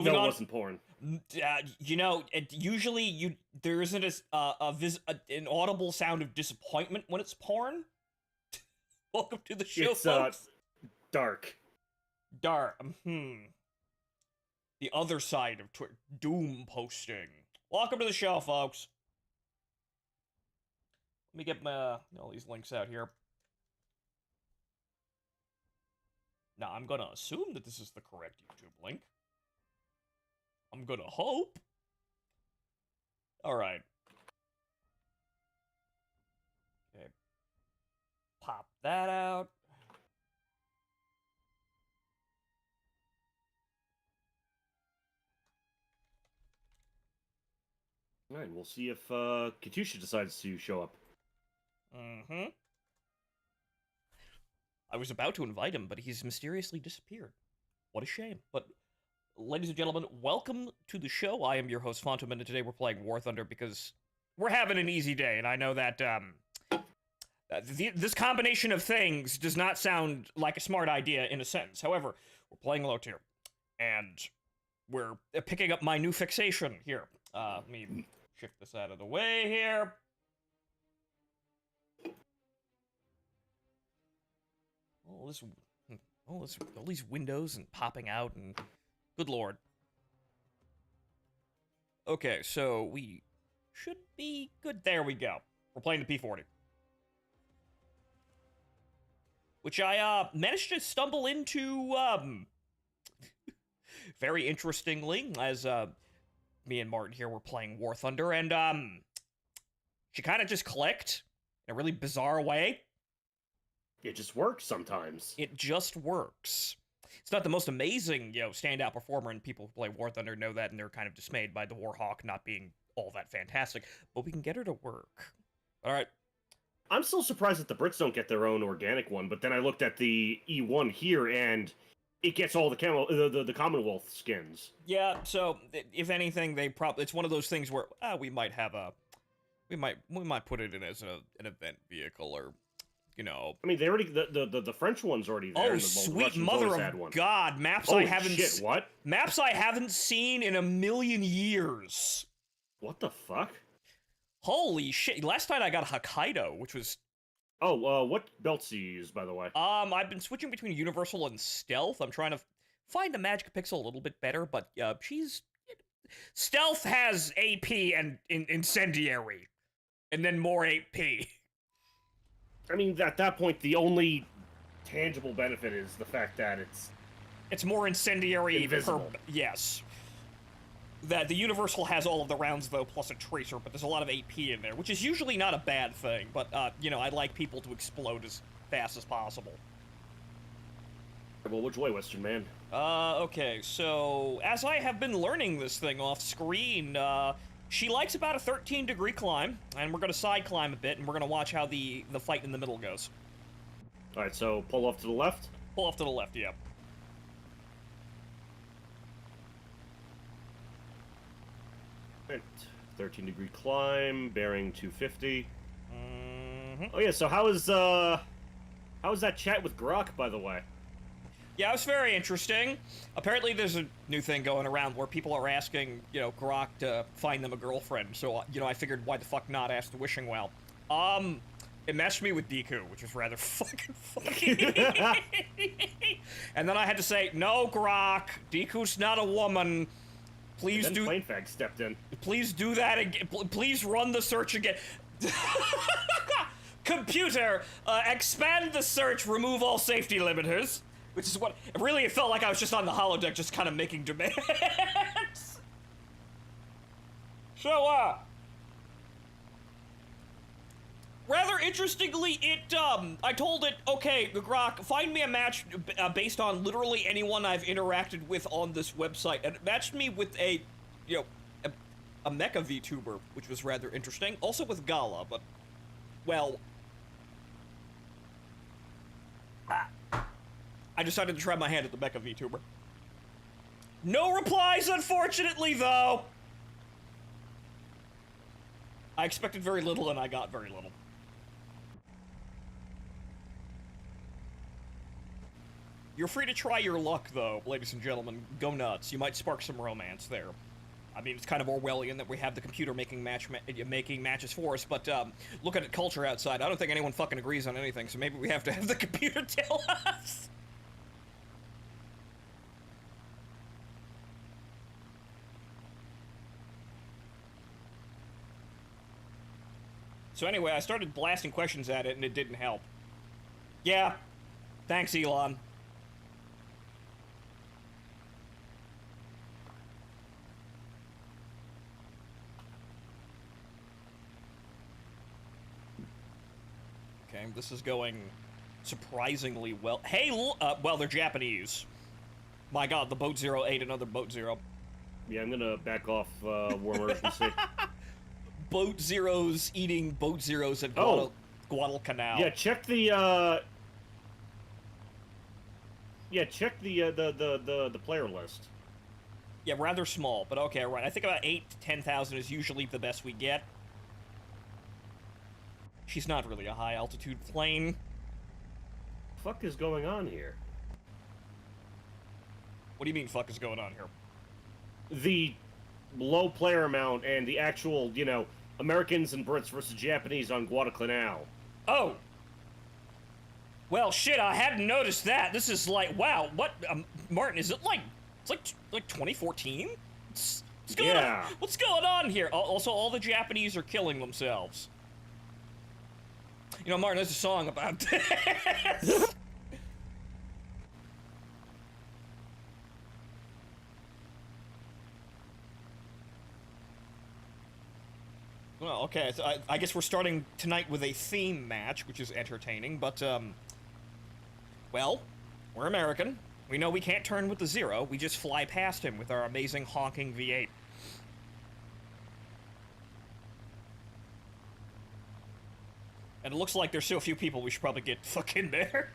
No, it on. wasn't porn. You know, usually there isn't an audible sound of disappointment when it's porn. Welcome to the show, It's folks. dark. Dark. The other side of Twitter. Doom posting. Welcome to the show, folks. Let me get all these links out here. Now, I'm gonna assume that this is the correct YouTube link. I'm gonna hope. Alright. Okay. Pop that out. Alright, we'll see if Katusha decides to show up. I was about to invite him, but he's mysteriously disappeared. What a shame. But, ladies and gentlemen, welcome to the show. I am your host, Phantom, and today we're playing War Thunder because we're having an easy day, and I know that, this combination of things does not sound like a smart idea in a sentence. However, we're playing low tier, and we're picking up my new fixation here. Let me shift this out of the way here. All these windows and popping out and good lord. Okay, so we should be good. There we go. We're playing the P40. Which I managed to stumble into very interestingly as me and Martin here were playing War Thunder, and she kind of just clicked in a really bizarre way. It just works sometimes. It just works. It's not the most amazing, standout performer, and people who play War Thunder know that, and they're kind of dismayed by the Warhawk not being all that fantastic, but we can get her to work. All right. I'm still surprised that the Brits don't get their own organic one, but then I looked at the E1 here, and it gets all the Commonwealth skins. Yeah, so, if anything, it's one of those things where, we might put it in as an event vehicle, or... I mean, they already the French one's already there. Oh, sweet mother of God! Maps I haven't seen in a million years. What the fuck? Holy shit! Last night I got Hokkaido, which was. Oh, what belts do you use, by the way? I've been switching between Universal and Stealth. I'm trying to find the Magic Pixel a little bit better, but Stealth has AP and Incendiary, and then more AP. I mean, at that point, the only tangible benefit is the fact that it's more incendiary. Invisible. Yes. That the Universal has all of the rounds, though, plus a tracer, but there's a lot of AP in there, which is usually not a bad thing, but, I like people to explode as fast as possible. Well, which way, Western man? Okay, so, as I have been learning this thing off screen, she likes about a 13-degree climb, and we're going to side climb a bit, and we're going to watch how the fight in the middle goes. Alright, so pull off to the left? Pull off to the left, yeah. Right. 13-degree climb, bearing 250. Mm-hmm. Oh yeah, so how was that chat with Grok, by the way? Yeah, it was very interesting. Apparently there's a new thing going around where people are asking, Grok to find them a girlfriend. So, I figured why the fuck not ask the wishing well. It matched me with Deku, which was rather fucking funny. And then I had to say, no, Grok, Deku's not a woman. Please and then Plainfag stepped in. Please do that again. Please run the search again. Computer, expand the search, remove all safety limiters. Which is what, it felt like I was just on the holodeck just kind of making demands. So, rather interestingly, I told it, okay, Grok, find me a match based on literally anyone I've interacted with on this website, and it matched me with a mecha VTuber, which was rather interesting. Also with Gala, but, well... I decided to try my hand at the mecha VTuber. No replies, unfortunately, though! I expected very little, and I got very little. You're free to try your luck, though, ladies and gentlemen. Go nuts. You might spark some romance there. I mean, it's kind of Orwellian that we have the computer making matches for us, but look at culture outside. I don't think anyone fucking agrees on anything, so maybe we have to have the computer tell us. So anyway, I started blasting questions at it, and it didn't help. Yeah. Thanks, Elon. Okay, this is going surprisingly well. Hey, well, they're Japanese. My god, the Boat Zero ate another Boat Zero. Yeah, I'm gonna back off war emergency. Boat Zeros eating Boat Zeros at Guadalcanal. Yeah, check the check the player list. Yeah, rather small, but okay, right. I think about 8 to 10,000 is usually the best we get. She's not really a high altitude plane. Fuck is going on here? What do you mean fuck is going on here? The low player amount and the actual, you know, Americans and Brits versus Japanese on Guadalcanal. Oh! Well, shit, I hadn't noticed that. This is like, wow, what, Martin, is it like, it's like 2014? What's going on? What's going on here? Also, all the Japanese are killing themselves. You know, Martin, there's a song about this. Well, okay, so I guess we're starting tonight with a theme match, which is entertaining, but, well, we're American. We know we can't turn with the Zero. We just fly past him with our amazing honking V8. And it looks like there's so few people, we should probably get fucking there.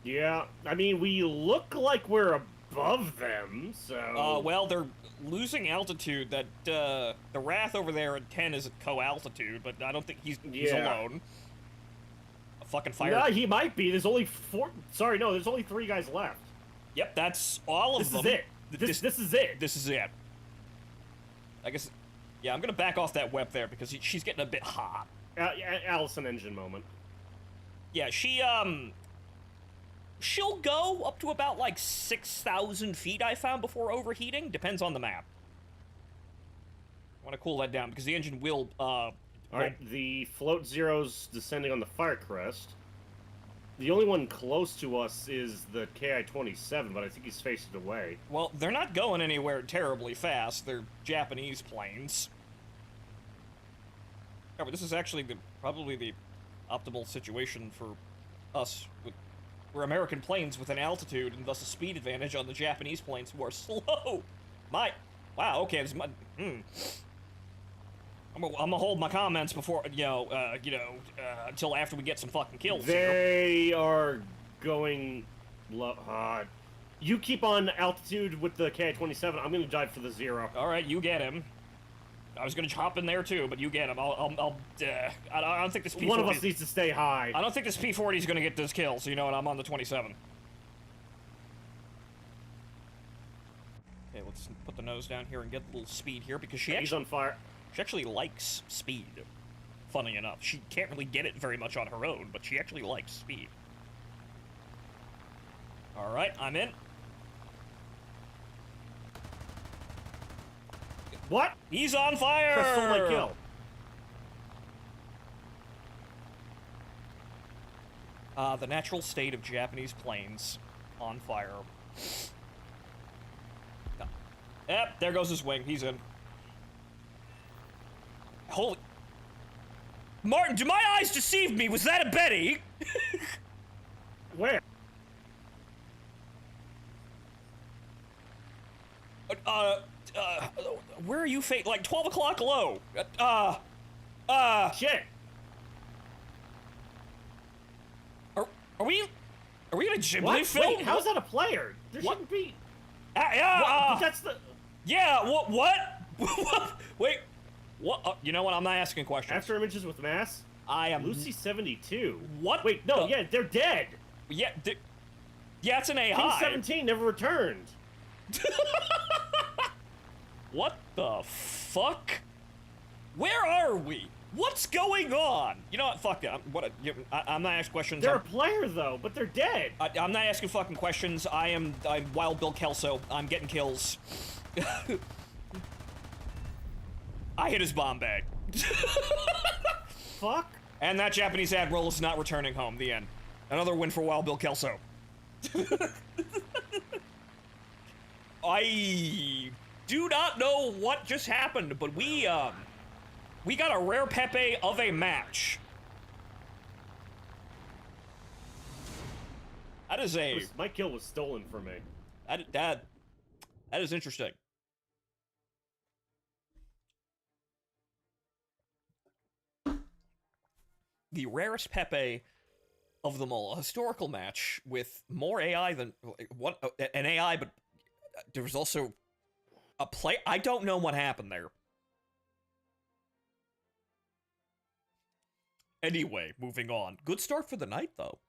Yeah, I mean, we look like we're above them, so... well, they're losing altitude. That, the Wrath over there at 10 is at co-altitude, but I don't think he's alone. A fucking fire... Yeah, he might be. There's only 4... Sorry, no, there's only 3 guys left. Yep, that's all of them. This is it. This is it. This is it. I guess... Yeah, I'm gonna back off that web there, because she's getting a bit hot. Allison engine moment. Yeah, she'll go up to about, like, 6,000 feet, I found, before overheating. Depends on the map. I want to cool that down, because the engine will, Alright, the Float Zero's descending on the Fire Crest. The only one close to us is the KI-27, but I think he's facing away. Well, they're not going anywhere terribly fast. They're Japanese planes. Yeah, but this is actually probably the optimal situation for us. We're American planes with an altitude and thus a speed advantage on the Japanese planes who are slow. Wow, okay, this is I'm gonna hold my comments before, until after we get some fucking kills. They are going low. You keep on altitude with the KI-27. I'm gonna dive for the Zero. All right, you get him. I was gonna hop in there too, but you get him. I don't think this P40... One of us needs to stay high. I don't think this P40 is gonna get this kill, so you know what, I'm on the 27. Okay, let's put the nose down here and get a little speed here, because He's on fire. She actually likes speed, funny enough. She can't really get it very much on her own, but she actually likes speed. Alright, I'm in. What? He's on fire! That stole my kill. The natural state of Japanese planes on fire. Yep, there goes his wing. He's in. Holy... Martin, do my eyes deceive me? Was that a Betty? Where? Where are you like 12 o'clock low? Shit. Are we in a Ghibli film? Wait, how's that a player? There shouldn't be. Yeah, but that's the... Yeah, what? Wait, what? You know what? I'm not asking questions. After images with mass? I am... Lucy 72. What? Wait, no, yeah, they're dead. Yeah, Yeah, it's an AI. King 17 never returned. What the fuck? Where are we? What's going on? You know what? Fuck it. I'm not asking questions. They're a player though, but they're dead. I'm not asking fucking questions. I'm Wild Bill Kelso. I'm getting kills. I hit his bomb bag. Fuck. And that Japanese admiral is not returning home. The end. Another win for Wild Bill Kelso. I do not know what just happened, but we got a rare Pepe of a match. That is My kill was stolen from me. That is interesting. The rarest Pepe of them all. A historical match with more AI than an AI, but there was also a play. I don't know what happened there. Anyway, moving on. Good start for the night, though.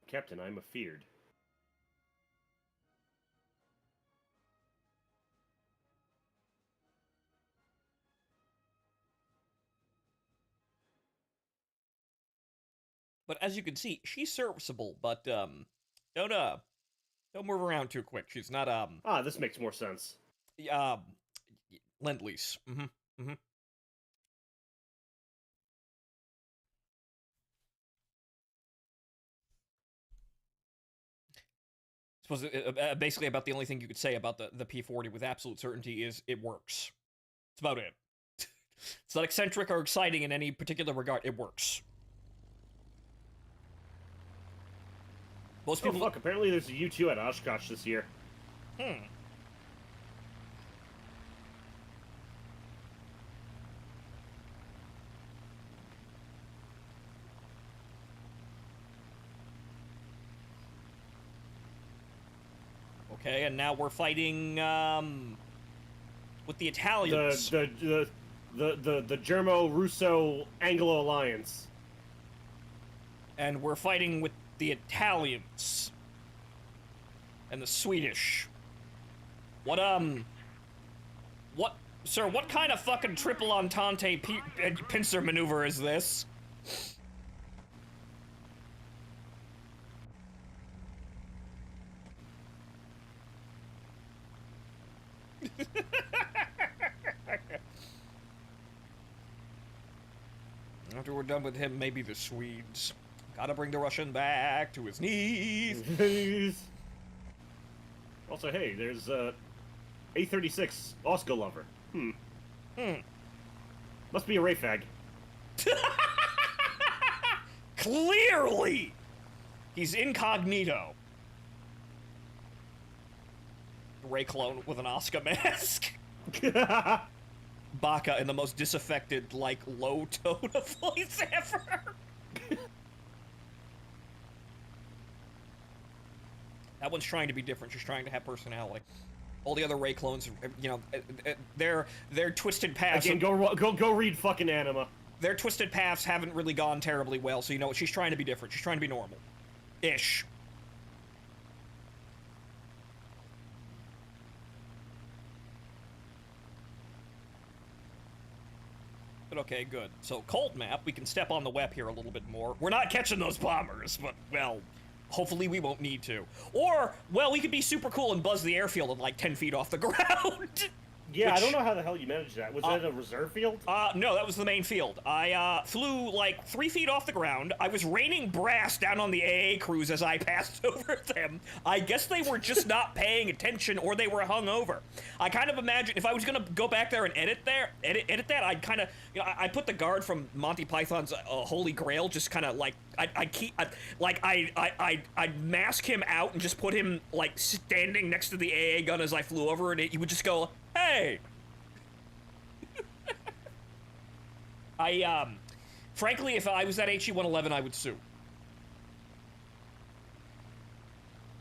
Captain, I'm afeared. But as you can see, she's serviceable, but don't move around too quick. She's not This makes more sense. Lend-lease. Suppose basically about the only thing you could say about the P40 with absolute certainty is it works. That's about it. It's not eccentric or exciting in any particular regard. It works. Most people. Oh fuck! Apparently, there's a U2 at Oshkosh this year. Okay, and now we're fighting with the Italians. The Germo-Russo-Anglo alliance. And we're fighting with the Italians. And the Swedish. Sir, what kind of fucking triple entente pincer maneuver is this? After we're done with him, maybe the Swedes. Gotta bring the Russian back to his knees. Also, hey, there's A36 Oscar lover. Must be a Ray fag. Clearly! He's incognito. Ray clone with an Oscar mask. Baka in the most disaffected, like, low tone of voice ever. That one's trying to be different. She's trying to have personality. All the other Ray clones, you know, their twisted paths. Again, go read fucking Anima. Their twisted paths haven't really gone terribly well, so you know what? She's trying to be different. She's trying to be normal. Ish. But okay, good. So, cold map, we can step on the web here a little bit more. We're not catching those bombers, but, well, hopefully we won't need to. Or, well, we could be super cool and buzz the airfield at like 10 feet off the ground. Yeah, I don't know how the hell you managed that. Was that a reserve field? No, that was the main field. I flew like 3 feet off the ground. I was raining brass down on the AA crews as I passed over them. I guess they were just not paying attention, or they were hungover. I kind of imagine if I was gonna go back there and edit that, I'd kind of, you know, I put the guard from Monty Python's Holy Grail, just kind of like I'd mask him out and just put him like standing next to the AA gun as I flew over, and he would just go, "Hey." Frankly, if I was at HE-111, I would sue.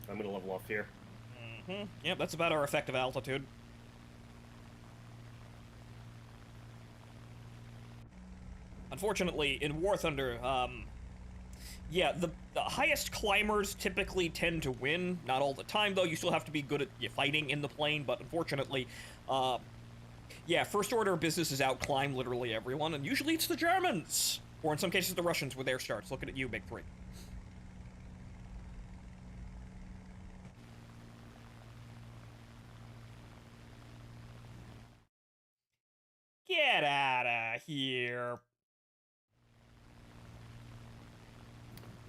I'm gonna level off here. Yep, that's about our effective altitude. Unfortunately, in War Thunder, Yeah, the highest climbers typically tend to win. Not all the time, though. You still have to be good at fighting in the plane, but unfortunately, yeah, first order of business is out-climb literally everyone, and usually it's the Germans! Or in some cases, the Russians with their starts. Looking at you, Big Three. Get out of here.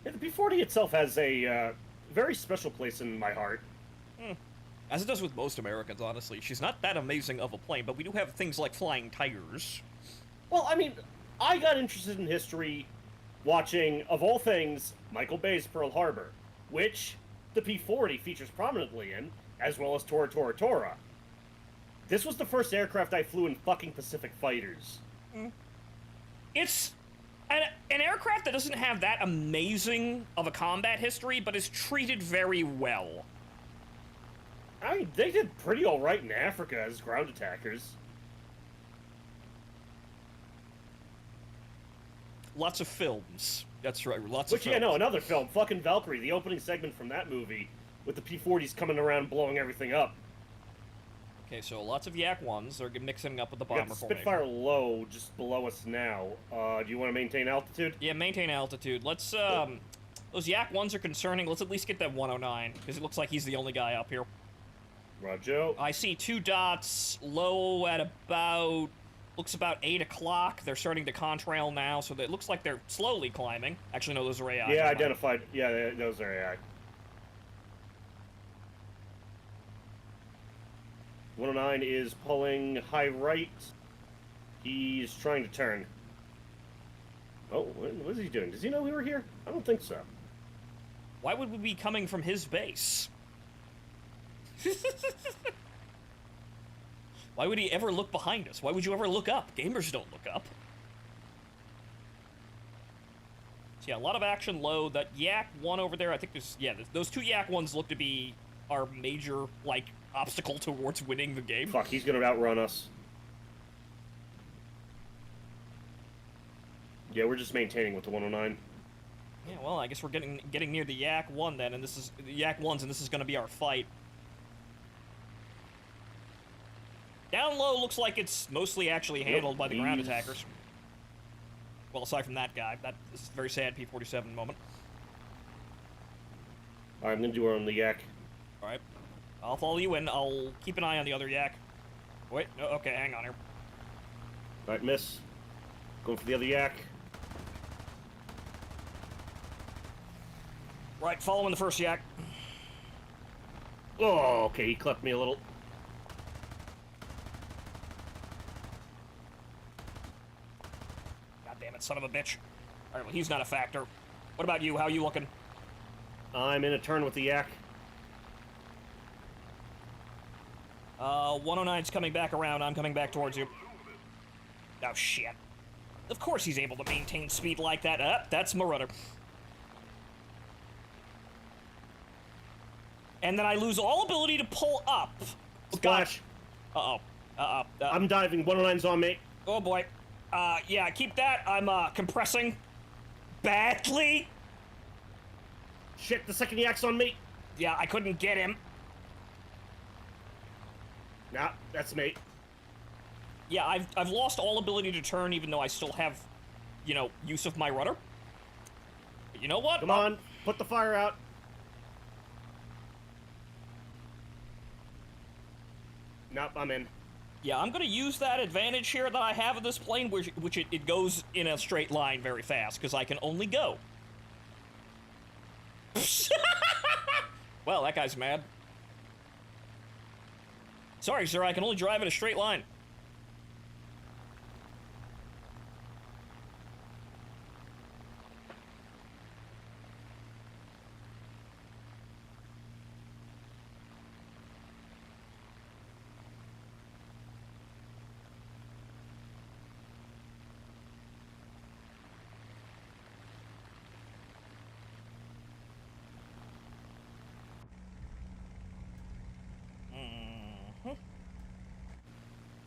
Yeah, the P-40 itself has a very special place in my heart. As it does with most Americans, honestly. She's not that amazing of a plane, but we do have things like flying tigers. Well, I mean, I got interested in history watching, of all things, Michael Bay's Pearl Harbor, which the P-40 features prominently in, as well as Tora Tora Tora. This was the first aircraft I flew in fucking Pacific fighters. It's an aircraft that doesn't have that amazing of a combat history, but is treated very well. I mean, they did pretty alright in Africa as ground attackers. Lots of films. That's right, lots Which, of films. yeah, no, another film, fucking Valkyrie, the opening segment from that movie, with the P-40s coming around blowing everything up. Okay, so lots of Yak 1s. They're mixing up with the We bomber got the formation. Spitfire low just below us now. Do you want to maintain altitude? Yeah, maintain altitude. Let's, those Yak 1s are concerning. Let's at least get that 109, because it looks like he's the only guy up here. Roger. I see 2 dots low at about, looks about 8 o'clock. They're starting to contrail now, so it looks like they're slowly climbing. Actually, no, those are AI. Yeah, identified. Yeah, those are AI. 109 is pulling high right. He's trying to turn. Oh, what is he doing? Does he know we were here? I don't think so. Why would we be coming from his base? Why would he ever look behind us? Why would you ever look up? Gamers don't look up. So yeah, a lot of action low. That Yak 1 over there, I think there's, yeah, those 2 Yak 1s look to be our major, like, obstacle towards winning the game. Fuck, he's gonna outrun us. Yeah, we're just maintaining with the 109. Yeah, well, I guess we're getting near the Yak 1 then, and this is the Yak 1s, and this is gonna be our fight. Down low looks like it's mostly actually handled by the ground attackers. Well, aside from that guy. That is a very sad P-47 moment. Alright, I'm gonna do her on the Yak. Alright. I'll follow you in. I'll keep an eye on the other Yak. Wait, no, okay, hang on here. Alright, miss. Going for the other Yak. Right, following the first Yak. Oh, okay, he clipped me a little. God damn it, son of a bitch. Alright, well, he's not a factor. What about you? How are you looking? I'm in a turn with the Yak. 109's coming back around. I'm coming back towards you. Oh, shit. Of course he's able to maintain speed like that. That's Marauder. And then I lose all ability to pull up. Splash. Uh-oh. I'm diving. 109's on me. Oh, boy. Yeah, keep that. I'm, compressing. Badly. Shit, the second Yak's on me. Yeah, I couldn't get him. Nah, that's me. Yeah, I've lost all ability to turn, even though I still have, you know, use of my rudder. But you know what? Come on, put the fire out. Nope, I'm in. Yeah, I'm gonna use that advantage here that I have of this plane, which it goes in a straight line very fast, because I can only go. Well, that guy's mad. Sorry, sir, I can only drive in a straight line.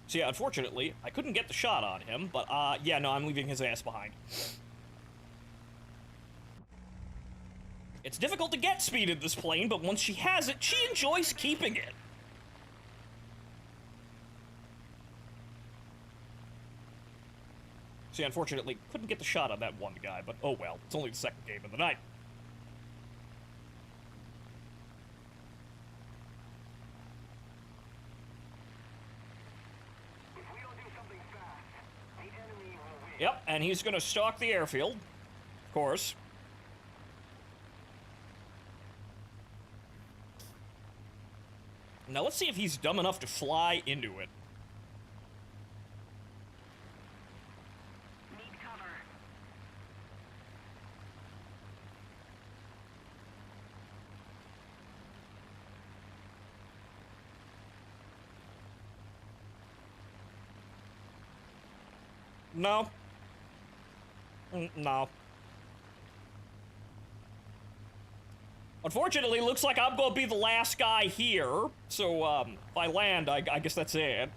So yeah, unfortunately, I couldn't get the shot on him, but yeah, no, I'm leaving his ass behind. It's difficult to get speed in this plane, but once she has it, she enjoys keeping it. See, unfortunately, couldn't get the shot on that one guy, but oh well. It's only the second game of the night. Yep, and he's gonna stalk the airfield, of course. Now let's see if he's dumb enough to fly into it. Need cover. No. No. Unfortunately, looks like I'm gonna be the last guy here. So, if I land, I guess that's it.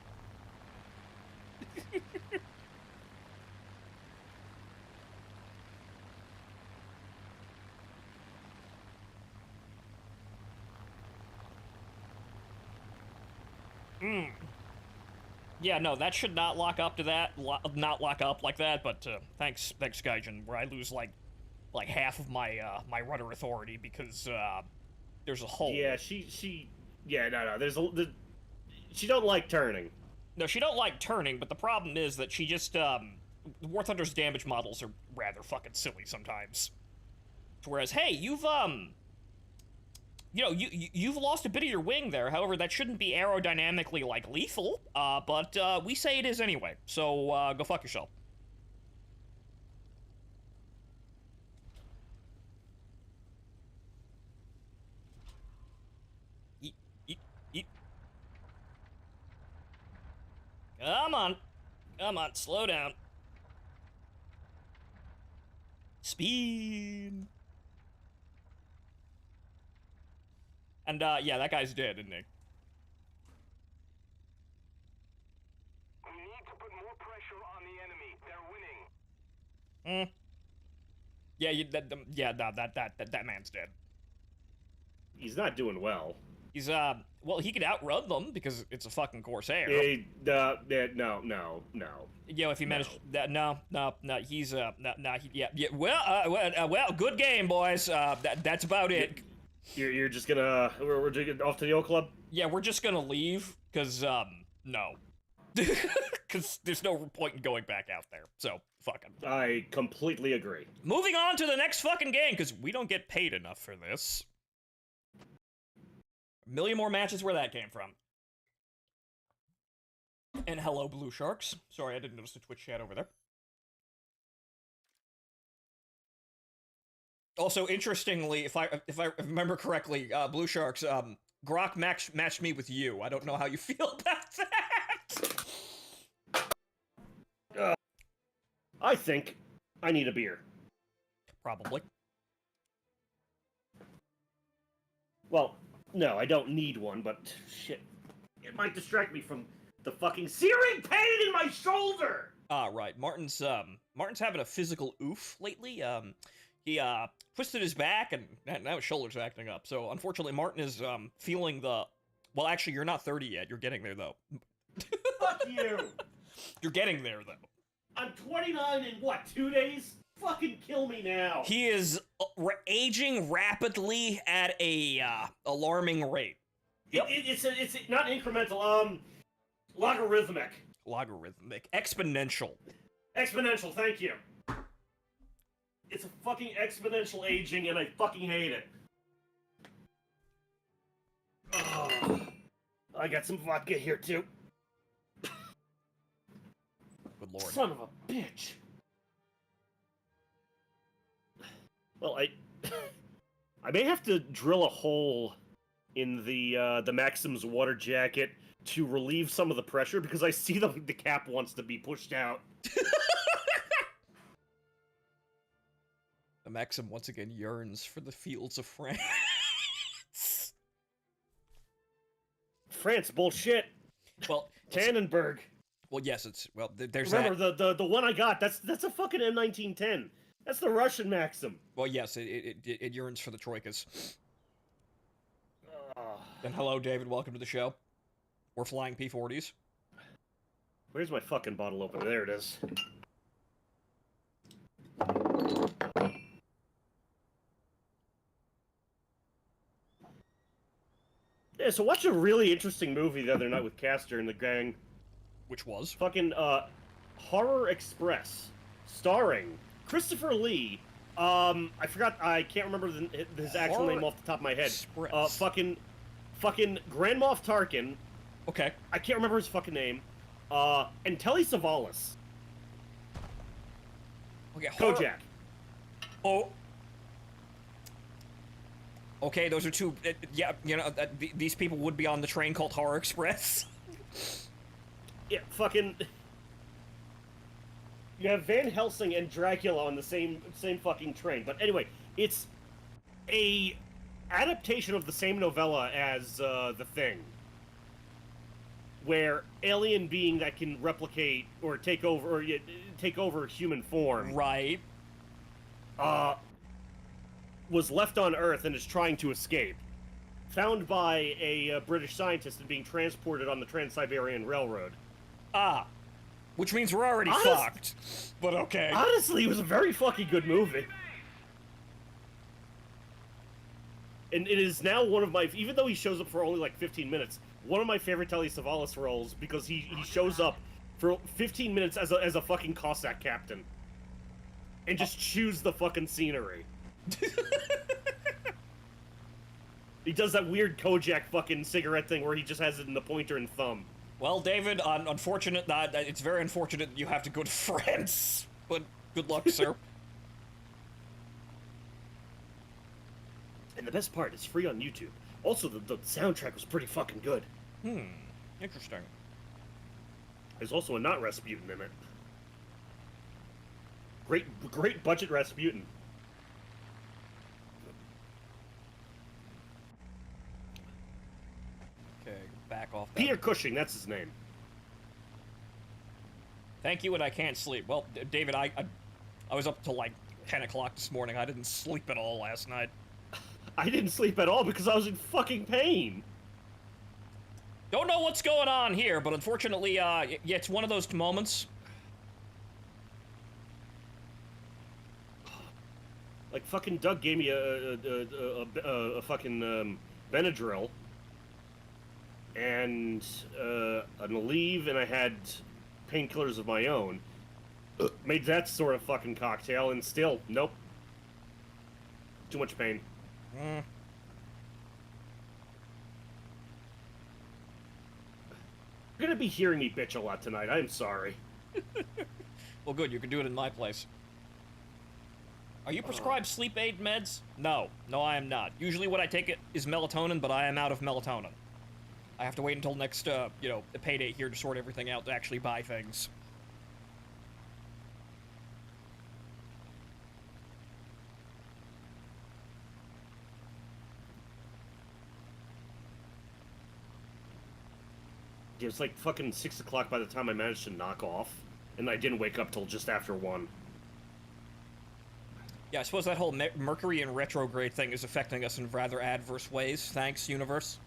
Yeah, no, that should not lock up to that, not lock up like that, but, thanks, Gaijin, where I lose, like half of my, my rudder authority because, there's a hole. Yeah, yeah, no, she don't like turning. No, she don't like turning, but the problem is that she just, War Thunder's damage models are rather fucking silly sometimes. Whereas, hey, you've, you know, you've lost a bit of your wing there. However, that shouldn't be aerodynamically, like, lethal, but, we say it is anyway. So, go fuck yourself. Come on, slow down. Speed. And, yeah, that guy's dead, isn't he? We need to put more pressure on the enemy. They're winning. Yeah, that man's dead. He's not doing well. He's, well, he could outrun them because it's a fucking Corsair. No. Yeah, if he managed that, no, he's, well, good game, boys. That's about it. You're just gonna, we're just off to the old club? Yeah, we're just gonna leave, cause, no. Cause there's no point in going back out there, so, fuck him. I completely agree. Moving on to the next fucking game, cause we don't get paid enough for this. A million more matches where that came from. And hello, Blue Sharks. Sorry, I didn't notice the Twitch chat over there. Also, interestingly, if I remember correctly, Blue Sharks, Grok matched me with you. I don't know how you feel about that. I think I need a beer. Probably. Well, no, I don't need one, but shit, it might distract me from the fucking searing pain in my shoulder. Right. Martin's having a physical oof lately. He twisted his back and now his shoulder's acting up. So unfortunately, Martin is feeling the. Well, actually, you're not 30 yet. You're getting there though. Fuck you. You're getting there though. I'm 29 in what, 2 days? Fucking kill me now. He is aging rapidly at a alarming rate. Yep. It's not incremental. Logarithmic. Exponential. Exponential. Thank you. It's a fucking exponential aging, and I fucking hate it. Oh, I got some vodka here too. Good lord. Son of a bitch. Well, I may have to drill a hole in the Maxim's water jacket to relieve some of the pressure because I see the cap wants to be pushed out. The Maxim once again yearns for the fields of France. France bullshit. Well, Tannenberg. Well, yes, it's there's remember that. the one I got. That's a fucking M1910. That's the Russian Maxim. Well, yes, it yearns for the troikas. Uh, And hello, David. Welcome to the show. We're flying P-40s. Where's my fucking bottle opener? There it is. Yeah, so watched a really interesting movie the other night with Castor and the gang. Which was? Fucking, Horror Express. Starring Christopher Lee. I can't remember his actual Horror name off the top of my head. Express. Fucking Grand Moff Tarkin. Okay. I can't remember his fucking name. And Telly Savalas. Okay, Kojak. Oh. Okay, those are two. Yeah, you know, these people would be on the train called Horror Express. Yeah, fucking. You have Van Helsing and Dracula on the same fucking train. But anyway, it's a adaptation of the same novella as The Thing, where alien being that can replicate or take over human form. Right. Was left on Earth and is trying to escape. Found by a British scientist and being transported on the Trans-Siberian Railroad. Ah. Which means we're already fucked. But okay. Honestly, it was a very fucking good movie. And it is now one of my, even though he shows up for only like 15 minutes, one of my favorite Telly Savalas roles, because he shows up for 15 minutes as a fucking Cossack captain. And just chews the fucking scenery. He does that weird Kojak fucking cigarette thing where he just has it in the pointer and thumb. Well, David, it's very unfortunate that you have to go to France. But good luck, sir. And the best part, it's free on YouTube. Also, the soundtrack was pretty fucking good. Interesting. There's also a not Rasputin in it. Great budget Rasputin. Okay, back off that. Peter Cushing, that's his name. Thank you, and I can't sleep. Well, David, I was up till like 10 o'clock this morning. I didn't sleep at all last night. I didn't sleep at all because I was in fucking pain. Don't know what's going on here, but unfortunately, yeah, it's one of those moments. Like, fucking Doug gave me a fucking Benadryl. And an Aleve, and I had painkillers of my own. Made that sort of fucking cocktail, and still, nope. Too much pain. You're gonna be hearing me bitch a lot tonight, I'm sorry. Well, good, you can do it in my place. Are you prescribed sleep aid meds? No. No, I am not. Usually what I take is melatonin, but I am out of melatonin. I have to wait until next, the payday here to sort everything out to actually buy things. It was like fucking 6 o'clock by the time I managed to knock off, and I didn't wake up till just after 1. Yeah, I suppose that whole Mercury in retrograde thing is affecting us in rather adverse ways. Thanks, universe.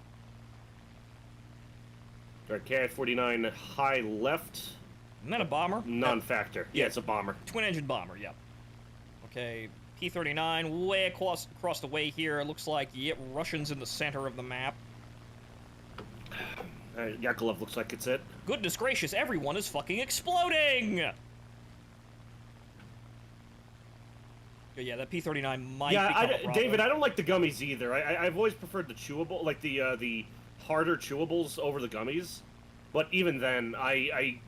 Alright, KI-49 high left. Isn't that a bomber? Non-factor. Yeah, it's a bomber. Twin-engine bomber, yep. Okay, P-39 way across the way here. It looks like, yep, Russians in the center of the map. Yakovlev looks like it's it. Goodness gracious, everyone is fucking exploding! Yeah, that P-39 might become a problem. David, I don't like the gummies either. I've always preferred the chewable, like the harder chewables over the gummies. But even then, I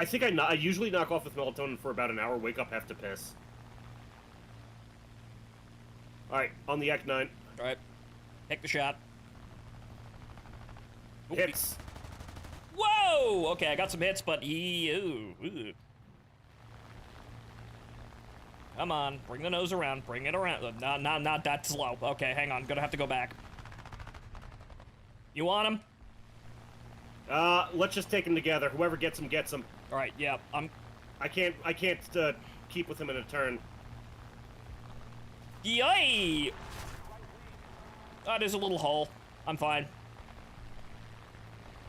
think I usually knock off with melatonin for about an hour, wake up, have to piss. Alright, on the Act-9. Alright, take the shot. Hits. Whoa! Okay, I got some hits, but ooh. Come on, bring the nose around, bring it around. Not that slow. Okay, hang on, gonna have to go back. You want him? Let's just take them together. Whoever gets them, gets them. All right, yeah, I can't keep with him in a turn. Yay! There's a little hole. I'm fine.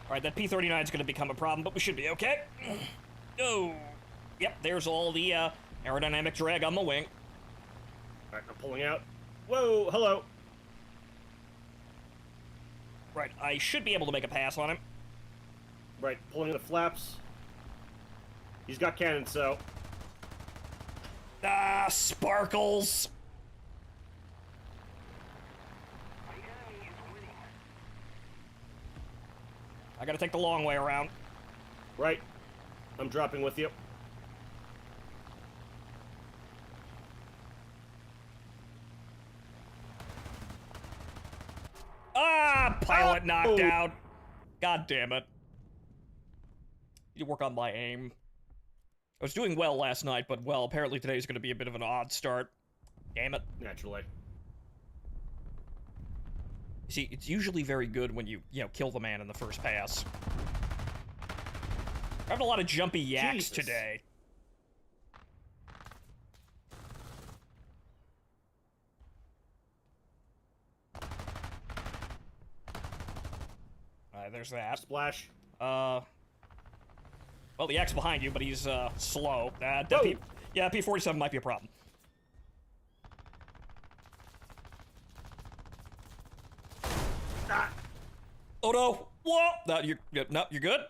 Alright, that P-39 is going to become a problem, but we should be okay. Oh! Yep, there's all the aerodynamic drag on the wing. Alright, I'm pulling out. Whoa, hello. Right, I should be able to make a pass on him. Right, pulling the flaps. He's got cannons, so... Ah, sparkles! The enemy is winning. I gotta take the long way around. Right. I'm dropping with you. Ah, pilot Oh! knocked out. God damn it. Need to work on my aim. I was doing well last night, but, well, apparently today's gonna be a bit of an odd start. Damn it. Naturally. See, it's usually very good when you kill the man in the first pass. We're having a lot of jumpy yaks Jesus. today. Alright, there's that. Splash. Well, the yak's behind you, but he's, slow. That Whoa. yeah, P-47 might be a problem. Ah, Oh no! Whoa! No, you're good.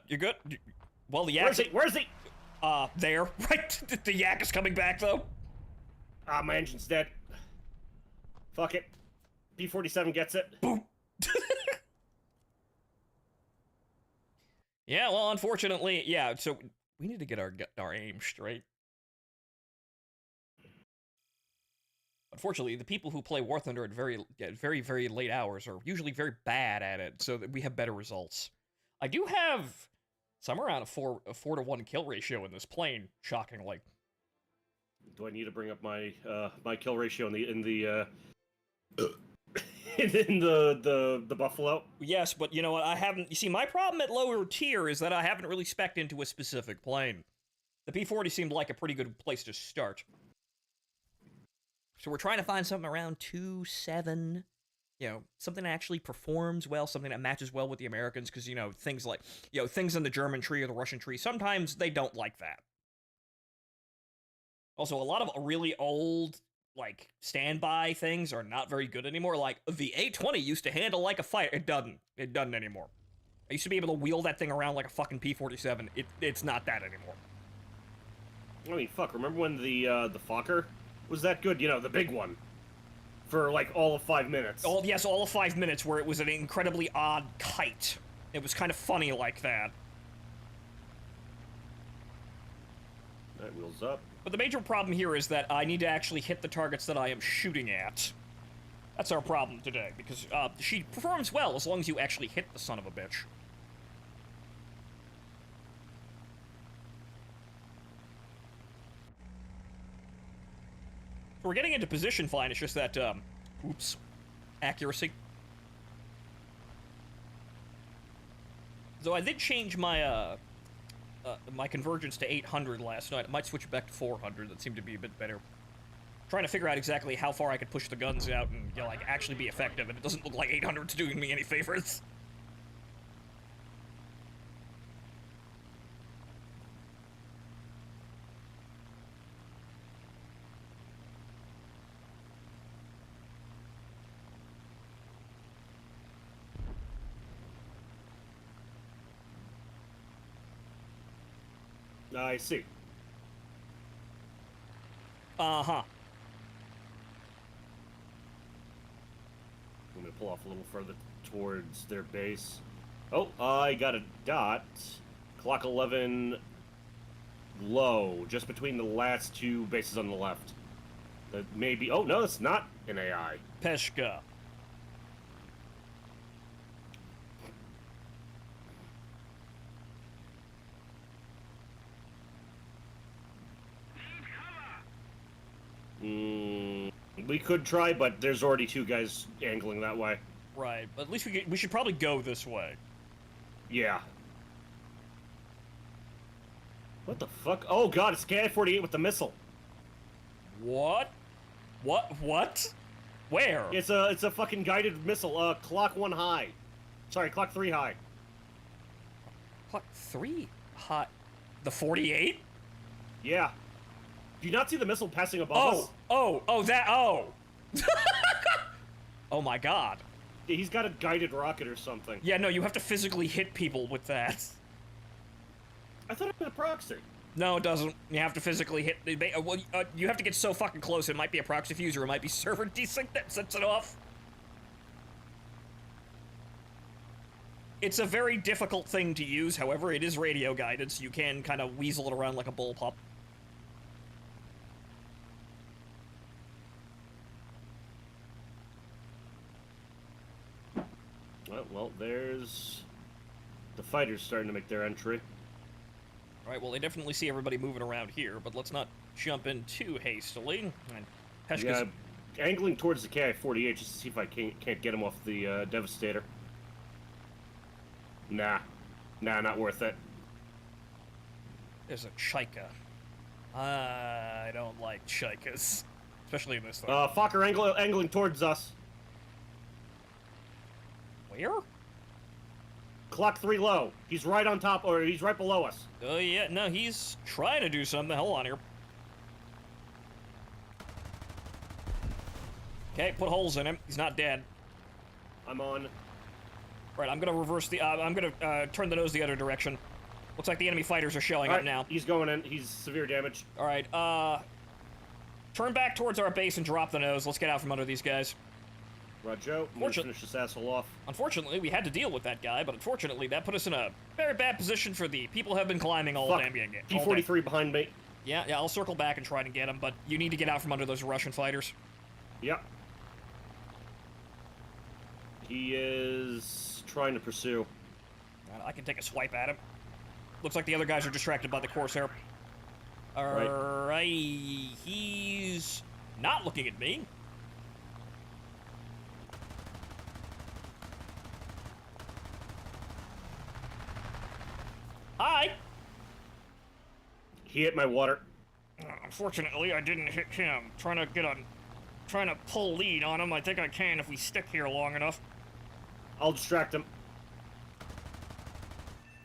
You're good. Well, the yak. where's he? There. Right. The yak is coming back though. Ah, my engine's dead. Fuck it. P-47 gets it. Boom. Yeah. Well, unfortunately, yeah. So we need to get our aim straight. Unfortunately, the people who play War Thunder at very, very late hours are usually very bad at it, so that we have better results. I do have somewhere around a 4-to-1 kill ratio in this plane, shockingly. Do I need to bring up my my kill ratio in the in the Buffalo? Yes, but you know what? I haven't. You see, my problem at lower tier is that I haven't really spec'd into a specific plane. The P-40 seemed like a pretty good place to start. So we're trying to find something around 2.7, something that actually performs well, something that matches well with the Americans, because, things like, things in the German tree or the Russian tree, sometimes they don't like that. Also, a lot of really old, standby things are not very good anymore. Like, the A-20 used to handle like a fighter. It doesn't. It doesn't anymore. I used to be able to wheel that thing around like a fucking P-47. It's not that anymore. I mean, fuck, remember when the Fokker was that good? The big one. For, all of 5 minutes. Yes, all of 5 minutes, where it was an incredibly odd kite. It was kind of funny like that. Alright, wheels up. But the major problem here is that I need to actually hit the targets that I am shooting at. That's our problem today, because she performs well as long as you actually hit the son of a bitch. We're getting into position fine, it's just that, oops, accuracy. So I did change my, my convergence to 800 last night. I might switch it back to 400, that seemed to be a bit better. Trying to figure out exactly how far I could push the guns out and, actually be effective, and it doesn't look like 800's doing me any favors. I see. Uh-huh. I'm gonna pull off a little further towards their base. Oh, I got a dot. Clock 11 low, just between the last two bases on the left. That may be... Oh, no, it's not an AI. Peshka. We could try, but there's already two guys angling that way. Right, but at least we should probably go this way. Yeah. What the fuck? Oh god, it's KI-48 with the missile. What? What? Where? It's a fucking guided missile. Clock 1 high. Sorry, clock 3 high. Clock 3 hot. The 48? Yeah. Do you not see the missile passing above us? Oh, oh my god. Yeah, he's got a guided rocket or something. Yeah, no, you have to physically hit people with that. I thought it was a proxy. No, it doesn't. You have to physically hit. Well, you have to get so fucking close. It might be a proxy fuse, or it might be server desync that sets it off. It's a very difficult thing to use. However, it is radio guided, so you can kind of weasel it around like a bullpup. Well, there's the fighters starting to make their entry. Alright, well, they definitely see everybody moving around here, but let's not jump in too hastily. And Peshka's... Yeah, angling towards the KI-48 just to see if I can't get him off the Devastator. Nah, not worth it. There's a Chaika. I don't like Chaikas. Especially in this thing. Fokker angling towards us. Where? Clock 3 low. He's right on top, or he's right below us. Oh, yeah, no, he's trying to do something. Hold on here. Okay, put holes in him. He's not dead. I'm on. Right, I'm gonna reverse the, I'm gonna, turn the nose the other direction. Looks like the enemy fighters are showing up now. He's going in. He's severe damage. Alright, turn back towards our base and drop the nose. Let's get out from under these guys. Roger, I'm gonna finish this asshole off. Unfortunately, we had to deal with that guy, but unfortunately, that put us in a very bad position for the people who have been climbing all damn game. P-43 behind me. Yeah, I'll circle back and try to get him, but you need to get out from under those Russian fighters. Yep. He is trying to pursue. I can take a swipe at him. Looks like the other guys are distracted by the Corsair. Alright, he's not looking at me. Hi! He hit my water. Unfortunately, I didn't hit him. Trying to pull lead on him. I think I can if we stick here long enough. I'll distract him.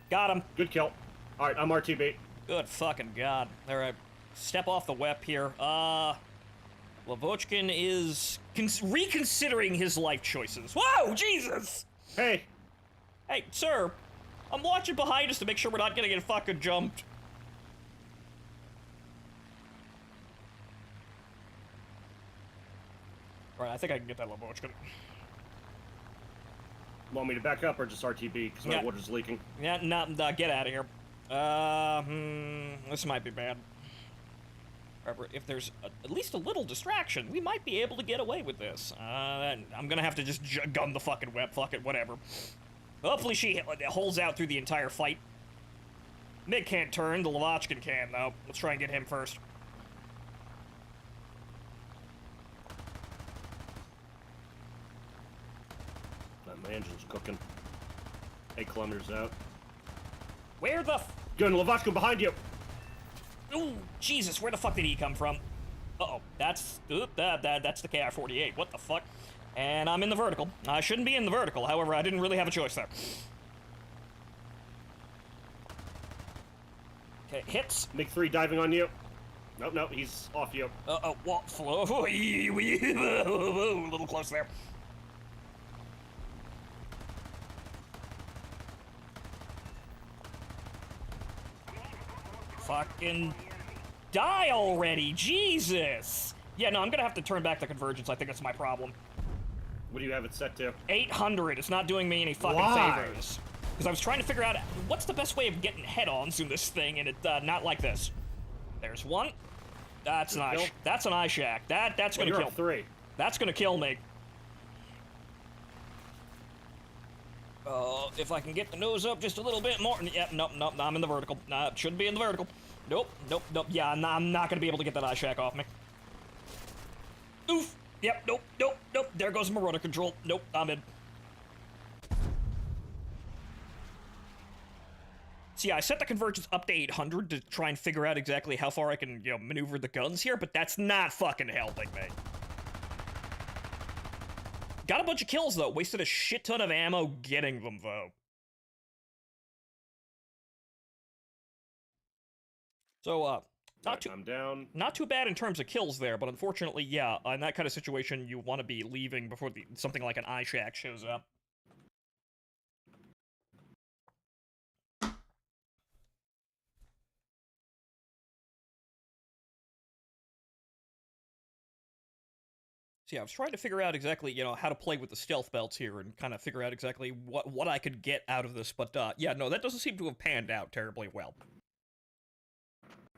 Got him. Good kill. Alright, I'm RTB. Good fucking god. Alright, step off the WEP here. Lavochkin is reconsidering his life choices. Whoa, Jesus! Hey! Hey, sir. I'm watching behind us to make sure we're not gonna get fucking jumped. Alright, I think I can get that Lavochkin. Want me to back up or just RTB? Because my water's leaking. Yeah, get out of here. This might be bad. However, if there's at least a little distraction, we might be able to get away with this. I'm gonna have to just gun the fucking web. Fuck it, whatever. Hopefully she holds out through the entire fight. Mig can't turn, the Lavochkin can, though. Let's try and get him first. My engine's cooking. 8 kilometers out. Where the Gun, Lavochkin behind you! Ooh, Jesus, where the fuck did he come from? Uh-oh, that's the KI-48. What the fuck? And I'm in the vertical. I shouldn't be in the vertical, however, I didn't really have a choice there. Okay, hits. MiG-3 diving on you. Nope, he's off you. Uh-oh, what flow? A little close there. Fucking die already, Jesus! Yeah, no, I'm gonna have to turn back the convergence. I think that's my problem. What do you have it set to? 800. It's not doing me any fucking favors. Because I was trying to figure out what's the best way of getting head-ons in this thing, and it not like this. There's one. That's nice. That's an eye shack. That's gonna kill. 3. That's gonna kill me. If I can get the nose up just a little bit more. Yep, nope, I'm in the vertical. Shouldn't be in the vertical. Nope. Yeah, I'm not gonna be able to get that eye shack off me. Oof. Yep, nope. There goes my rudder control. Nope, I'm in. So yeah, I set the convergence up to 800 to try and figure out exactly how far I can, maneuver the guns here, but that's not fucking helping me. Got a bunch of kills, though. Wasted a shit ton of ammo getting them, though. So, I'm down. Not too bad in terms of kills there, but unfortunately, yeah, in that kind of situation, you want to be leaving before something like an eye shack shows up. So yeah, I was trying to figure out exactly, how to play with the stealth belts here and kind of figure out exactly what I could get out of this, but yeah, no, that doesn't seem to have panned out terribly well.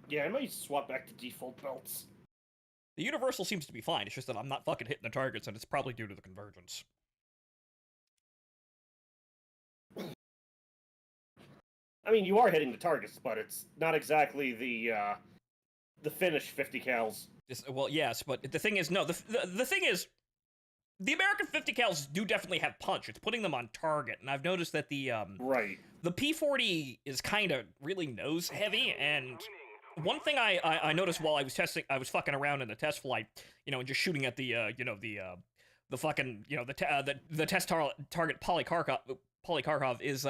Yeah, I might swap back to default belts. The universal seems to be fine, it's just that I'm not fucking hitting the targets, and it's probably due to the convergence. I mean, you are hitting the targets, but it's not exactly the Finnish 50 cals. Well, yes, but the thing is, no, the thing is, the American 50 cals do definitely have punch. It's putting them on target, and I've noticed that the the P40 is kind of really nose heavy, and one thing I noticed while I was fucking around in the test flight, and just shooting at the the fucking the test target Polykarkov is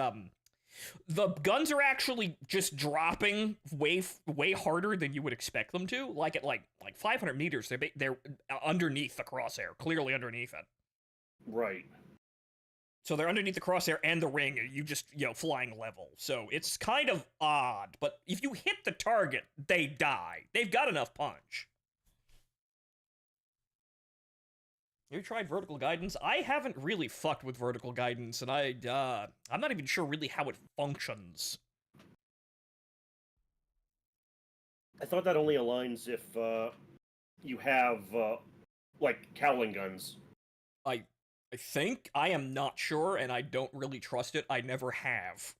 the guns are actually just dropping way harder than you would expect them to. Like at like 500 meters, they're underneath the crosshair, clearly underneath it. Right. So they're underneath the crosshair and the ring, you just, flying level. So it's kind of odd, but if you hit the target, they die. They've got enough punch. Have you tried vertical guidance? I haven't really fucked with vertical guidance, and I'm not even sure really how it functions. I thought that only aligns if you have like cowling guns. I think. I am not sure, and I don't really trust it. I never have.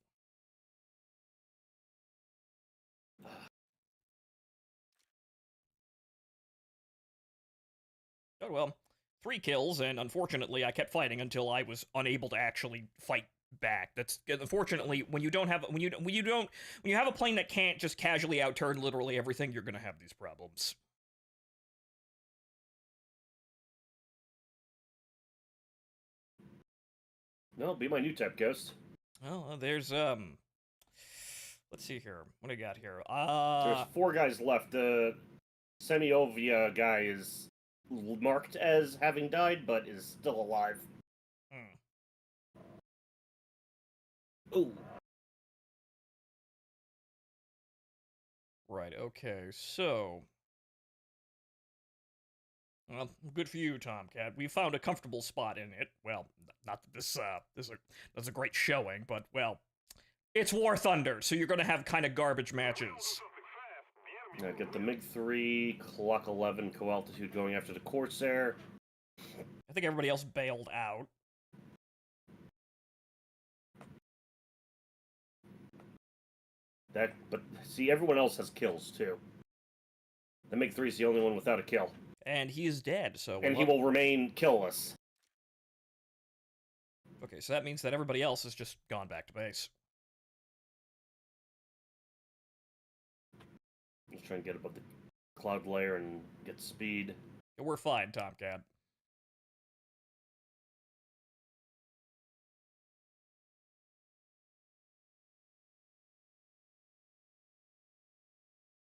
Oh well. 3 kills, and unfortunately, I kept fighting until I was unable to actually fight back. That's unfortunately when you have a plane that can't just casually outturn literally everything, you're gonna have these problems. No, be my new type, Ghost. Well, there's let's see here. What do I got here? There's 4 guys left. The Semiovia guy is marked as having died, but is still alive. Ooh. Right, okay, so... Well, good for you, Tomcat. We found a comfortable spot in it. Well, not that this is a great showing, but, well, it's War Thunder, so you're gonna have kind of garbage matches. I get the MiG-3, Clock 11 co-altitude going after the Corsair. I think everybody else bailed out. But see, everyone else has kills, too. The MiG-3 is the only one without a kill. And he is dead, so... And he will remain killless. Okay, so that means that everybody else has just gone back to base. Let's try and get above the cloud layer and get speed. We're fine, Tomcat.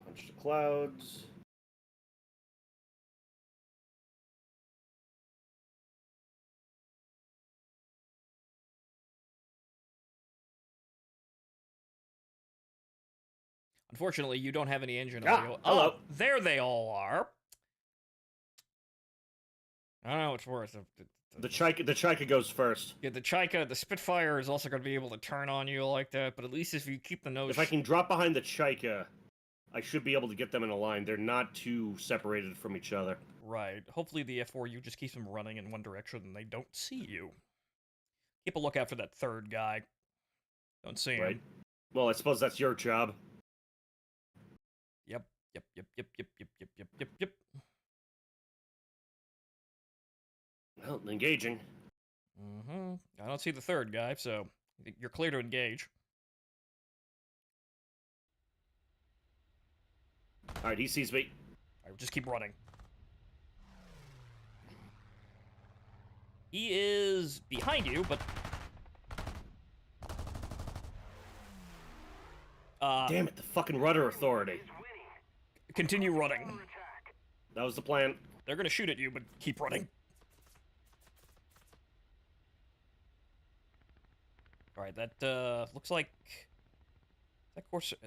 Punch the clouds. Unfortunately, you don't have any engine audio. Hello. Oh, there they all are. I don't know what's worse. The Chaika goes first. Yeah, the Chaika, the Spitfire is also going to be able to turn on you like that, but at least if you keep the nose... If I can drop behind the Chaika, I should be able to get them in a line. They're not too separated from each other. Right. Hopefully the F4U just keeps them running in one direction and they don't see you. Keep a lookout for that third guy. Don't see him. Right. Well, I suppose that's your job. Yep. Yep. Well, engaging. I don't see the third guy, so you're clear to engage. Alright, he sees me. Alright, just keep running. He is behind you, but... Damn it, the fucking rudder authority. Continue running. That was the plan. They're gonna shoot at you, but keep running. Alright, that, looks like... That Corsair...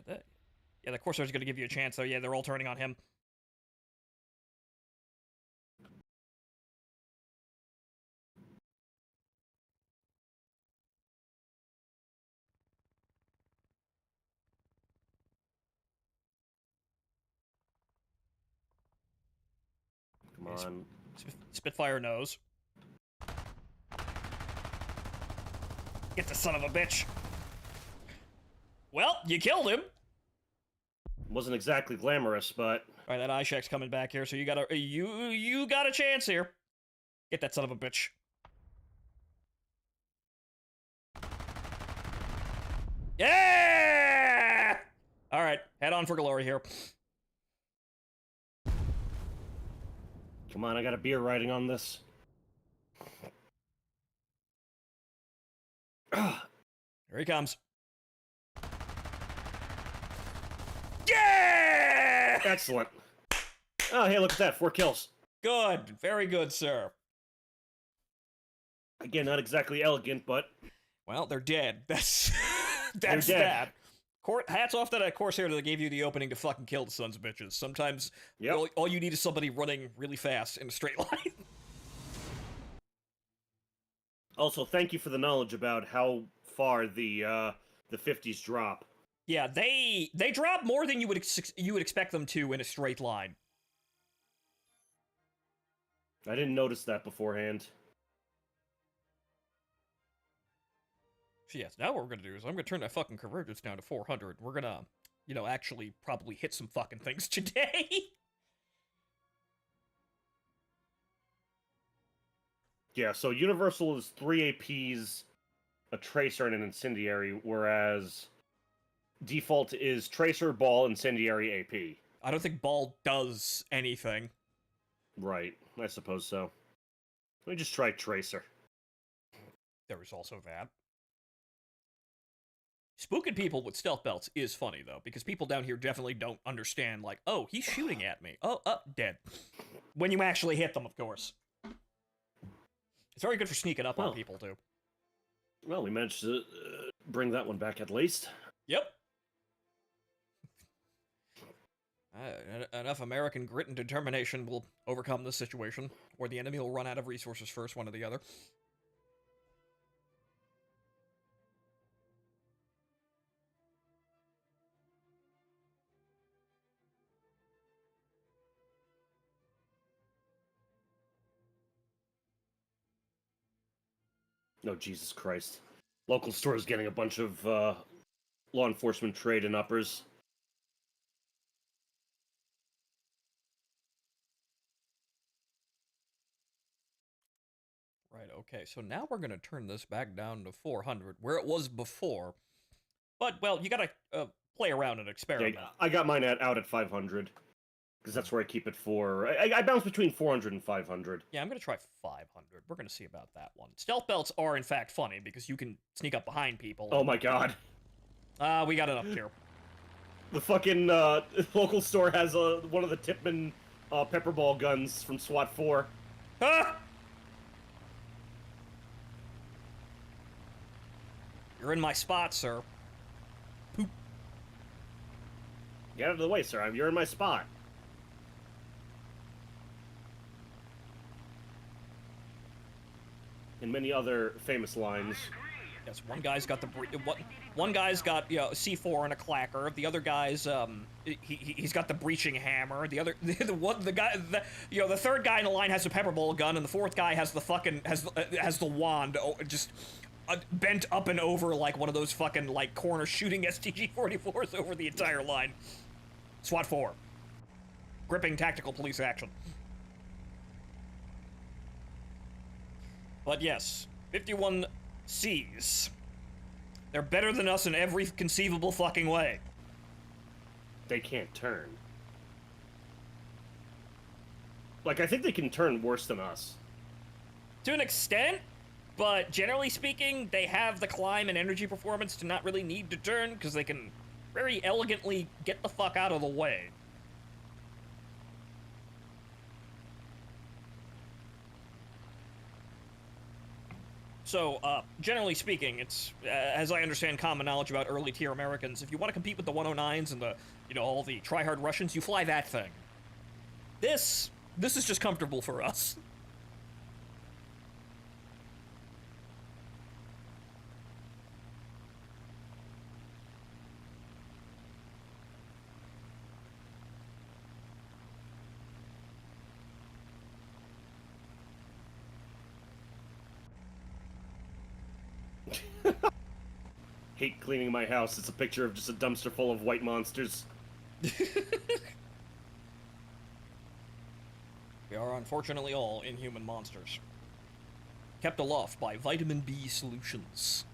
Yeah, the Corsair's gonna give you a chance, though. Yeah, they're all turning on him. Come on. Spitfire knows. Get the son of a bitch. Well, you killed him. Wasn't exactly glamorous, but... Alright, that Ishak's coming back here, so you got a chance here. Get that son of a bitch. Yeah! Alright, head on for glory here. Come on, I got a beer riding on this. Here he comes. Yeah! Excellent. Oh, hey, look at that. 4 kills. Good. Very good, sir. Again, not exactly elegant, but... Well, they're dead. That's They're dead. that. Hats off to that Corsair that gave you the opening to fucking kill the sons of bitches. Sometimes all you need is somebody running really fast in a straight line. Also, thank you for the knowledge about how far the 50s drop. Yeah, they drop more than you would expect them to in a straight line. I didn't notice that beforehand. So yes, now what we're gonna do is I'm gonna turn that fucking convergence down to 400. We're gonna, actually probably hit some fucking things today. Yeah, so Universal is 3 APs, a Tracer, and an Incendiary, whereas default is Tracer, Ball, Incendiary, AP. I don't think Ball does anything. Right, I suppose so. Let me just try Tracer. There was also that. Spooking people with stealth belts is funny, though, because people down here definitely don't understand, like, oh, he's shooting at me. Oh, dead. When you actually hit them, of course. It's very good for sneaking up on people, too. Well, we managed to bring that one back at least. Yep. Enough American grit and determination will overcome this situation, or the enemy will run out of resources first, one or the other. Oh, Jesus Christ. Local store is getting a bunch of law enforcement trade and uppers. Right, okay, so now we're gonna turn this back down to 400, where it was before. But, well, you gotta play around and experiment. Yeah, I got mine out at 500. Because that's where I keep it for. I bounce between 400 and 500. Yeah, I'm gonna try 500. We're gonna see about that one. Stealth belts are, in fact, funny, because you can sneak up behind people. Oh my god. We got it up here. The fucking local store has one of the Tipman pepperball guns from SWAT 4. Ah! You're in my spot, sir. Poop. Get out of the way, sir. You're in my spot. And many other famous lines. Yes, one guy's got one guy's got C4 and a clacker. The other guy's he's got the breaching hammer. The other the third guy in the line has a pepperball gun, and the fourth guy has the fucking has the wand, just bent up and over like one of those fucking like corner shooting STG-44s over the entire line. SWAT 4, gripping tactical police action. But yes, 51 Cs. They're better than us in every conceivable fucking way. They can't turn. Like, I think they can turn worse than us. To an extent, but generally speaking, they have the climb and energy performance to not really need to turn, because they can very elegantly get the fuck out of the way. So, generally speaking, it's, as I understand common knowledge about early tier Americans, if you want to compete with the 109s and the, you know, all the try-hard Russians, you fly that thing. This is just comfortable for us. Hate cleaning my house. It's a picture of just a dumpster full of white monsters. We are unfortunately all inhuman monsters. Kept aloft by vitamin B solutions.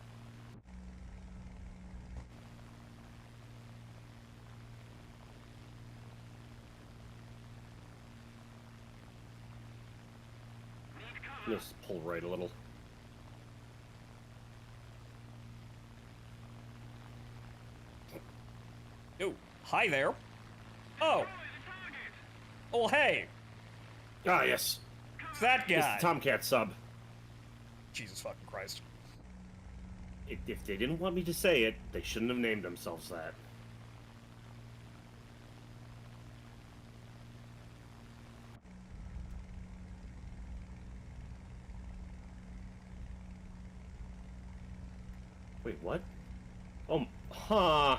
Just pull right a little. Oh, hi there. Oh. Oh, hey. Ah, yes. It's that guy. It's the Tomcat sub. Jesus fucking Christ. If they didn't want me to say it, they shouldn't have named themselves that. Wait, what? Oh, huh.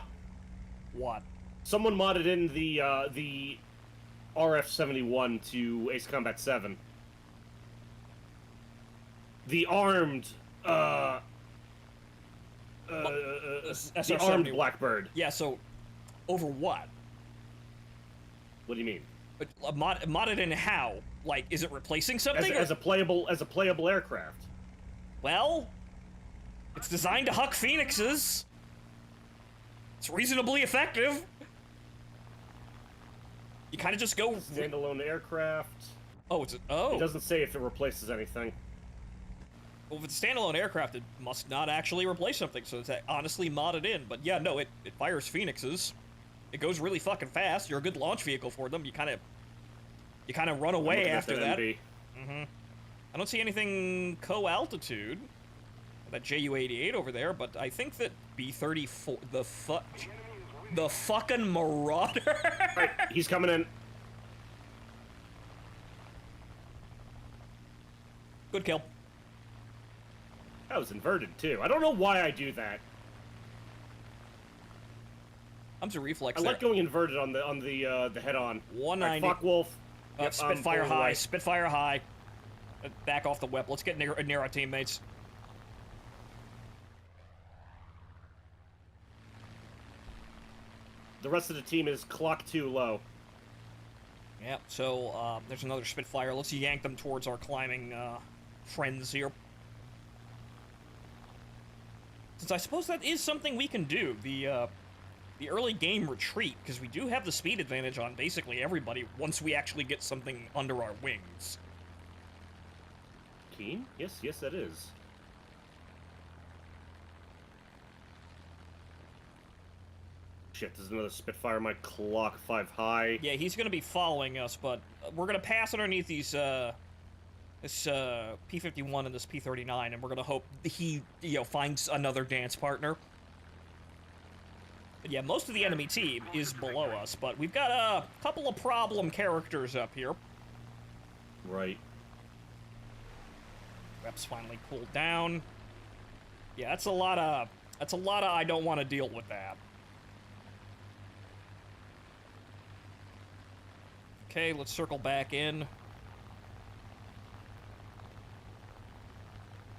What? Someone modded in the RF-71 to Ace Combat 7. The armed, the armed Blackbird. Yeah, so, over what? What do you mean? Modded in how? Like, is it replacing something? As a playable aircraft. Well, it's designed to huck phoenixes. It's reasonably effective. You kind of just go... Standalone aircraft. Oh, it's... Oh. It doesn't say if it replaces anything. Well, if it's a standalone aircraft, it must not actually replace something, so it's honestly modded in. But yeah, no, it fires phoenixes. It goes really fucking fast. You're a good launch vehicle for them. You kind of run away after that. Mm-hmm. I don't see anything co-altitude. That JU-88 over there, but I think that B-34, the fucking Marauder. Right, he's coming in. Good kill. That was inverted too. I don't know why I do that. I'm to reflex. I like going inverted on the head-on. 190. Right, fuck Wolf. Yep, Spitfire high. Spitfire high. Back off the whip. Let's get near our teammates. The rest of the team is clock 2 low. Yep, so there's another Spitfire. Let's yank them towards our climbing friends here. Since I suppose that is something we can do, the early game retreat, because we do have the speed advantage on basically everybody once we actually get something under our wings. Keen? Yes, that is. Shit, there's another Spitfire, my clock 5 high. Yeah, he's gonna be following us, but we're gonna pass underneath these, this, P-51 and this P-39, and we're gonna hope he, you know, finds another dance partner. But yeah, most of the enemy team is below us, but we've got a couple of problem characters up here. Right. Reps finally cooled down. Yeah, that's a lot of I don't want to deal with that. Okay, let's circle back in.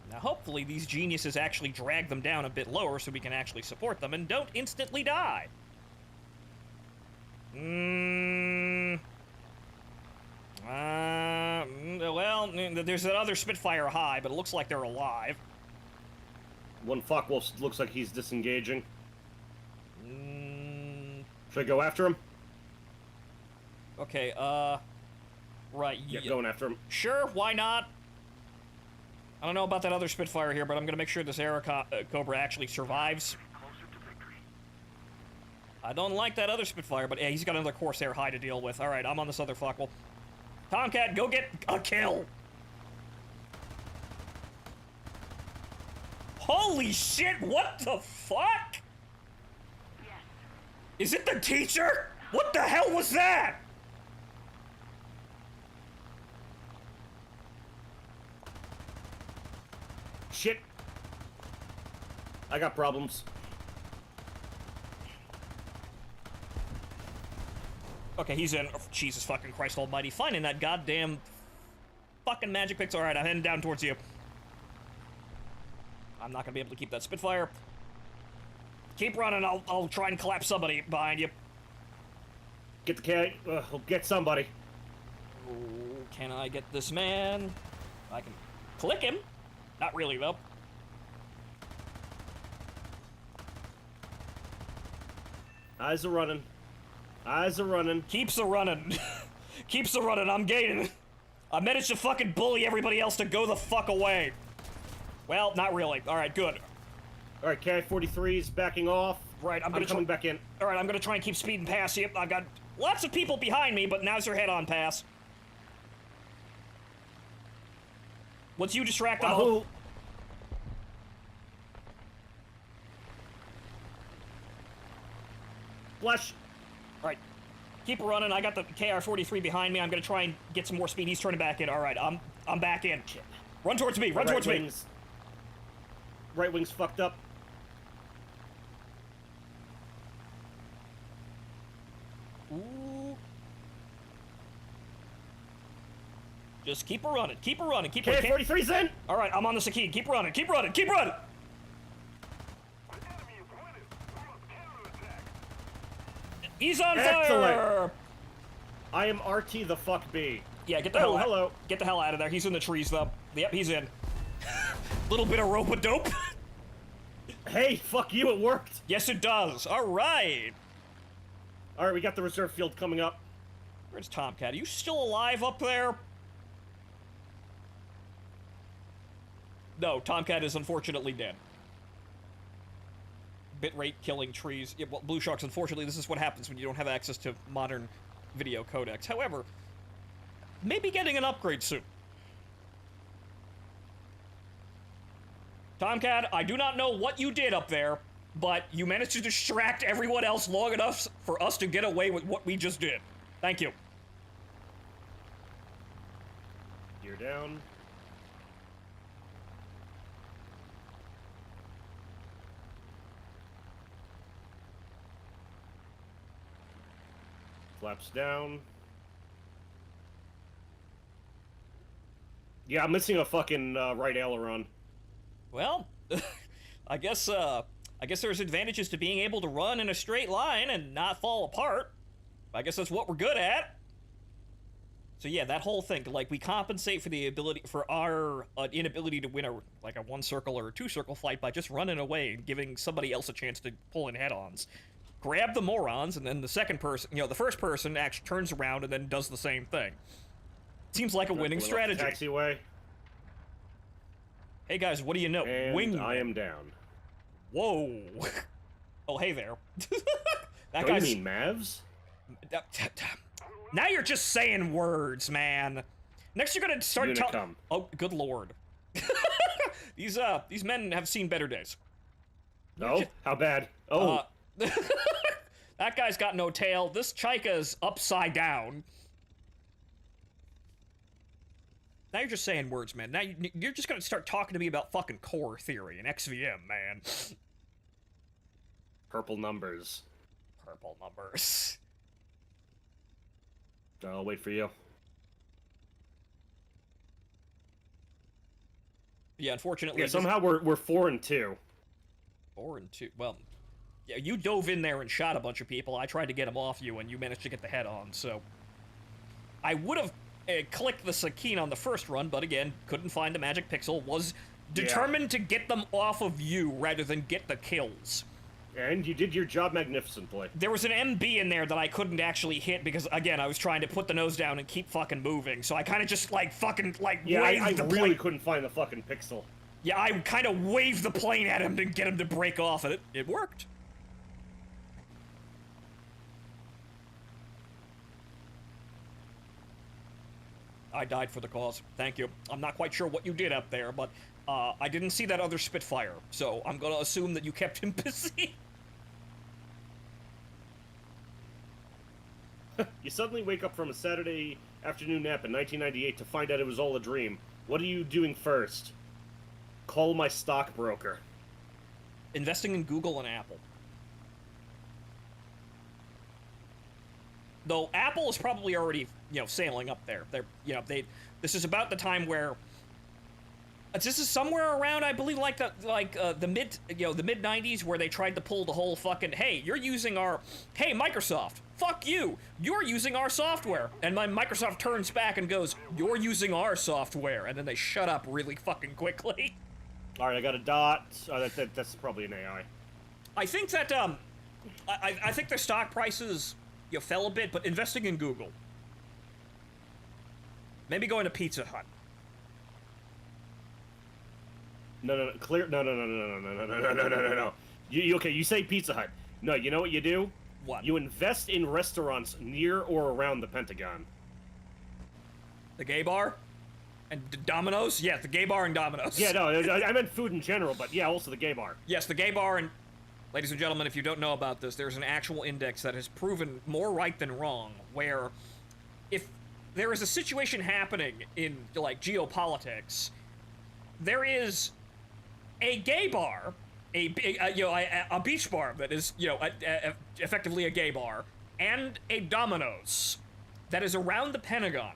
Now, hopefully, these geniuses actually drag them down a bit lower so we can actually support them and don't instantly die. Well, there's that other Spitfire high, but it looks like they're alive. One Focke-Wulf looks like he's disengaging. Should I go after him? Okay, Right. Get going after him. Sure, why not? I don't know about that other Spitfire here, but I'm gonna make sure this Cobra actually survives. I don't like that other Spitfire, but yeah, he's got another Corsair High to deal with. Alright, I'm on this other fuckle. Tomcat, go get a kill! Holy shit, what the fuck? Yes. Is it the teacher? What the hell was that? Shit. I got problems. Okay, he's in. Oh, Jesus fucking Christ almighty. Finding that goddamn fucking magic pixel. Alright, I'm heading down towards you. I'm not gonna be able to keep that Spitfire. Keep running, I'll try and collapse somebody behind you. Get the K. Get somebody. Ooh, can I get this man? I can click him. Not really, though. Eyes are running. Eyes are running. Keeps a running. Keeps a running, I'm gaining. I managed to fucking bully everybody else to go the fuck away. Well, not really. Alright, good. Alright, K-43's backing off. Right, I'm coming back in. Alright, I'm gonna try and keep speeding past you. I've got lots of people behind me, but now's your head-on pass. Once you distract them, Wahoo! Flush. Alright. Keep running. I got the KR-43 behind me. I'm gonna try and get some more speed. He's turning back in. Alright, I'm back in. Shit. Run towards me. Run towards me. Right wing's fucked up. Ooh. Just keep her running. Keep her running. Keep her running. K-43's in! Alright, I'm on the Sakine. Keep running. Keep running. Keep running! The enemy is winning. We must counterattack. He's on Excellent. fire! I am RT the fuck B. Yeah, get the hell out. Hello. Get the hell out of there. He's in the trees, though. Yep, he's in. Little bit of rope-a-dope. Hey, fuck you, it worked! Yes, it does. Alright. Alright, we got the reserve field coming up. Where's Tomcat? Are you still alive up there? No, Tomcat is unfortunately dead. Bitrate killing trees. Yeah, well, Blue Sharks, unfortunately, this is what happens when you don't have access to modern video codecs. However, maybe getting an upgrade soon. Tomcat, I do not know what you did up there, but you managed to distract everyone else long enough for us to get away with what we just did. Thank you. You're down. Flaps down. Yeah, I'm missing a fucking right aileron. Well, I guess there's advantages to being able to run in a straight line and not fall apart. I guess that's what we're good at. So yeah, that whole thing, like, we compensate for the ability, for our inability to win a one circle or a two circle fight by just running away and giving somebody else a chance to pull in head-ons. Grab the morons, and then the second person, the first person actually turns around and then does the same thing. Seems like a winning strategy. Taxiway. Hey guys, what do you know? And Wing. I am down. Whoa. Oh, hey there. That What guy's. do you mean, Mavs? Now you're just saying words, man. Next, you're gonna start telling. Unicum. Oh, good lord. These men have seen better days. No? How bad? Oh. That guy's got no tail. This Chaika's upside down. Now you're just saying words, man. Now you're just gonna start talking to me about fucking core theory and XVM, man. Purple numbers. Purple numbers. I'll wait for you. Yeah, unfortunately. Yeah, somehow we're 4 and 2. 4 and 2. Well, yeah, you dove in there and shot a bunch of people. I tried to get them off you, and you managed to get the head on. So I would have clicked the Sakine on the first run, but again, couldn't find the magic pixel. Was determined to get them off of you rather than get the kills. And you did your job magnificently. There was an MB in there that I couldn't actually hit because, again, I was trying to put the nose down and keep fucking moving. So I kind of just, like, fucking, like, Yeah, waved I the really plane. couldn't find the fucking pixel. Yeah, I kind of waved the plane at him to get him to break off, and it worked. I died for the cause. Thank you. I'm not quite sure what you did up there, but I didn't see that other Spitfire, so I'm gonna assume that you kept him busy. You suddenly wake up from a Saturday afternoon nap in 1998 to find out it was all a dream. What are you doing first? Call my stockbroker. Investing in Google and Apple. Though Apple is probably already, sailing up there. This is about the time where this is somewhere around, I believe, the mid 90s, where they tried to pull the whole fucking, hey, Microsoft, fuck you, you're using our software, and Microsoft turns back and goes, you're using our software, and then they shut up really fucking quickly. All right, I got a dot. That's probably an AI. I think that I think their stock prices fell a bit, but investing in Google, maybe going to Pizza Hut. No, clear. No. You say Pizza Hut. No, you know what you do? What? You invest in restaurants near or around the Pentagon. The gay bar? And Domino's? Yeah, the gay bar and Domino's. Yeah, no, I meant food in general, but yeah, also the gay bar. Yes, the gay bar, and ladies and gentlemen, if you don't know about this, there's an actual index that has proven more right than wrong, where if there is a situation happening in, like, geopolitics, there is a gay bar, a beach bar that is, effectively a gay bar, and a Domino's that is around the Pentagon.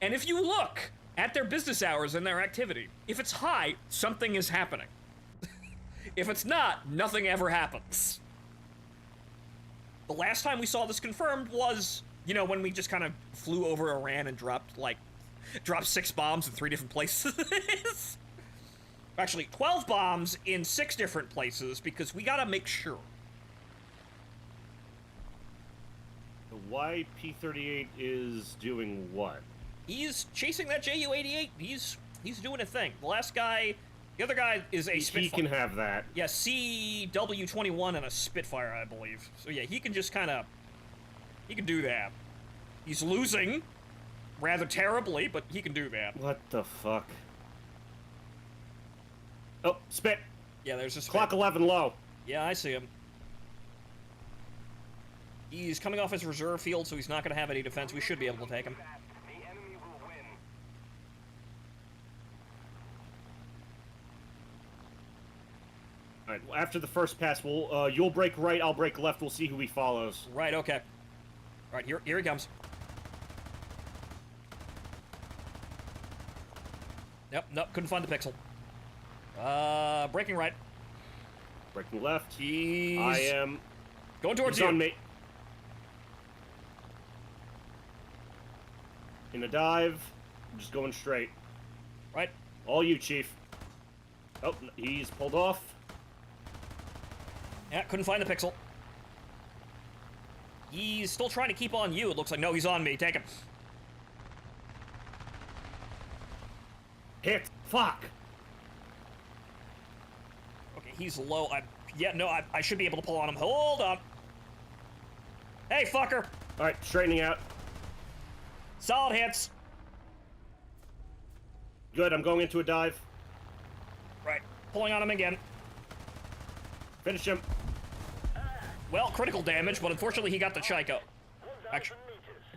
And if you look at their business hours and their activity, if it's high, something is happening. If it's not, nothing ever happens. The last time we saw this confirmed was, when we just kind of flew over Iran and dropped 6 bombs in 3 different places. Actually, 12 bombs in 6 different places, because we gotta make sure. The YP-38 is doing what? He's chasing that Ju-88. He's doing a thing. The other guy is a Spitfire. He can have that. Yeah, CW-21 and a Spitfire, I believe. So yeah, he can just he can do that. He's losing rather terribly, but he can do that. What the fuck? Oh, Spit. Yeah, there's a Spit. Clock 11 low. Yeah, I see him. He's coming off his reserve field, so he's not going to have any defense. We should be able to take him. The enemy will win. All right, after the first pass, you'll break right, I'll break left. We'll see who he follows. Right, okay. All right, here he comes. Nope, couldn't find the pixel. Breaking right. Breaking left. He's I am going towards he's you. On me. In a dive, I'm just going straight. Right. All you, Chief. Oh, he's pulled off. Yeah, couldn't find the pixel. He's still trying to keep on you, it looks like. No, he's on me. Take him. Hit. Fuck. Okay, he's low. I should be able to pull on him. Hold on. Hey, fucker. All right, straightening out. Solid hits. Good, I'm going into a dive. Right, pulling on him again. Finish him. Well, critical damage, but unfortunately he got the Chico. Actually,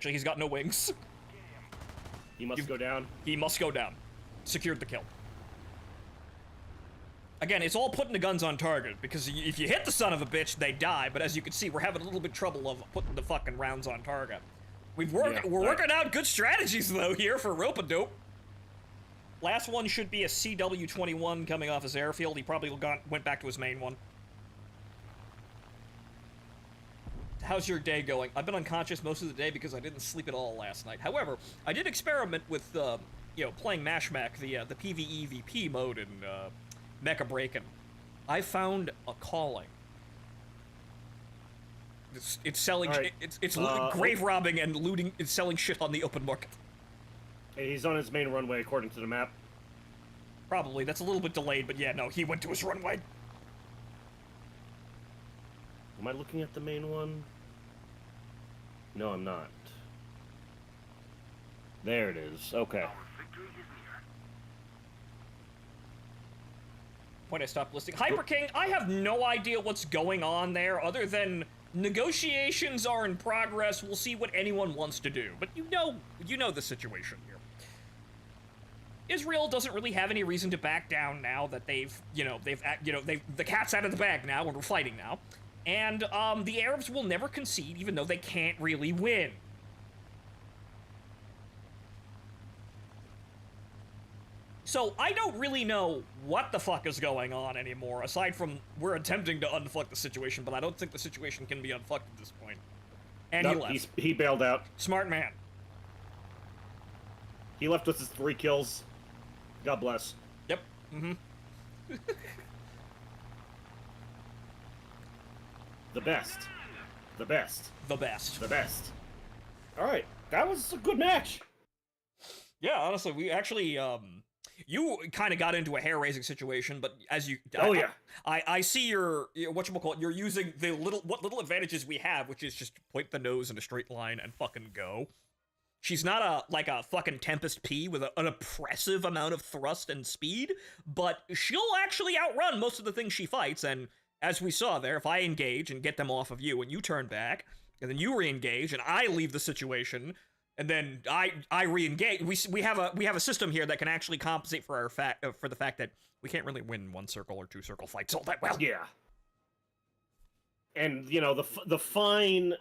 he's got no wings. He must go down. He must go down. Secured the kill. Again, it's all putting the guns on target, because if you hit the son of a bitch, they die, but as you can see, we're having a little bit of trouble of putting the fucking rounds on target. We're working out good strategies, though, here for Rope-a-Dope. Last one should be a CW-21 coming off his airfield. He probably went back to his main one. How's your day going? I've been unconscious most of the day because I didn't sleep at all last night. However, I did experiment with, playing MashMech, the PvE VP mode in Mecha Breakin'. I found a calling It's selling. All right. It's grave robbing and looting. It's selling shit on the open market. He's on his main runway according to the map. Probably. That's a little bit delayed, but yeah, no, he went to his runway. Am I looking at the main one? No, I'm not. There it is. Okay. Point I stopped listing. Hyper King, I have no idea what's going on there other than negotiations are in progress. We'll see what anyone wants to do. But you know the situation here. Israel doesn't really have any reason to back down now that the cat's out of the bag now and we're fighting now. And the Arabs will never concede even though they can't really win. So, I don't really know what the fuck is going on anymore, aside from we're attempting to unfuck the situation, but I don't think the situation can be unfucked at this point. And Nope, he left. he bailed out. Smart man. He left with his 3 kills. God bless. Yep. Mm-hmm. The best. The best. The best. The best. Alright, that was a good match. Yeah, honestly, we actually, you kind of got into a hair-raising situation, but as you... Oh, yeah. I see your whatchamacallit, you're using what little advantages we have, which is just point the nose in a straight line and fucking go. She's not a fucking Tempest P with an oppressive amount of thrust and speed, but she'll actually outrun most of the things she fights, and as we saw there, if I engage and get them off of you and you turn back, and then you re-engage and I leave the situation, and then I re-engage, we have a system here that can actually compensate for the fact that we can't really win 1 circle or 2 circle fights all that well. Yeah. And, you know, the fine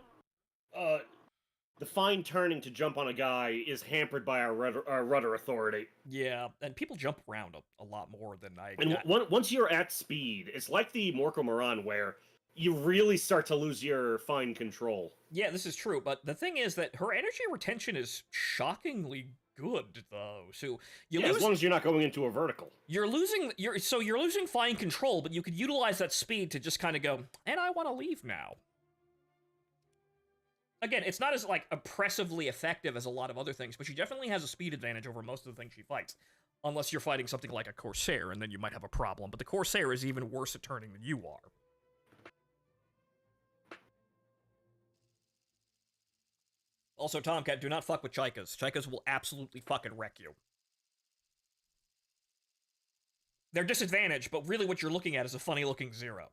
turning to jump on a guy is hampered by our rudder authority. Yeah, and people jump around a lot more than I... And once you're at speed, it's like the Morco Moran where you really start to lose your fine control. Yeah, this is true, but the thing is that her energy retention is shockingly good, though. So as long as you're not going into a vertical. You're losing fine control, but you could utilize that speed to just kind of go, and I want to leave now. Again, it's not as, oppressively effective as a lot of other things, but she definitely has a speed advantage over most of the things she fights. Unless you're fighting something like a Corsair, and then you might have a problem. But the Corsair is even worse at turning than you are. Also, Tomcat, do not fuck with Chaikas. Chaikas will absolutely fucking wreck you. They're disadvantaged, but really what you're looking at is a funny-looking 0.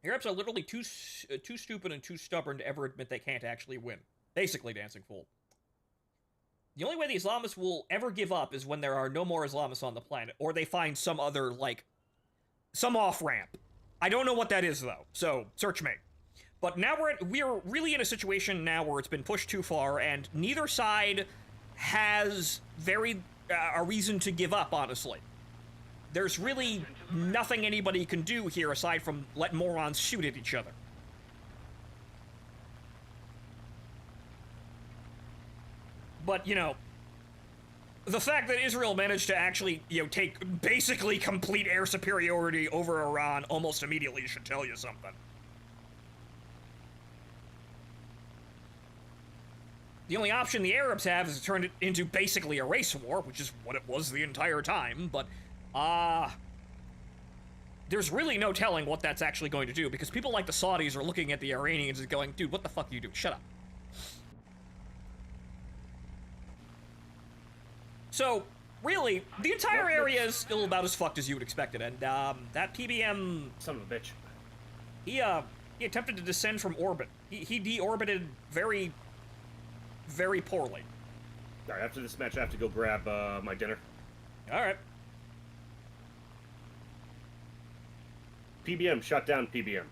Arabs are literally too stupid and too stubborn to ever admit they can't actually win. Basically, Dancing Fool. The only way the Islamists will ever give up is when there are no more Islamists on the planet, or they find some other, some off-ramp. I don't know what that is, though, so search me. But now we're really in a situation now where it's been pushed too far, and neither side has a reason to give up, honestly. There's really nothing anybody can do here aside from let morons shoot at each other. But, the fact that Israel managed to actually, take basically complete air superiority over Iran almost immediately should tell you something. The only option the Arabs have is to turn it into basically a race war, which is what it was the entire time, but, there's really no telling what that's actually going to do, because people like the Saudis are looking at the Iranians and going, dude, what the fuck are you doing? Shut up. So, really, the entire area is still about as fucked as you would expect it, and, that PBM... Son of a bitch. He attempted to descend from orbit. He deorbited very, very poorly. Alright, after this match, I have to go grab, my dinner. Alright. PBM, shut down PBM.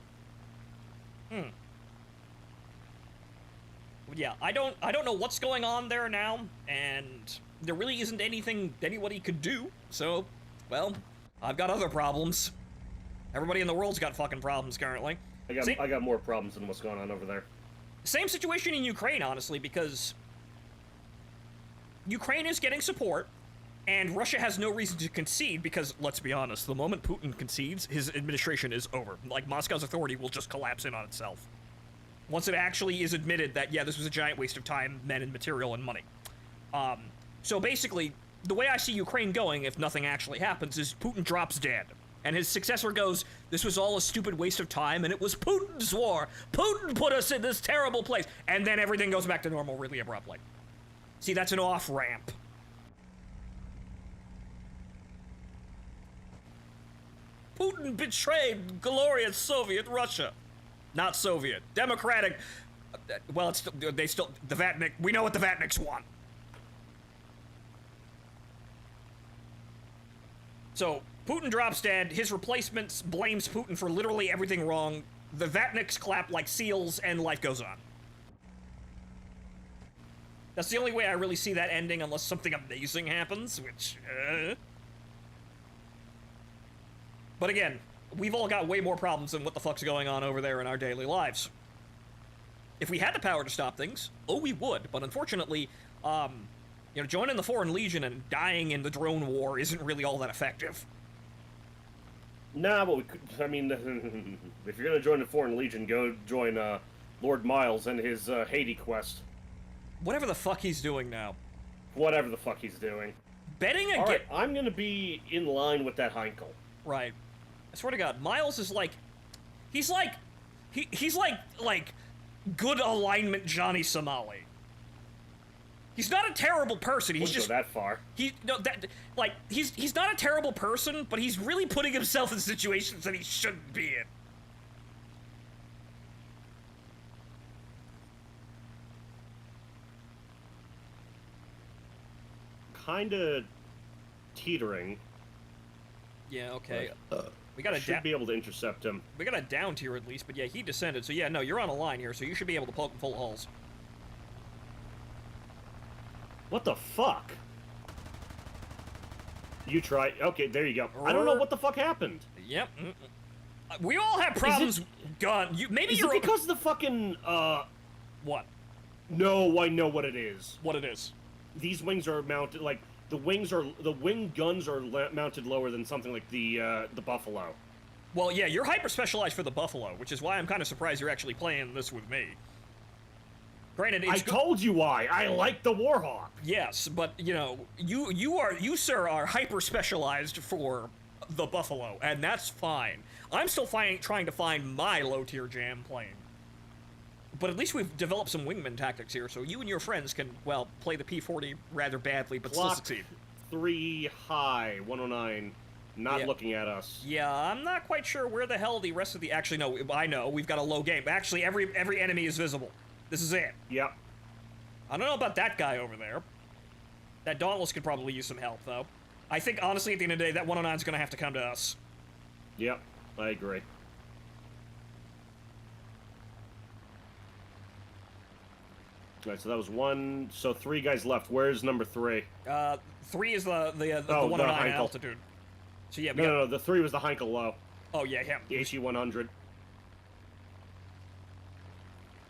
Yeah, I don't know what's going on there now, and there really isn't anything anybody could do, so, well, I've got other problems. Everybody in the world's got fucking problems currently. I got more problems than what's going on over there. Same situation in Ukraine, honestly, because Ukraine is getting support, And Russia has no reason to concede because, let's be honest, the moment Putin concedes, his administration is over. Like, Moscow's authority will just collapse in on itself. Once it actually is admitted that, yeah, this was a giant waste of time, men, and material, and money. So basically, the way I see Ukraine going, if nothing actually happens, is Putin drops dead. And his successor goes, this was all a stupid waste of time, and it was Putin's war. Putin put us in this terrible place. And then everything goes back to normal really abruptly. See, that's an off-ramp. Putin betrayed glorious Soviet Russia. Not Soviet. Democratic. Well, it's they still... The Vatnik... We know what the Vatniks want. So, Putin drops dead. His replacement blames Putin for literally everything wrong. The Vatniks clap like seals, and life goes on. That's the only way I really see that ending, unless something amazing happens, which... But again, we've all got way more problems than what the fuck's going on over there in our daily lives. If we had the power to stop things, oh, we would. But unfortunately, you know, joining the Foreign Legion and dying in the drone war isn't really all that effective. Nah, but we could, I mean, if you're gonna join the Foreign Legion, go join Lord Miles and his Haiti quest. Whatever the fuck he's doing now. Whatever the fuck he's doing. Betting again. Alright, I'm gonna be in line with that Heinkel. Right. I swear to God, Miles is like, he's like good alignment Johnny Somali. He's not a terrible person. He's just go that far. He's not a terrible person, but he's really putting himself in situations that he shouldn't be in. Kinda teetering. Yeah. Okay. We got should be able to intercept him. We got a down tier at least, but yeah, he descended. So yeah, no, you're on a line here, so you should be able to poke him full of holes. What the fuck? You try. Okay, there you go. I don't know what the fuck happened. Yep. We all have problems. Gun. Maybe is you're it because the fucking What? No, I know what it is. What it is? These wings are mounted like the wing guns are mounted lower than something like the Buffalo. Well, yeah, you're hyper specialized for the Buffalo, which is why I'm kind of surprised you're actually playing this with me. Granted, I told you why. I like the Warhawk. Yes, but you know, you sir are hyper specialized for the Buffalo, and that's fine. I'm still trying to find my low tier jam plane. But at least we've developed some wingman tactics here, so you and your friends can, well, play the P-40 rather badly, but still succeed. 3 high, 109, not looking at us. Yeah, I'm not quite sure where the hell the rest of the... Actually, no, I know, we've got a low game. Actually, every enemy is visible. This is it. Yep. I don't know about that guy over there. That Dauntless could probably use some help, though. I think, honestly, at the end of the day, that 109 is going to have to come to us. Yep, I agree. Alright, so that was 1. So 3 guys left. Where's number 3? 3 is the 109 altitude. So yeah, no, the 3 was the Heinkel low. Oh yeah, him. The HE-100.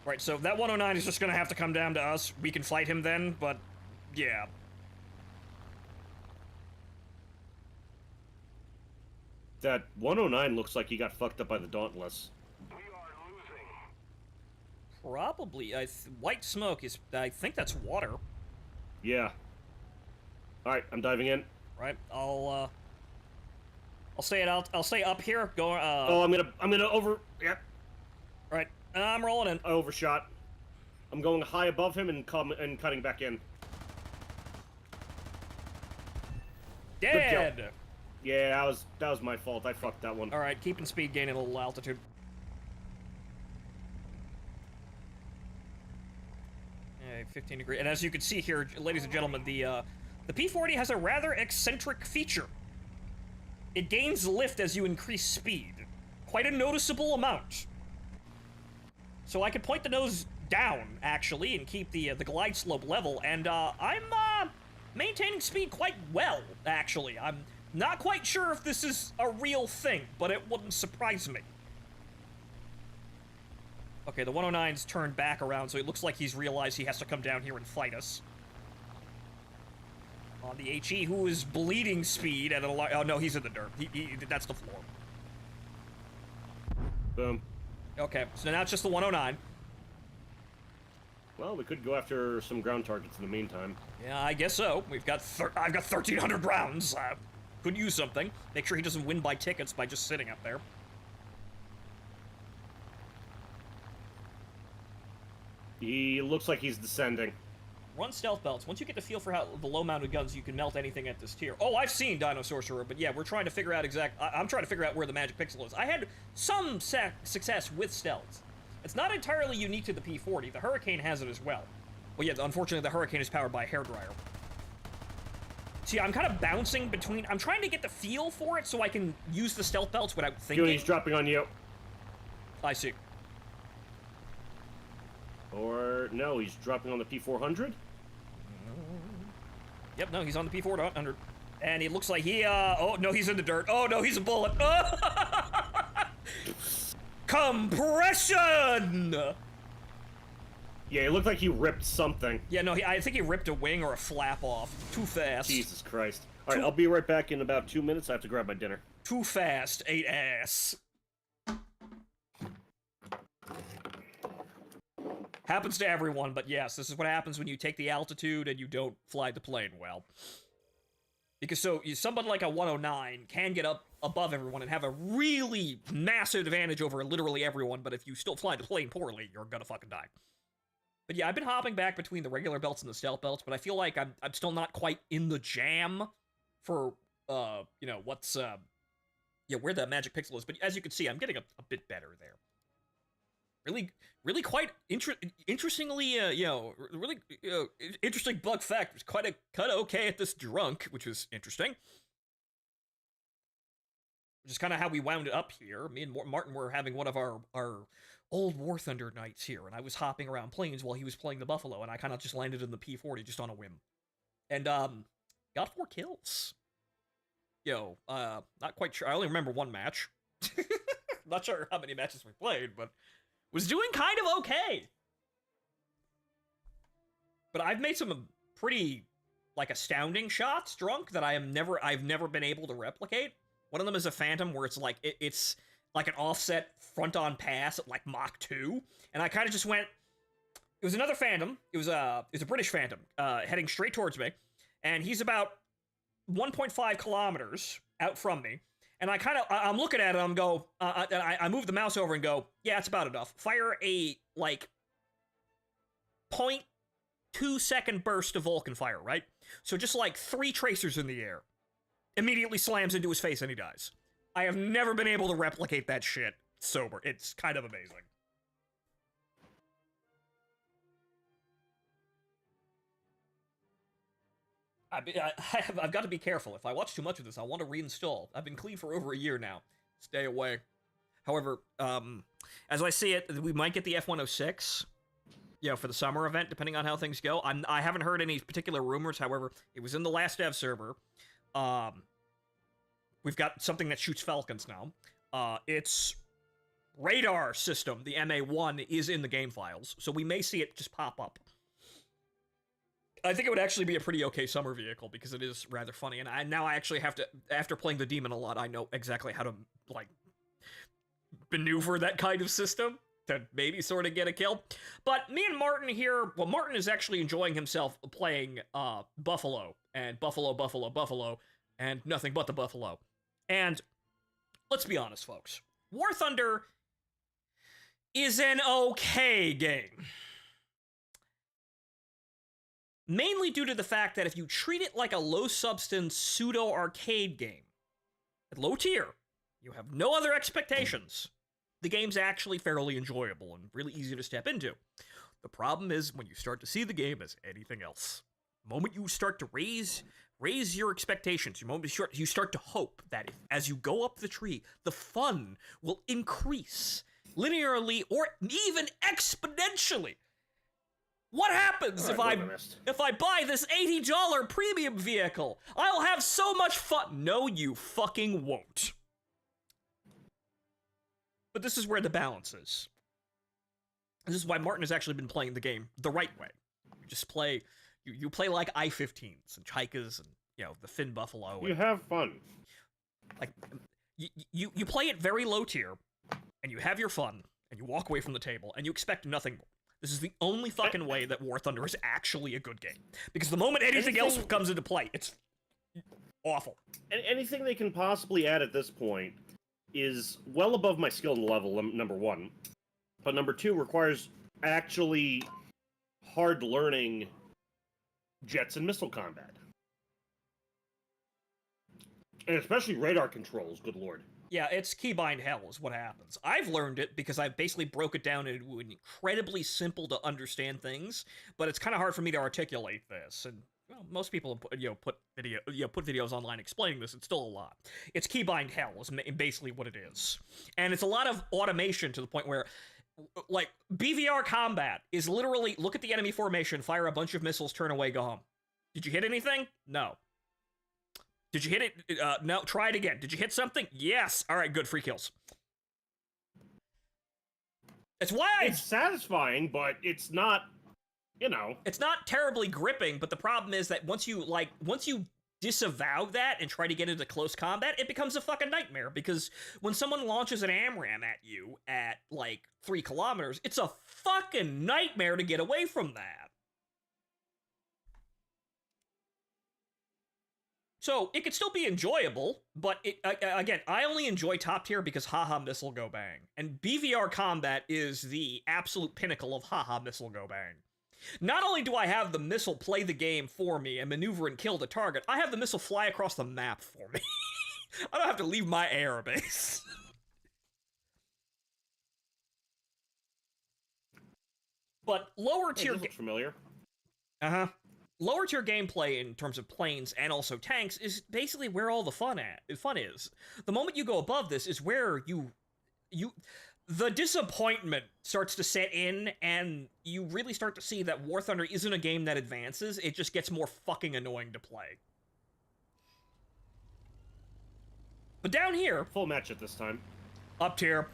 Right, so that 109 is just gonna have to come down to us. We can fight him then, but yeah. That 109 looks like he got fucked up by the Dauntless. We are losing. Probably. White smoke is... I think that's water. Yeah. Alright, I'm diving in. Right, I'll stay I'll stay up here. Go. Oh, I'm gonna over. Yep. Right, I'm rolling in. I overshot. I'm going high above him and cutting back in. Dead. Yeah, that was my fault. I fucked that one. All right, keeping speed, gaining a little altitude. Yeah, 15 degrees. And as you can see here, ladies and gentlemen, the P-40 has a rather eccentric feature. It gains lift as you increase speed. Quite a noticeable amount. So I could point the nose down, actually, and keep the glide slope level, and I'm maintaining speed quite well, actually. I'm not quite sure if this is a real thing, but it wouldn't surprise me. Okay, the 109's turned back around, so it looks like he's realized he has to come down here and fight us. On the HE, who is bleeding speed at a oh no, he's in the dirt. That's the floor. Boom. Okay, so now it's just the 109. Well, we could go after some ground targets in the meantime. Yeah, I guess so. I've got 1,300 rounds. Could use something. Make sure he doesn't win by tickets by just sitting up there. He looks like he's descending. Run stealth belts. Once you get the feel for how the low-mounted guns, you can melt anything at this tier. Oh, I've seen Dino Sorcerer, but yeah, we're trying to figure out I'm trying to figure out where the magic pixel is. I had some success with stealths. It's not entirely unique to the P40. The Hurricane has it as well. Well, yeah, unfortunately, the Hurricane is powered by a hairdryer. See, I'm kind of bouncing between... I'm trying to get the feel for it so I can use the stealth belts without thinking. He's dropping on you. I see. Or, no, he's dropping on the P400? Yep, no, he's on the P400. And it looks like he, oh, no, he's in the dirt. Oh, no, he's a bullet. Compression! Yeah, it looked like he ripped something. Yeah, no, I think he ripped a wing or a flap off. Too fast. Jesus Christ. Alright, I'll be right back in about 2 minutes. I have to grab my dinner. Too fast, ate ass. Happens to everyone, but yes, this is what happens when you take the altitude and you don't fly the plane well. Because someone like a 109 can get up above everyone and have a really massive advantage over literally everyone, but if you still fly the plane poorly, you're gonna fucking die. But yeah, I've been hopping back between the regular belts and the stealth belts, but I feel like I'm still not quite in the jam for, you know, where the magic pixel is. But as you can see, I'm getting a bit better there. Really quite interestingly, really interesting bug fact. Was quite okay at this drunk, which was interesting. Which is kind of how we wound it up here. Me and Martin were having one of our old War Thunder nights here, and I was hopping around planes while he was playing the Buffalo, and I kind of just landed in the P40 just on a whim. And, got 4 kills. Not quite sure. I only remember one match. Not sure how many matches we played, but was doing kind of okay. But I've made some pretty, astounding shots drunk that I've never been able to replicate. One of them is a Phantom where it's it's like an offset front-on pass at Mach 2, and I kind of just went. It was another Phantom. It was a British Phantom heading straight towards me, and he's about 1.5 kilometers out from me. And I'm looking at it, I move the mouse over and go, yeah, it's about enough. Fire a, 0.2 second burst of Vulcan fire, right? So just 3 tracers in the air. Immediately slams into his face and he dies. I have never been able to replicate that shit sober. It's kind of amazing. I've got to be careful. If I watch too much of this, I want to reinstall. I've been clean for over a year now. Stay away. However, as I see it, we might get the F-106, for the summer event, depending on how things go. I haven't heard any particular rumors. However, it was in the last dev server. We've got something that shoots Falcons now. Its radar system, the MA-1, is in the game files, so we may see it just pop up. I think it would actually be a pretty okay summer vehicle because it is rather funny, and now I actually have to, after playing the Demon a lot, I know exactly how to, maneuver that kind of system to maybe sort of get a kill. But me and Martin here, well, Martin is actually enjoying himself playing Buffalo, and Buffalo, and nothing but the Buffalo. And let's be honest, folks. War Thunder is an okay game. Mainly due to the fact that if you treat it like a low-substance pseudo-arcade game, at low tier, you have no other expectations, the game's actually fairly enjoyable and really easy to step into. The problem is when you start to see the game as anything else. The moment you start to raise your expectations, the moment you start to hope that as you go up the tree, the fun will increase linearly or even exponentially. What happens if I buy this $80 premium vehicle? I'll have so much fun. No, you fucking won't. But this is where the balance is. This is why Martin has actually been playing the game the right way. You just play You play like I-15s and Chaikas and, the Finn Buffalo. You have fun. Like, you play it very low tier, and you have your fun, and you walk away from the table, and you expect nothing more. This is the only fucking way that War Thunder is actually a good game. Because the moment anything else comes into play, it's awful. And anything they can possibly add at this point is well above my skill level, number one. But number two requires actually hard learning jets and missile combat. And especially radar controls, good lord. Yeah, it's keybind hell is what happens. I've learned it because I've basically broke it down into incredibly simple to understand things, but it's kind of hard for me to articulate this. And well, most people put videos online explaining this. It's still a lot. It's keybind hell is basically what it is, and it's a lot of automation to the point where, like, BVR combat is literally look at the enemy formation, fire a bunch of missiles, turn away, go home. Did you hit anything? No. Did you hit it? No. Try it again. Did you hit something? Yes. All right, good. Free kills. It's why It's satisfying, but it's not, It's not terribly gripping, but the problem is that once you disavow that and try to get into close combat, it becomes a fucking nightmare, because when someone launches an AMRAAM at you at, 3 kilometers, it's a fucking nightmare to get away from that. So, it could still be enjoyable, but again, I only enjoy top tier because haha missile go bang. And BVR combat is the absolute pinnacle of haha missile go bang. Not only do I have the missile play the game for me and maneuver and kill the target, I have the missile fly across the map for me. I don't have to leave my air base. But lower tier... This looks familiar. Uh-huh. Lower tier gameplay in terms of planes and also tanks is basically where all the fun is. The moment you go above this is where the disappointment starts to set in, and you really start to see that War Thunder isn't a game that advances, it just gets more fucking annoying to play. But down here... Full match at this time. Up tier.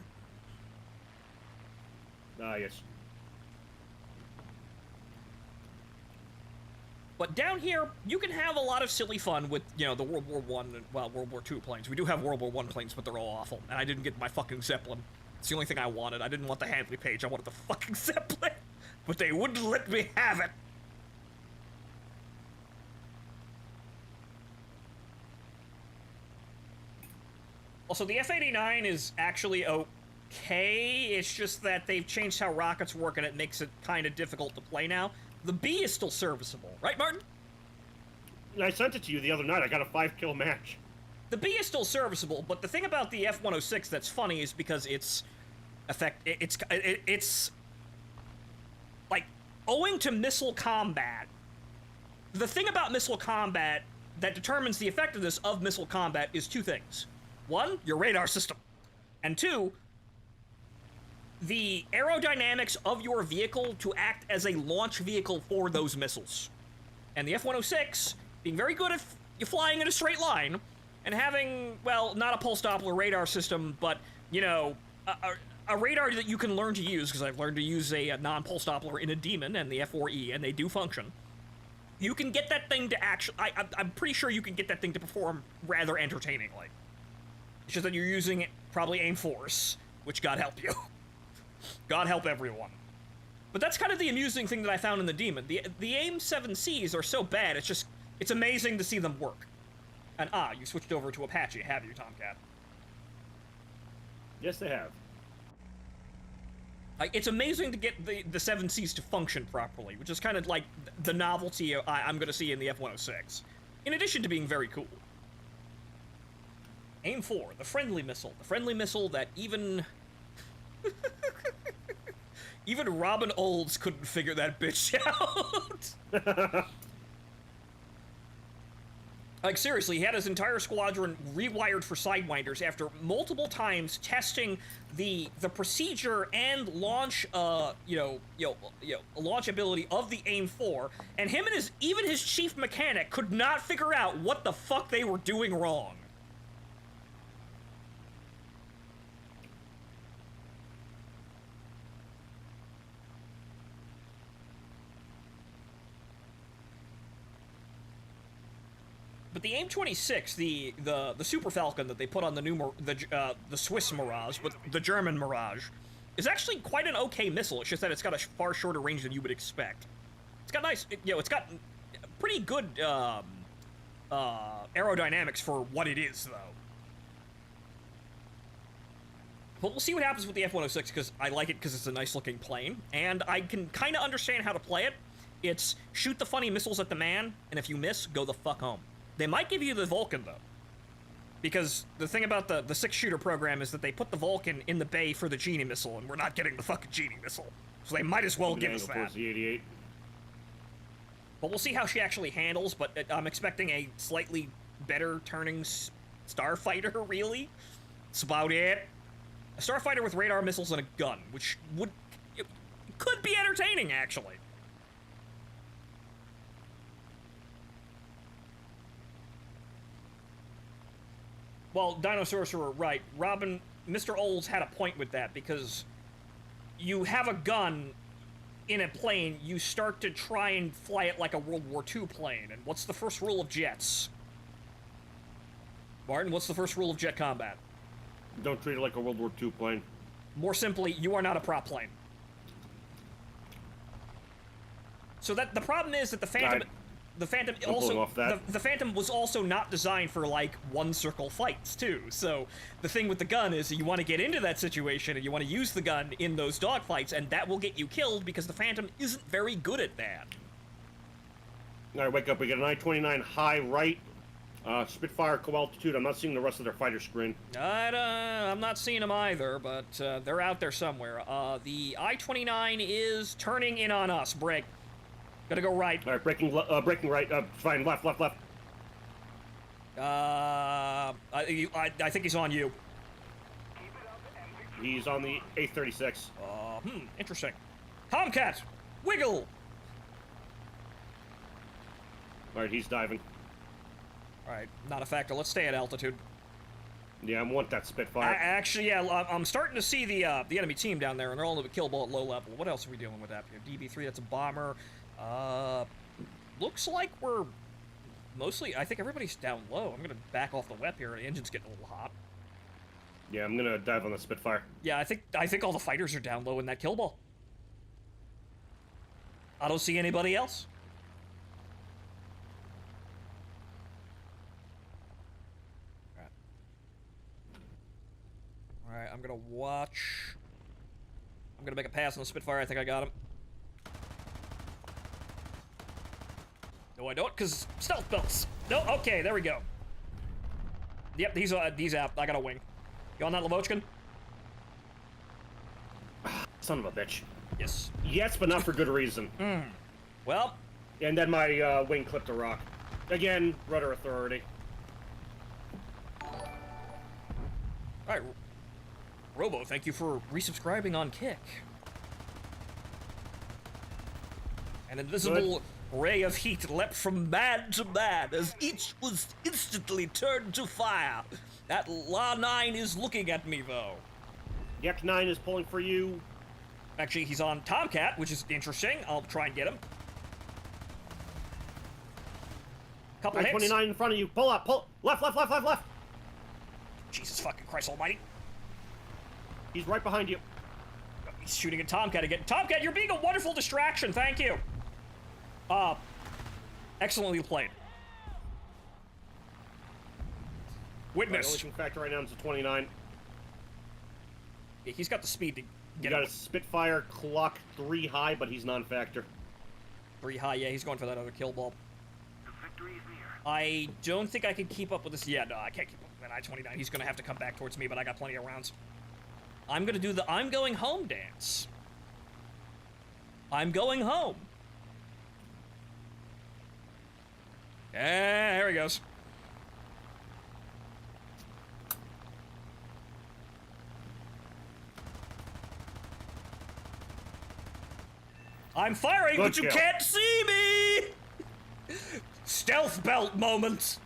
Ah, yes. But down here, you can have a lot of silly fun with, the World War I and, World War II planes. We do have World War I planes, but they're all awful. And I didn't get my fucking Zeppelin. It's the only thing I wanted. I didn't want the Handley page. I wanted the fucking Zeppelin. But they wouldn't let me have it. Also, the F-89 is actually okay. It's just that they've changed how rockets work, and it makes it kind of difficult to play now. The B is still serviceable, right, Martin? I sent it to you the other night. I got a 5-kill match. The B is still serviceable, but the thing about the F-106 that's funny is because it's like, owing to missile combat, the thing about missile combat that determines the effectiveness of missile combat is two things. One, your radar system. And two, the aerodynamics of your vehicle to act as a launch vehicle for those missiles. And the F-106, being very good at flying in a straight line, and having, well, not a pulse Doppler radar system, but, a radar that you can learn to use, because I've learned to use a non-pulse Doppler in a Demon and the F4E, and they do function. You can get that thing to actually... I'm pretty sure you can get that thing to perform rather entertainingly. It's just that you're using probably aim force, which God help you. God help everyone. But that's kind of the amusing thing that I found in the Demon. The AIM 7Cs are so bad, it's amazing to see them work. And you switched over to Apache, have you, Tomcat? Yes, they have. It's amazing to get the 7Cs to function properly, which is kind of like the novelty I'm going to see in the F-106. In addition to being very cool. AIM 4, the friendly missile that even... even Robin Olds couldn't figure that bitch out. Like, seriously, he had his entire squadron rewired for Sidewinders after multiple times testing the procedure and launch, launch ability of the AIM 4, and him and even his chief mechanic could not figure out what the fuck they were doing wrong. the AIM-26, the Super Falcon that they put on the Swiss Mirage, but the German Mirage, is actually quite an okay missile. It's just that it's got a far shorter range than you would expect. It's got nice, it's got pretty good aerodynamics for what it is, though. But we'll see what happens with the F-106, because I like it because it's a nice-looking plane, and I can kind of understand how to play it. It's shoot the funny missiles at the man, and if you miss, go the fuck home. They might give you the Vulcan, though. Because the thing about the 6-shooter program is that they put the Vulcan in the bay for the Genie missile, and we're not getting the fucking Genie missile. So they might as well give us that. The 88. But we'll see how she actually handles, but I'm expecting a slightly better turning starfighter, really. That's about it. A starfighter with radar missiles and a gun, which could be entertaining, actually. Well, Dino Sorcerer, right. Robin, Mr. Olds had a point with that, because you have a gun in a plane, you start to try and fly it like a World War II plane, and what's the first rule of jets? Martin, what's the first rule of jet combat? Don't treat it like a World War II plane. More simply, you are not a prop plane. So that the problem is that the Phantom the Phantom was also not designed for like one-circle fights too. So the thing with the gun is you want to get into that situation and you want to use the gun in those dogfights, and that will get you killed because the Phantom isn't very good at that. All right, wake up. We got an I-29 high right. Spitfire co-altitude. I'm not seeing the rest of their fighter screen. I'm not seeing them either, but they're out there somewhere. The I-29 is turning in on us. Break. Gotta go right. All right, breaking right. Fine, left. I think he's on you. He's on the A36. Interesting. Tomcat, wiggle. All right, he's diving. All right, not a factor. Let's stay at altitude. Yeah, I want that Spitfire. Actually, yeah, I'm starting to see the enemy team down there, and they're all in the kill ball at low level. What else are we dealing with up here? DB3, that's a bomber. Looks like we're mostly. I think everybody's down low. I'm gonna back off the web here. The engine's getting a little hot. Yeah, I'm gonna dive on the Spitfire. Yeah, I think all the fighters are down low in that kill ball. I don't see anybody else. Alright, I'm gonna watch. I'm gonna make a pass on the Spitfire. I think I got him. No, I don't, because stealth belts. No, okay, there we go. Yep, he's out. I got a wing. You on that, Lavochkin? Son of a bitch. Yes. Yes, but not for good reason. Well. And then my wing clipped a rock. Again, rudder authority. Alright. Robo, thank you for resubscribing on Kick. An invisible ray of heat leapt from man to man as each was instantly turned to fire. That La 9 is looking at me, though. The X9 is pulling for you. Actually, he's on Tomcat, which is interesting. I'll try and get him. Couple hits. 29 in front of you. Pull up. Pull. Left. Jesus fucking Christ almighty. He's right behind you. He's shooting at Tomcat again. Tomcat, you're being a wonderful distraction. Thank you. Excellently played. Witness. Right, only factor right now is a 29. Yeah, he's got the speed to You get got him. a Spitfire clock 3 high, but he's non-factor. 3 high, yeah, he's going for that other kill ball. The victory is near. I don't think I can keep up with this. Yeah, no, I can't keep up with that I-29. He's gonna have to come back towards me, but I got plenty of rounds. I'm gonna do the I'm going home dance. I'm going home. Yeah, there he goes. I'm firing, Good but you kill. can't see me! Stealth belt moment!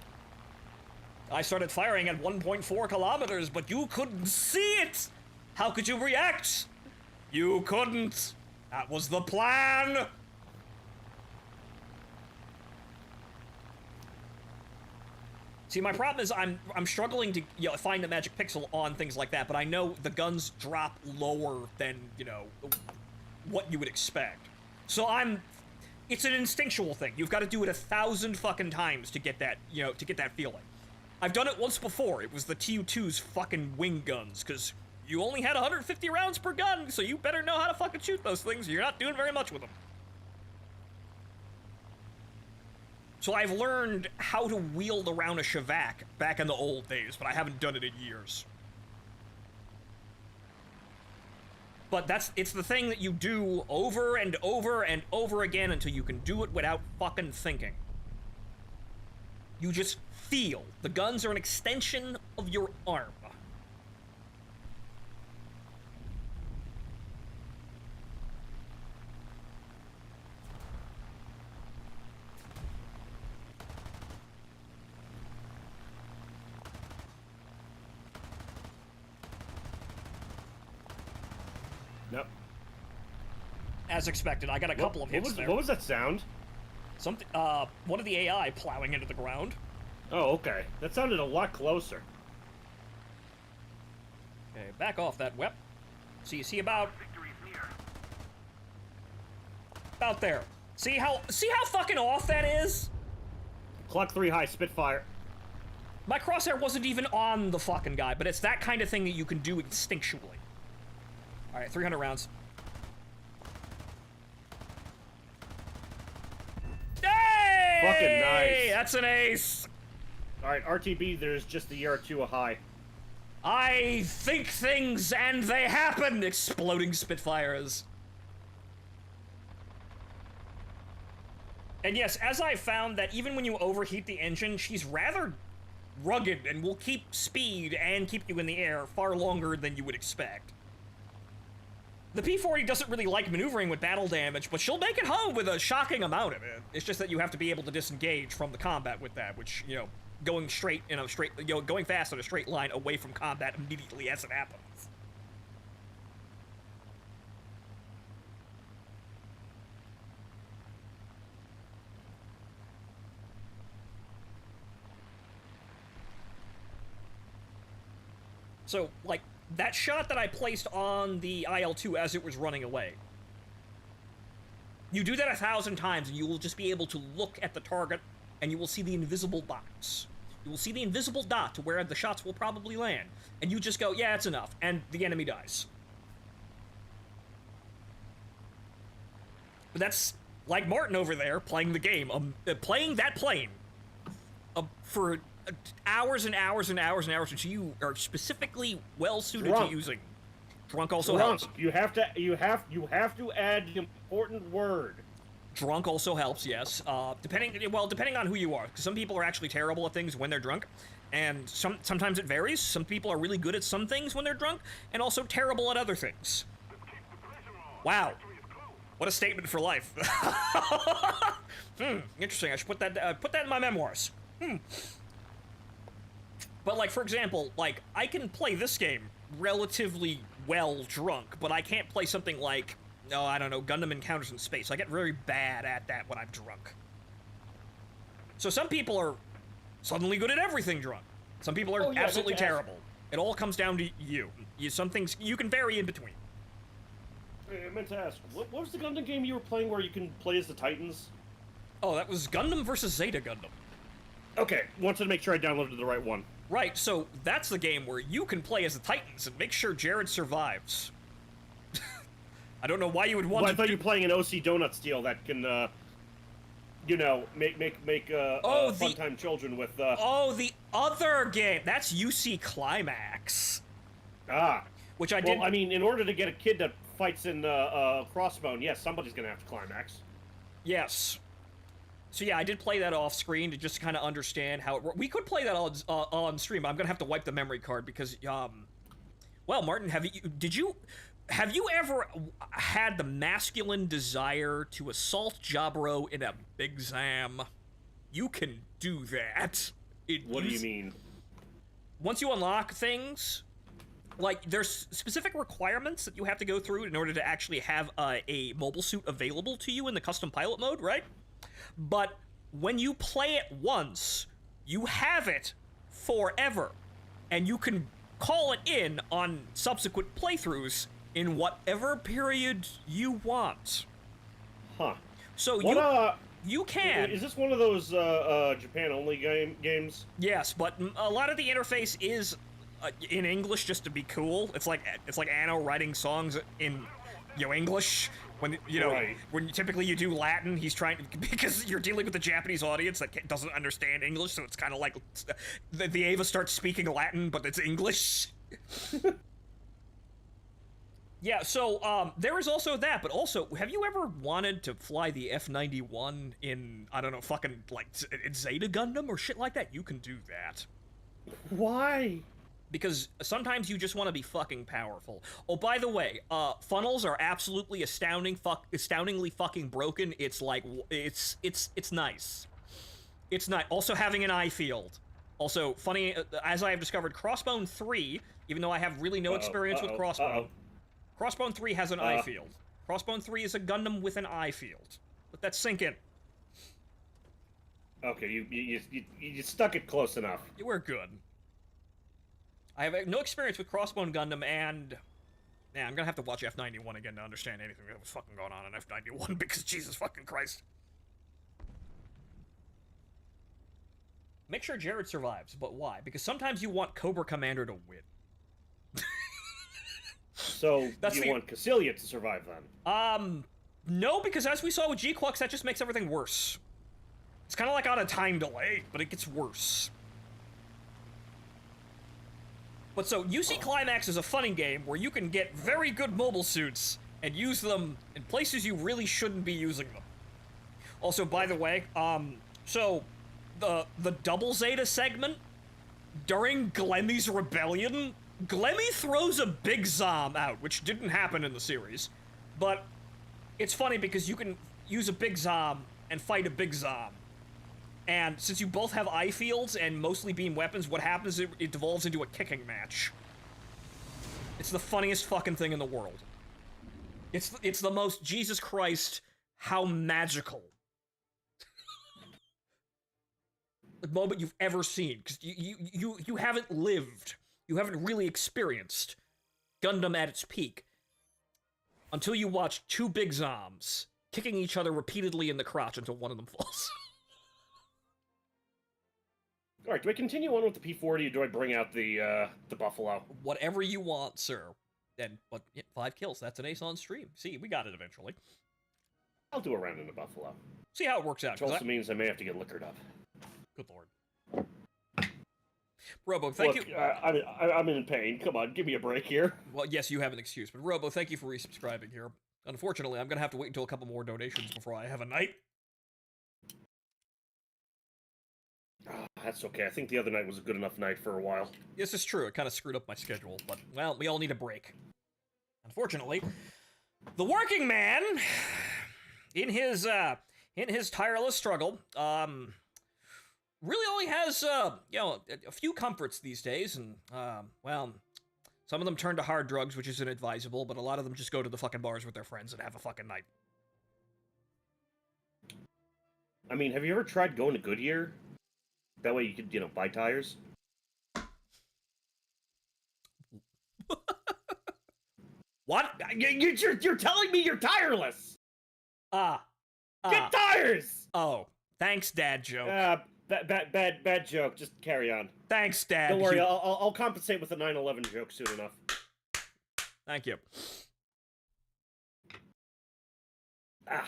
I started firing at 1.4 kilometers, but you couldn't see it! How could you react? You couldn't. That was the plan! See, my problem is I'm struggling to find the magic pixel on things like that, but I know the guns drop lower than, what you would expect. So it's an instinctual thing. You've got to do it 1,000 fucking times to get that, to get that feeling. I've done it once before. It was the TU2's fucking wing guns, because you only had 150 rounds per gun, so you better know how to fucking shoot those things, or you're not doing very much with them. So I've learned how to wield around a Shavak back in the old days, but I haven't done it in years. But it's the thing that you do over and over and over again until you can do it without fucking thinking. You just feel. The guns are an extension of your arm. Nope. As expected, I got a couple of hits there. What was that sound? Something, one of the AI plowing into the ground. Oh, okay. That sounded a lot closer. Okay, back off that whip. So you see about there. See how fucking off that is? Clock 3 high, Spitfire. My crosshair wasn't even on the fucking guy, but it's that kind of thing that you can do instinctually. All right, 300 rounds. Hey! Fucking nice. That's an ace. All right, RTB, there's just a year or two high. I think things and they happen. Exploding Spitfires. And yes, as I found that even when you overheat the engine, she's rather rugged and will keep speed and keep you in the air far longer than you would expect. The P-40 doesn't really like maneuvering with battle damage, but she'll make it home with a shocking amount of it. It's just that you have to be able to disengage from the combat with that, which, going straight in a straight, going fast in a straight line away from combat immediately as it happens. So, like, that shot that I placed on the IL-2 as it was running away. You do that 1,000 times and you will just be able to look at the target and you will see the invisible dots. You will see the invisible dot to where the shots will probably land. And you just go, yeah, it's enough. And the enemy dies. But that's like Martin over there playing the game, playing that plane for hours and hours and hours and hours until you are specifically well suited to using. Drunk also helps. You have to add the important word. Drunk also helps, yes. Depending on who you are, because some people are actually terrible at things when they're drunk, and sometimes it varies. Some people are really good at some things when they're drunk, and also terrible at other things. Wow, what a statement for life. Interesting. I should put that in my memoirs. But, like, for example, like, I can play this game relatively well drunk, but I can't play something like, I don't know, Gundam Encounters in Space. I get very bad at that when I'm drunk. So some people are suddenly good at everything drunk. Some people are absolutely terrible. It all comes down to you. Some things, you can vary in between. I meant to ask, what was the Gundam game you were playing where you can play as the Titans? Oh, that was Gundam versus Zeta Gundam. Okay, wanted to make sure I downloaded the right one. Right, so that's the game where you can play as the Titans and make sure Jared survives. I don't know why you would want to. I thought you were playing an OC Donut deal that can, make fun-time children with. Oh, the other game. That's UC Climax. Ah. Which I did. Well, I mean, in order to get a kid that fights in Crossbone, yes, somebody's gonna have to climax. Yes. So yeah, I did play that off screen to just kind of understand how it works. We could play that on stream. I'm gonna have to wipe the memory card because, well, Martin, have you ever had the masculine desire to assault Jabro in a Big Zam? You can do that. What do you mean? Once you unlock things, like, there's specific requirements that you have to go through in order to actually have a mobile suit available to you in the custom pilot mode, right? But when you play it once, you have it forever, and you can call it in on subsequent playthroughs in whatever period you want. Huh. So you can. Is this one of those Japan-only games? Yes, but a lot of the interface is in English just to be cool. It's like Anno writing songs in English. When Right. when typically you do Latin, he's trying because you're dealing with a Japanese audience that doesn't understand English, so it's kind of like the Ava starts speaking Latin, but it's English. Yeah, so there is also that, but also, have you ever wanted to fly the F-91 in, I don't know, fucking like in Zeta Gundam or shit like that? You can do that. Why? Because sometimes you just want to be fucking powerful. Oh, by the way, funnels are absolutely astoundingly fucking broken. It's like, it's nice. It's nice. Also having an eye field. Also, funny, as I have discovered, Crossbone 3, even though I have really no experience with Crossbone, Crossbone 3 has an eye field. Crossbone 3 is a Gundam with an eye field. Let that sink in. Okay, you stuck it close enough. We're good. I have no experience with Crossbone Gundam, and I'm gonna have to watch F-91 again to understand anything that was fucking going on in F-91, because Jesus fucking Christ. Make sure Jared survives, but why? Because sometimes you want Cobra Commander to win. So, you want Cassilia to survive, then? No, because as we saw with G-Quux, that just makes everything worse. It's kind of like on a time delay, but it gets worse. But so, UC Climax is a funny game where you can get very good mobile suits and use them in places you really shouldn't be using them. Also, by the way, so, the Double Zeta segment, during Glemmy's rebellion, Glemmy throws a Big Zom out, which didn't happen in the series, but it's funny because you can use a Big Zom and fight a Big Zom. And since you both have eye fields and mostly beam weapons, what happens is it devolves into a kicking match. It's the funniest fucking thing in the world. It's the most Jesus Christ, how magical the moment you've ever seen, because you haven't lived, you haven't really experienced Gundam at its peak until you watch two Big Zoms kicking each other repeatedly in the crotch until one of them falls. All right, do I continue on with the P-40, or do I bring out the Buffalo? Whatever you want, sir. And but 5 kills, that's an ace on stream. See, we got it eventually. I'll do a round in the Buffalo. See how it works out. Which also means I may have to get liquored up. Good lord. Robo, thank you. I'm in pain. Come on, give me a break here. Well, yes, you have an excuse, but Robo, thank you for resubscribing here. Unfortunately, I'm gonna have to wait until a couple more donations before I have a night. That's okay. I think the other night was a good enough night for a while. This is true. It kind of screwed up my schedule, but, well, we all need a break. Unfortunately, the working man, in his tireless struggle, really only has, a few comforts these days, and, well, some of them turn to hard drugs, which isn't advisable, but a lot of them just go to the fucking bars with their friends and have a fucking night. I mean, have you ever tried going to Goodyear? That way you could, buy tires. What? You're telling me you're tireless? Get tires! Oh, thanks, dad joke. Bad joke. Just carry on. Thanks, dad. Don't worry, I'll compensate with a 9/11 joke soon enough. Thank you. Right.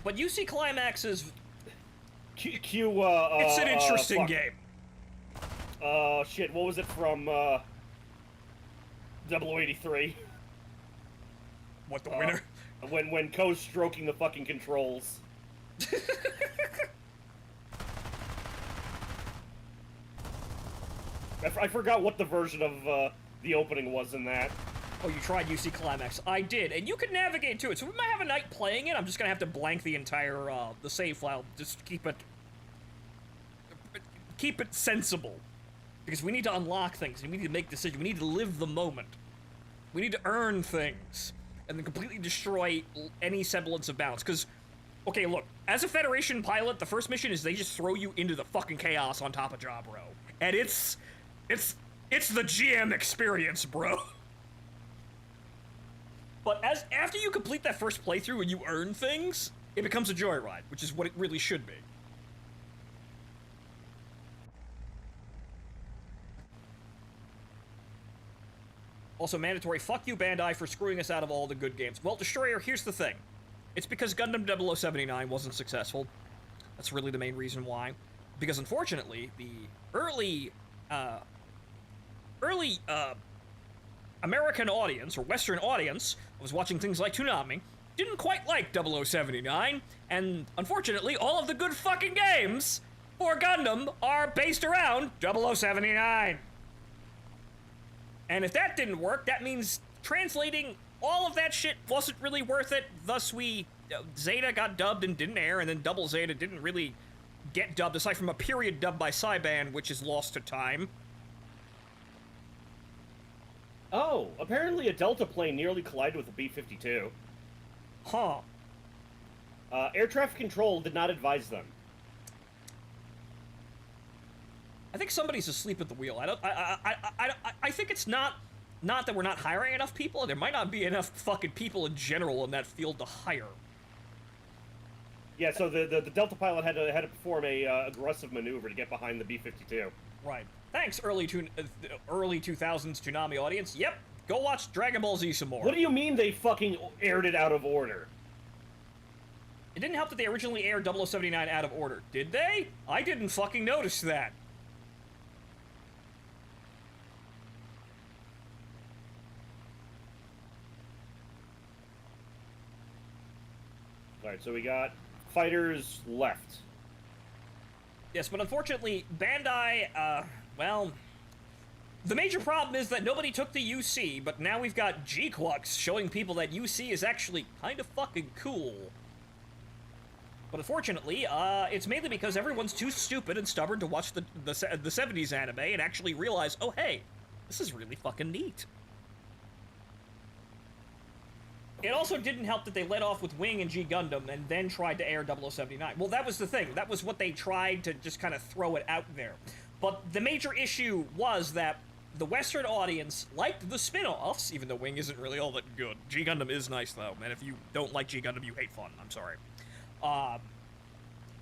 But UC Climax is... it's an interesting game. Shit, what was it from, 0083? What, the winner? When Ko's stroking the fucking controls. I forgot what the version of, the opening was in that. Oh, you tried UC Climax. I did, and you can navigate to it, so we might have a night playing it. I'm just gonna have to blank the entire, the save file, just keep it sensible. Because we need to unlock things, and we need to make decisions, we need to live the moment. We need to earn things. and then completely destroy any semblance of balance. Because, okay, look, as a Federation pilot, the first mission is they just throw you into the fucking chaos on top of Jabro. And it's the GM experience, bro. But after you complete that first playthrough and you earn things, it becomes a joyride, which is what it really should be. Also mandatory, fuck you Bandai for screwing us out of all the good games. Well, Destroyer, here's the thing. It's because Gundam 0079 wasn't successful. That's really the main reason why. Because unfortunately, the early American audience, or Western audience, was watching things like Toonami, didn't quite like 0079, and unfortunately, all of the good fucking games for Gundam are based around 0079. And if that didn't work, that means translating all of that shit wasn't really worth it, thus Zeta got dubbed and didn't air, and then Double Zeta didn't really get dubbed, aside from a period dubbed by Cyban, which is lost to time. Oh, apparently a Delta plane nearly collided with a B-52. Huh. Air traffic control did not advise them. I think somebody's asleep at the wheel. I think it's not that we're not hiring enough people. There might not be enough fucking people in general in that field to hire. Yeah, so the Delta pilot had to perform a aggressive maneuver to get behind the B-52. Right. Thanks, early 2000s Toonami audience. Yep, go watch Dragon Ball Z some more. What do you mean they fucking aired it out of order? It didn't help that they originally aired 0079 out of order, did they? I didn't fucking notice that. Alright, so we got fighters left. Yes, but unfortunately, Bandai, well, the major problem is that nobody took the UC, but now we've got G-Quux showing people that UC is actually kind of fucking cool. But unfortunately, it's mainly because everyone's too stupid and stubborn to watch the 70s anime and actually realize, oh hey, this is really fucking neat. It also didn't help that they led off with Wing and G Gundam and then tried to air 0079. Well, that was the thing. That was what they tried to just kind of throw it out there. But the major issue was that the Western audience liked the spin-offs, even though Wing isn't really all that good. G Gundam is nice, though, and if you don't like G Gundam, you hate fun. I'm sorry.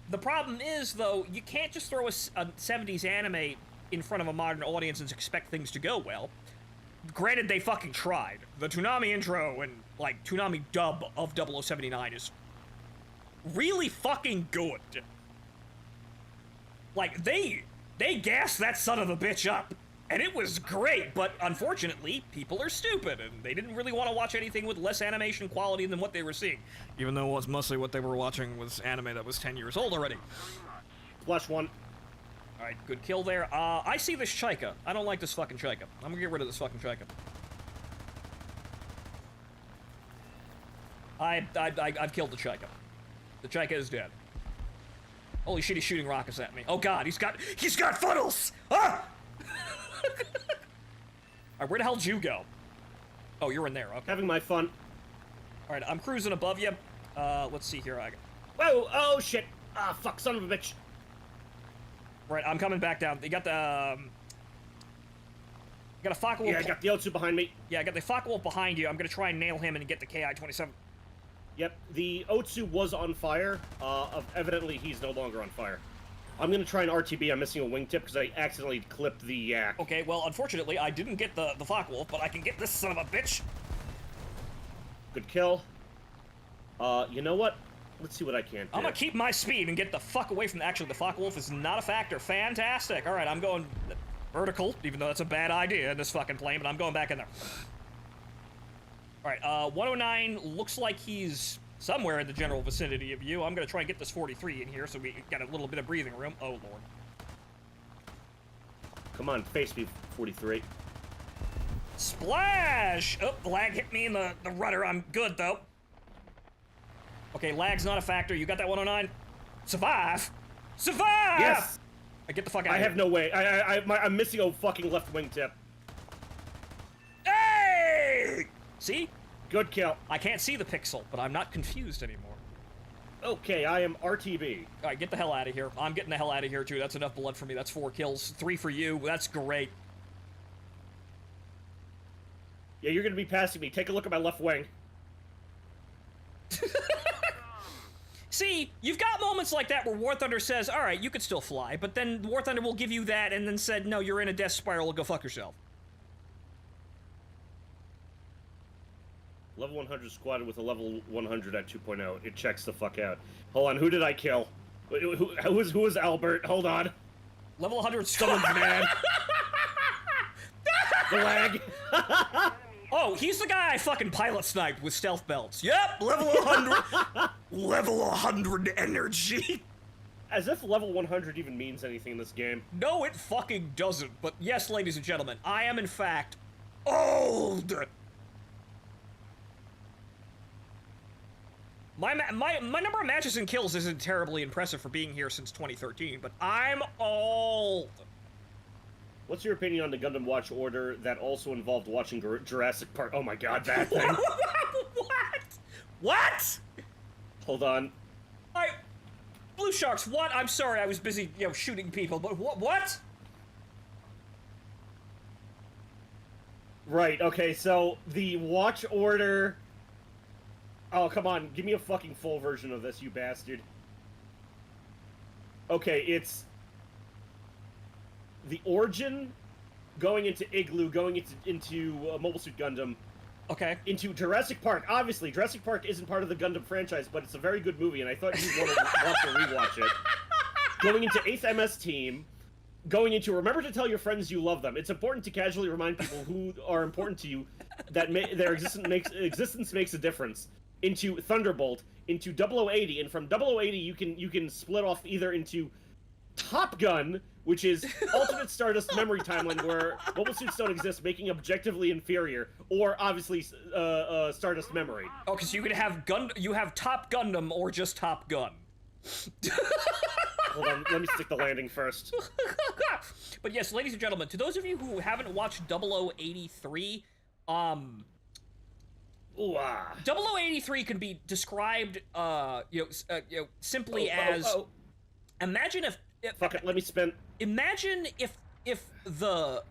The problem is, though, you can't just throw a 70s anime in front of a modern audience and expect things to go well. Granted, they fucking tried. The Toonami intro and, like, Toonami dub of 0079 is really fucking good. Like, they gassed that son of a bitch up, and it was great, but unfortunately, people are stupid, and they didn't really want to watch anything with less animation quality than what they were seeing. Even though it was mostly what they were watching was anime that was 10 years old already. Flush one. Alright, good kill there. I see this Chaika. I don't like this fucking Chaika. I'm gonna get rid of this fucking Chaika. I've killed the Chaika. The Chaika is dead. Holy shit, he's shooting rockets at me. Oh god, he's got funnels! Ah! Alright, where the hell did you go? Oh, you're in there, okay. Having my fun. Alright, I'm cruising above you. Let's see here. Whoa, oh shit. Ah, fuck, son of a bitch. Right, I'm coming back down. You got the, got a Focke-Wulf. Yeah, I got the Otsu behind me. Yeah, I got the Focke-Wulf behind you. I'm gonna try and nail him and get the KI-27. Yep, the Otsu was on fire. Evidently, he's no longer on fire. I'm gonna try an RTB. I'm missing a wingtip because I accidentally clipped the yak. Okay, well, unfortunately, I didn't get the Focke-Wulf, but I can get this son of a bitch. Good kill. You know what? Let's see what I can do. I'm gonna keep my speed and get the fuck away from actually the Focke-Wulf is not a factor. Fantastic. Alright, I'm going vertical, even though that's a bad idea in this fucking plane, but I'm going back in there. Alright, 109 looks like he's somewhere in the general vicinity of you. I'm gonna try and get this 43 in here so we got a little bit of breathing room. Oh, lord. Come on, face me, 43. Splash! Oh, the lag hit me in the rudder. I'm good, though. Okay, lag's not a factor. You got that 109? Survive! Survive! Yes! Get the fuck out I of here. have no way. I'm missing a fucking left wingtip. Hey! See? Good kill. I can't see the pixel, but I'm not confused anymore. Okay, I am RTB. All right, get the hell out of here. I'm getting the hell out of here, too. That's enough blood for me. That's 4 kills. 3 for you. That's great. Yeah, you're gonna be passing me. Take a look at my left wing. See, you've got moments like that where War Thunder says, all right, you could still fly, but then War Thunder will give you that and then said, no, you're in a death spiral, go fuck yourself. Level 100 squatted with a level 100 at 2.0. It checks the fuck out. Hold on, who did I kill? Who was Albert? Hold on. Level 100 Someone's mad. The lag. Oh, he's the guy I fucking pilot sniped with stealth belts. Yep, level 100. Level 100 energy. As if level 100 even means anything in this game. No, it fucking doesn't. But yes, ladies and gentlemen, I am in fact old. My number of matches and kills isn't terribly impressive for being here since 2013, but I'm old. What's your opinion on the Gundam Watch Order that also involved watching Jurassic Park? Oh my god, that thing. What? What? Hold on. Blue Sharks, what? I'm sorry, I was busy, shooting people, but what? Right, okay, so the Watch Order... Oh, come on, give me a fucking full version of this, you bastard. Okay, it's... the origin, going into Igloo, going into Mobile Suit Gundam, Okay. into Jurassic Park. Obviously, Jurassic Park isn't part of the Gundam franchise, but it's a very good movie, and I thought you'd want to rewatch it. Going into 8th MS Team, going into Remember to Tell Your Friends You Love Them. It's important to casually remind people who are important to you that their existence makes a difference. Into Thunderbolt, into 0080, and from 0080 you can split off either into Top Gun, which is alternate Stardust memory timeline where mobile suits don't exist, making objectively inferior, or obviously Stardust memory. Oh, because you could have you have Top Gundam or just Top Gun. Hold on, let me stick the landing first. But yes, ladies and gentlemen, to those of you who haven't watched 0083, 0083 can be described, simply as. Imagine if. Fuck it, let me spin. Imagine if the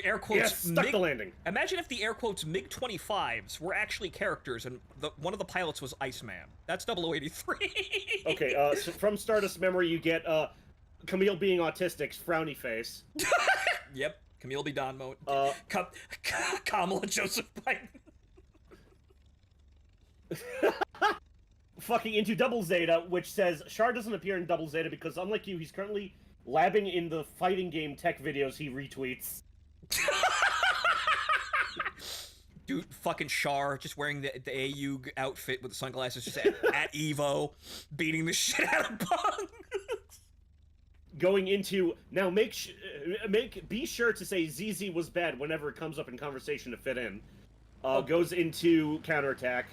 air quotes. Yes, stuck the landing. Imagine if the air quotes MiG-25s were actually characters, and one of the pilots was Iceman. That's 0083. Okay, so from Stardust memory, you get Camille being autistic, frowny face. Yep, Camille B. Don mode. Kamala Joseph Biden. Fucking into Double Zeta, which says Char doesn't appear in Double Zeta because, unlike you, he's currently labbing in the fighting game tech videos he retweets. Dude, fucking Char, just wearing the AU outfit with the sunglasses, just at Evo, beating the shit out of Punk. Going into now, be sure to say ZZ was bad whenever it comes up in conversation to fit in. Goes into Counterattack,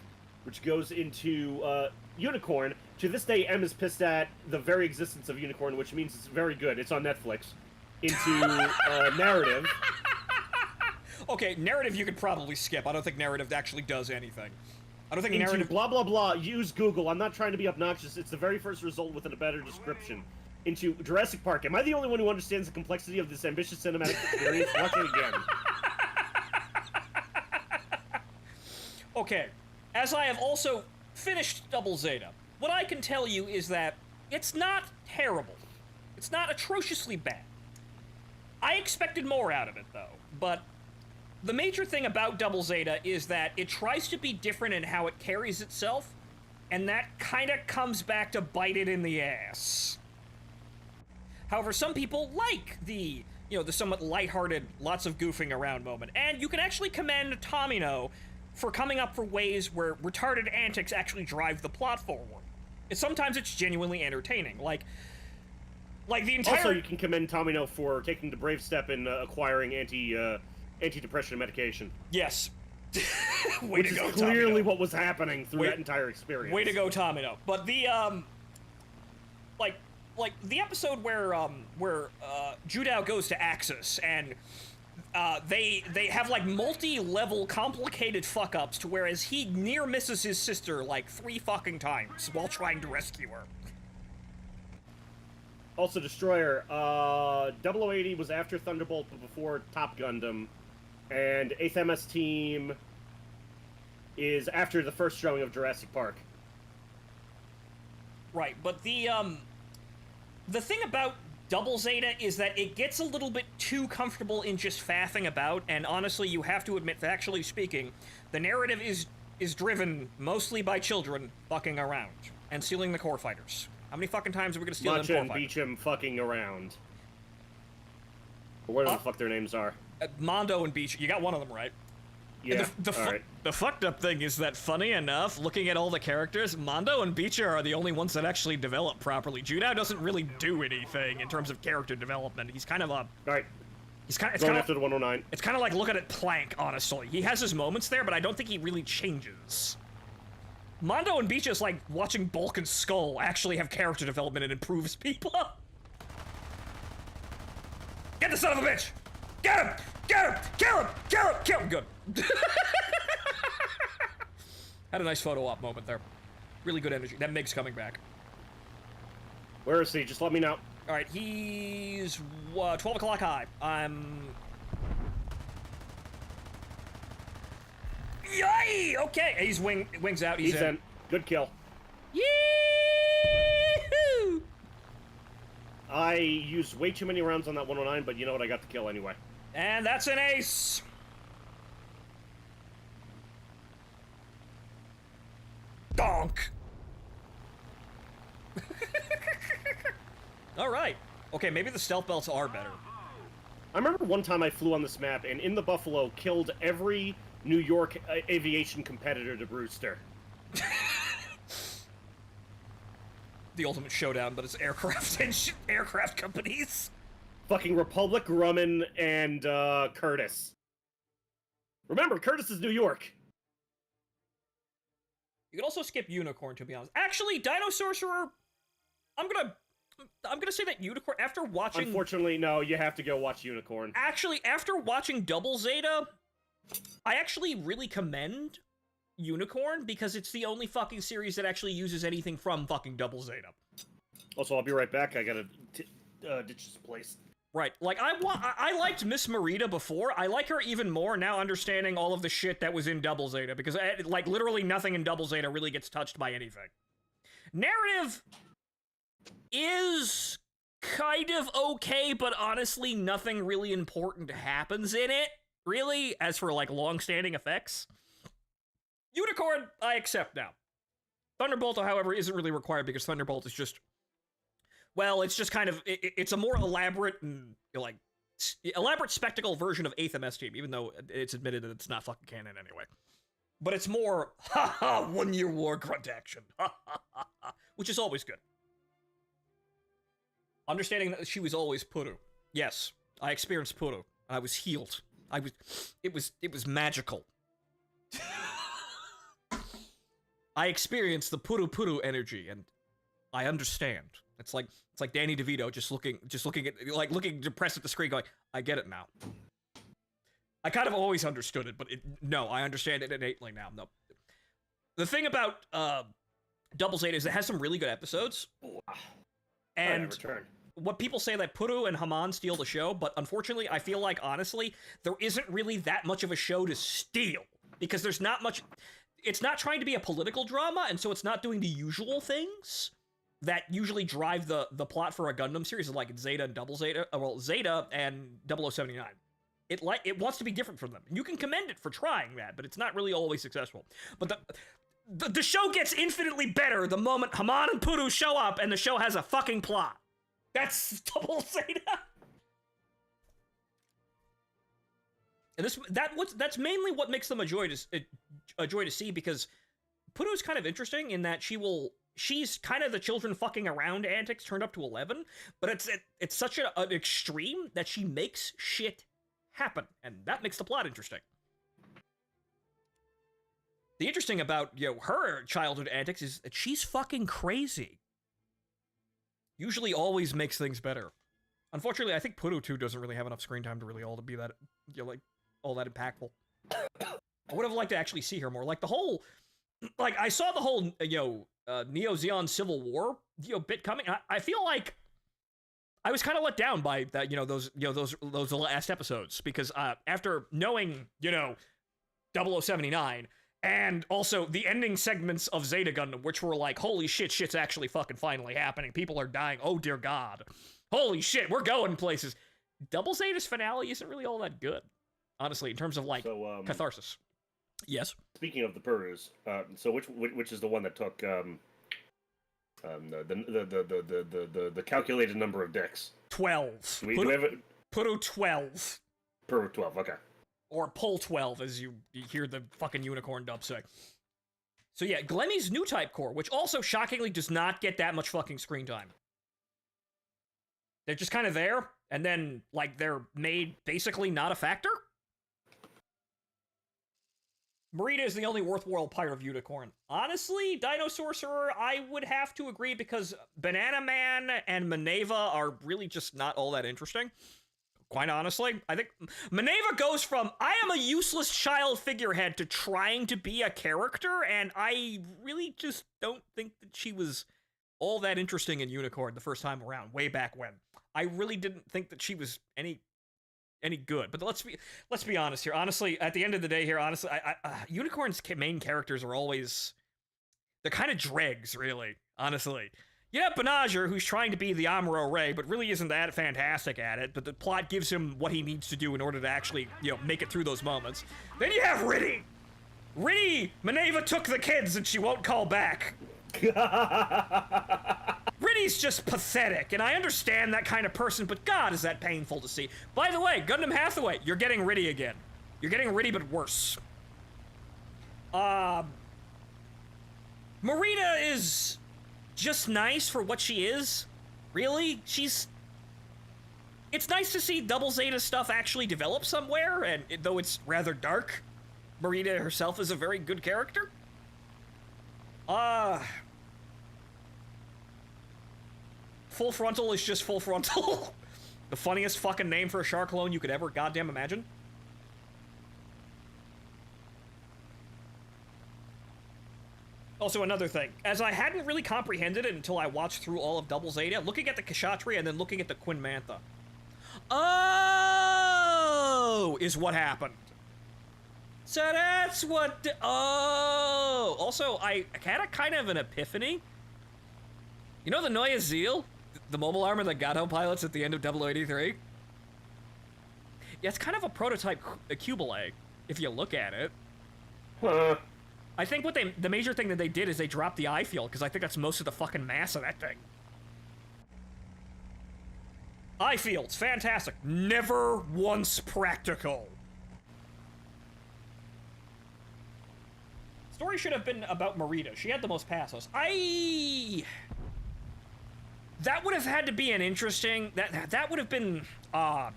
which goes into Unicorn. To this day, M is pissed at the very existence of Unicorn, which means it's very good. It's on Netflix. Into Narrative. Okay, Narrative you could probably skip. I don't think Narrative actually does anything. I don't think into Narrative... blah blah blah, use Google. I'm not trying to be obnoxious. It's the very first result with a better description. Into Jurassic Park. Am I the only one who understands the complexity of this ambitious cinematic experience? Watch it again. Okay, as I have also finished Double Zeta, what I can tell you is that it's not terrible. It's not atrociously bad. I expected more out of it, though, but the major thing about Double Zeta is that it tries to be different in how it carries itself, and that kinda comes back to bite it in the ass. However, some people like the somewhat lighthearted, lots of goofing around moment, and you can actually commend Tomino for coming up for ways where retarded antics actually drive the plot forward. Sometimes it's genuinely entertaining, like the entire... Also, you can commend Tomino for taking the brave step in acquiring antidepressant medication. Yes. Which is clearly what was happening through that entire experience. Way to go, Tomino. But the, like the episode where Judao goes to Axis and they have like multi-level complicated fuck-ups to whereas he near misses his sister like 3 fucking times while trying to rescue her. Also, Destroyer, 0080 was after Thunderbolt, but before Top Gundam, and 8th MS Team is after the first showing of Jurassic Park. Right, but the thing about Double Zeta is that it gets a little bit too comfortable in just faffing about, and honestly, you have to admit, factually speaking, the narrative is driven mostly by children fucking around and stealing the core fighters. How many fucking times are we gonna steal them core Matcha and fighters? Beecham fucking around. Or whatever the fuck their names are. Mondo and Beach, you got one of them right. Yeah, alright. The fucked up thing is that, funny enough, looking at all the characters, Mondo and Beecher are the only ones that actually develop properly. Judao doesn't really do anything in terms of character development. He's kind of a... Alright. He's kind of... Going after the 109. It's kind of like looking at Plank, honestly. He has his moments there, but I don't think he really changes. Mondo and Beecher is like watching Bulk and Skull actually have character development and improves people. Get the son of a bitch! Get him! Get him! Kill him! Kill him! Kill him! Good. Had a nice photo op moment there. Really good energy. That Meg's coming back. Where is he? Just let me know. Alright, he's 12 o'clock high. Yay! Okay, he's wings out. He's in. Good kill. Yee-hoo! I used way too many rounds on that 109, but you know what? I got the kill anyway. And that's an ace! Donk! Alright. Okay, maybe the stealth belts are better. I remember one time I flew on this map, and in the Buffalo, killed every New York aviation competitor to Brewster. The ultimate showdown, but it's aircraft and aircraft companies. Fucking Republic, Grumman, and Curtis. Remember, Curtis is New York. You could also skip Unicorn, to be honest. Actually, Dino Sorcerer, I'm gonna say that Unicorn, after watching... Unfortunately, no, you have to go watch Unicorn. Actually, after watching Double Zeta, I actually really commend Unicorn, because it's the only fucking series that actually uses anything from fucking Double Zeta. Also, I'll be right back. I gotta ditch this place. Right, like, I liked Miss Marita before. I like her even more now, understanding all of the shit that was in Double Zeta, because, like, literally nothing in Double Zeta really gets touched by anything. Narrative is kind of okay, but honestly, nothing really important happens in it, really, as for, like, long-standing effects. Unicorn, I accept now. Thunderbolt, however, isn't really required, because Thunderbolt is just... Well, it's just kind of, it's a more elaborate and, like, elaborate spectacle version of 8th MS Team, even though it's admitted that it's not fucking canon anyway. But it's more, ha-ha, one-year war grunt action, ha-ha-ha-ha, which is always good. Understanding that she was always Puru. Yes, I experienced Puru. I was healed. It was magical. I experienced the Puru energy, and I understand. It's like Danny DeVito just looking at, like, looking depressed at the screen going, I get it now. I kind of always understood it, but no, I understand it innately now. No. The thing about Double Zeta is it has some really good episodes. And what people say that Puru and Haman steal the show, but unfortunately, I feel like, honestly, there isn't really that much of a show to steal. Because there's not much... It's not trying to be a political drama, and so it's not doing the usual things that usually drive the plot for a Gundam series, like Zeta and Double Zeta, well, Zeta and 0079. It wants to be different from them. You can commend it for trying that, but it's not really always successful. But the show gets infinitely better the moment Haman and Puru show up and the show has a fucking plot. That's Double Zeta. And that's mainly what makes them a joy to see, because Puru's kind of interesting in that she's kind of the children fucking around antics turned up to 11, but it's such an extreme that she makes shit happen, and that makes the plot interesting. The interesting about, her childhood antics is that she's fucking crazy. Usually always makes things better. Unfortunately, I think Puto 2 doesn't really have enough screen time to really all to be that, like, all that impactful. I would have liked to actually see her more. Like, the whole, like, I saw the whole, Neo Zeon Civil War, bit coming. I feel like I was kind of let down by that, those last episodes, because after knowing, 0079, and also the ending segments of Zeta Gundam, which were like, holy shit, shit's actually fucking finally happening. People are dying. Oh, dear God. Holy shit, we're going places. Double Zeta's finale isn't really all that good, honestly, in terms of, like, catharsis. Yes? Speaking of the Perus, so which is the one that took the calculated number of dicks? 12. Do we have it? Puto 12. Peru 12, okay. Or Pull 12, as you hear the fucking unicorn dub say. So yeah, Glenny's new type core, which also shockingly does not get that much fucking screen time. They're just kind of there, and then, like, they're made basically not a factor? Marita is the only worthwhile part of Unicorn. Honestly, Dino Sorcerer, I would have to agree, because Banana Man and Maneva are really just not all that interesting. Quite honestly, I think Maneva goes from, I am a useless child figurehead, to trying to be a character, and I really just don't think that she was all that interesting in Unicorn the first time around, way back when. I really didn't think that she was any good. But let's be honest here. Honestly, at the end of the day here, honestly, Unicorn's main characters are always, they're kind of dregs, really, honestly. You have Benager, who's trying to be the Amuro Ray, but really isn't that fantastic at it, but the plot gives him what he needs to do in order to actually, make it through those moments. Then you have Riddy! Riddy! Maneva took the kids and she won't call back. Riddy's just pathetic, and I understand that kind of person, but God, is that painful to see. By the way, Gundam Hathaway, you're getting Riddy again. You're getting Riddy, but worse. Marita is just nice for what she is. Really? It's nice to see Double Zeta stuff actually develop somewhere, and though it's rather dark, Marita herself is a very good character. Full Frontal is just Full Frontal. The funniest fucking name for a shark clone you could ever goddamn imagine. Also, another thing. As I hadn't really comprehended it until I watched through all of Double Zeta, looking at the Kshatriya and then looking at the Queen Mantha. Oh! Is what happened. So that's what... Oh! Also, I had a kind of an epiphany. You know the Neue Ziel? The mobile armor that Gato pilots at the end of 0083? Yeah, it's kind of a prototype Cubile, if you look at it. Huh. I think the major thing that they did is they dropped the eye field, because I think that's most of the fucking mass of that thing. Eye fields, fantastic. Never once practical. Story should have been about Marita. She had the most passos. That would have had to be an interesting... That would have been odd.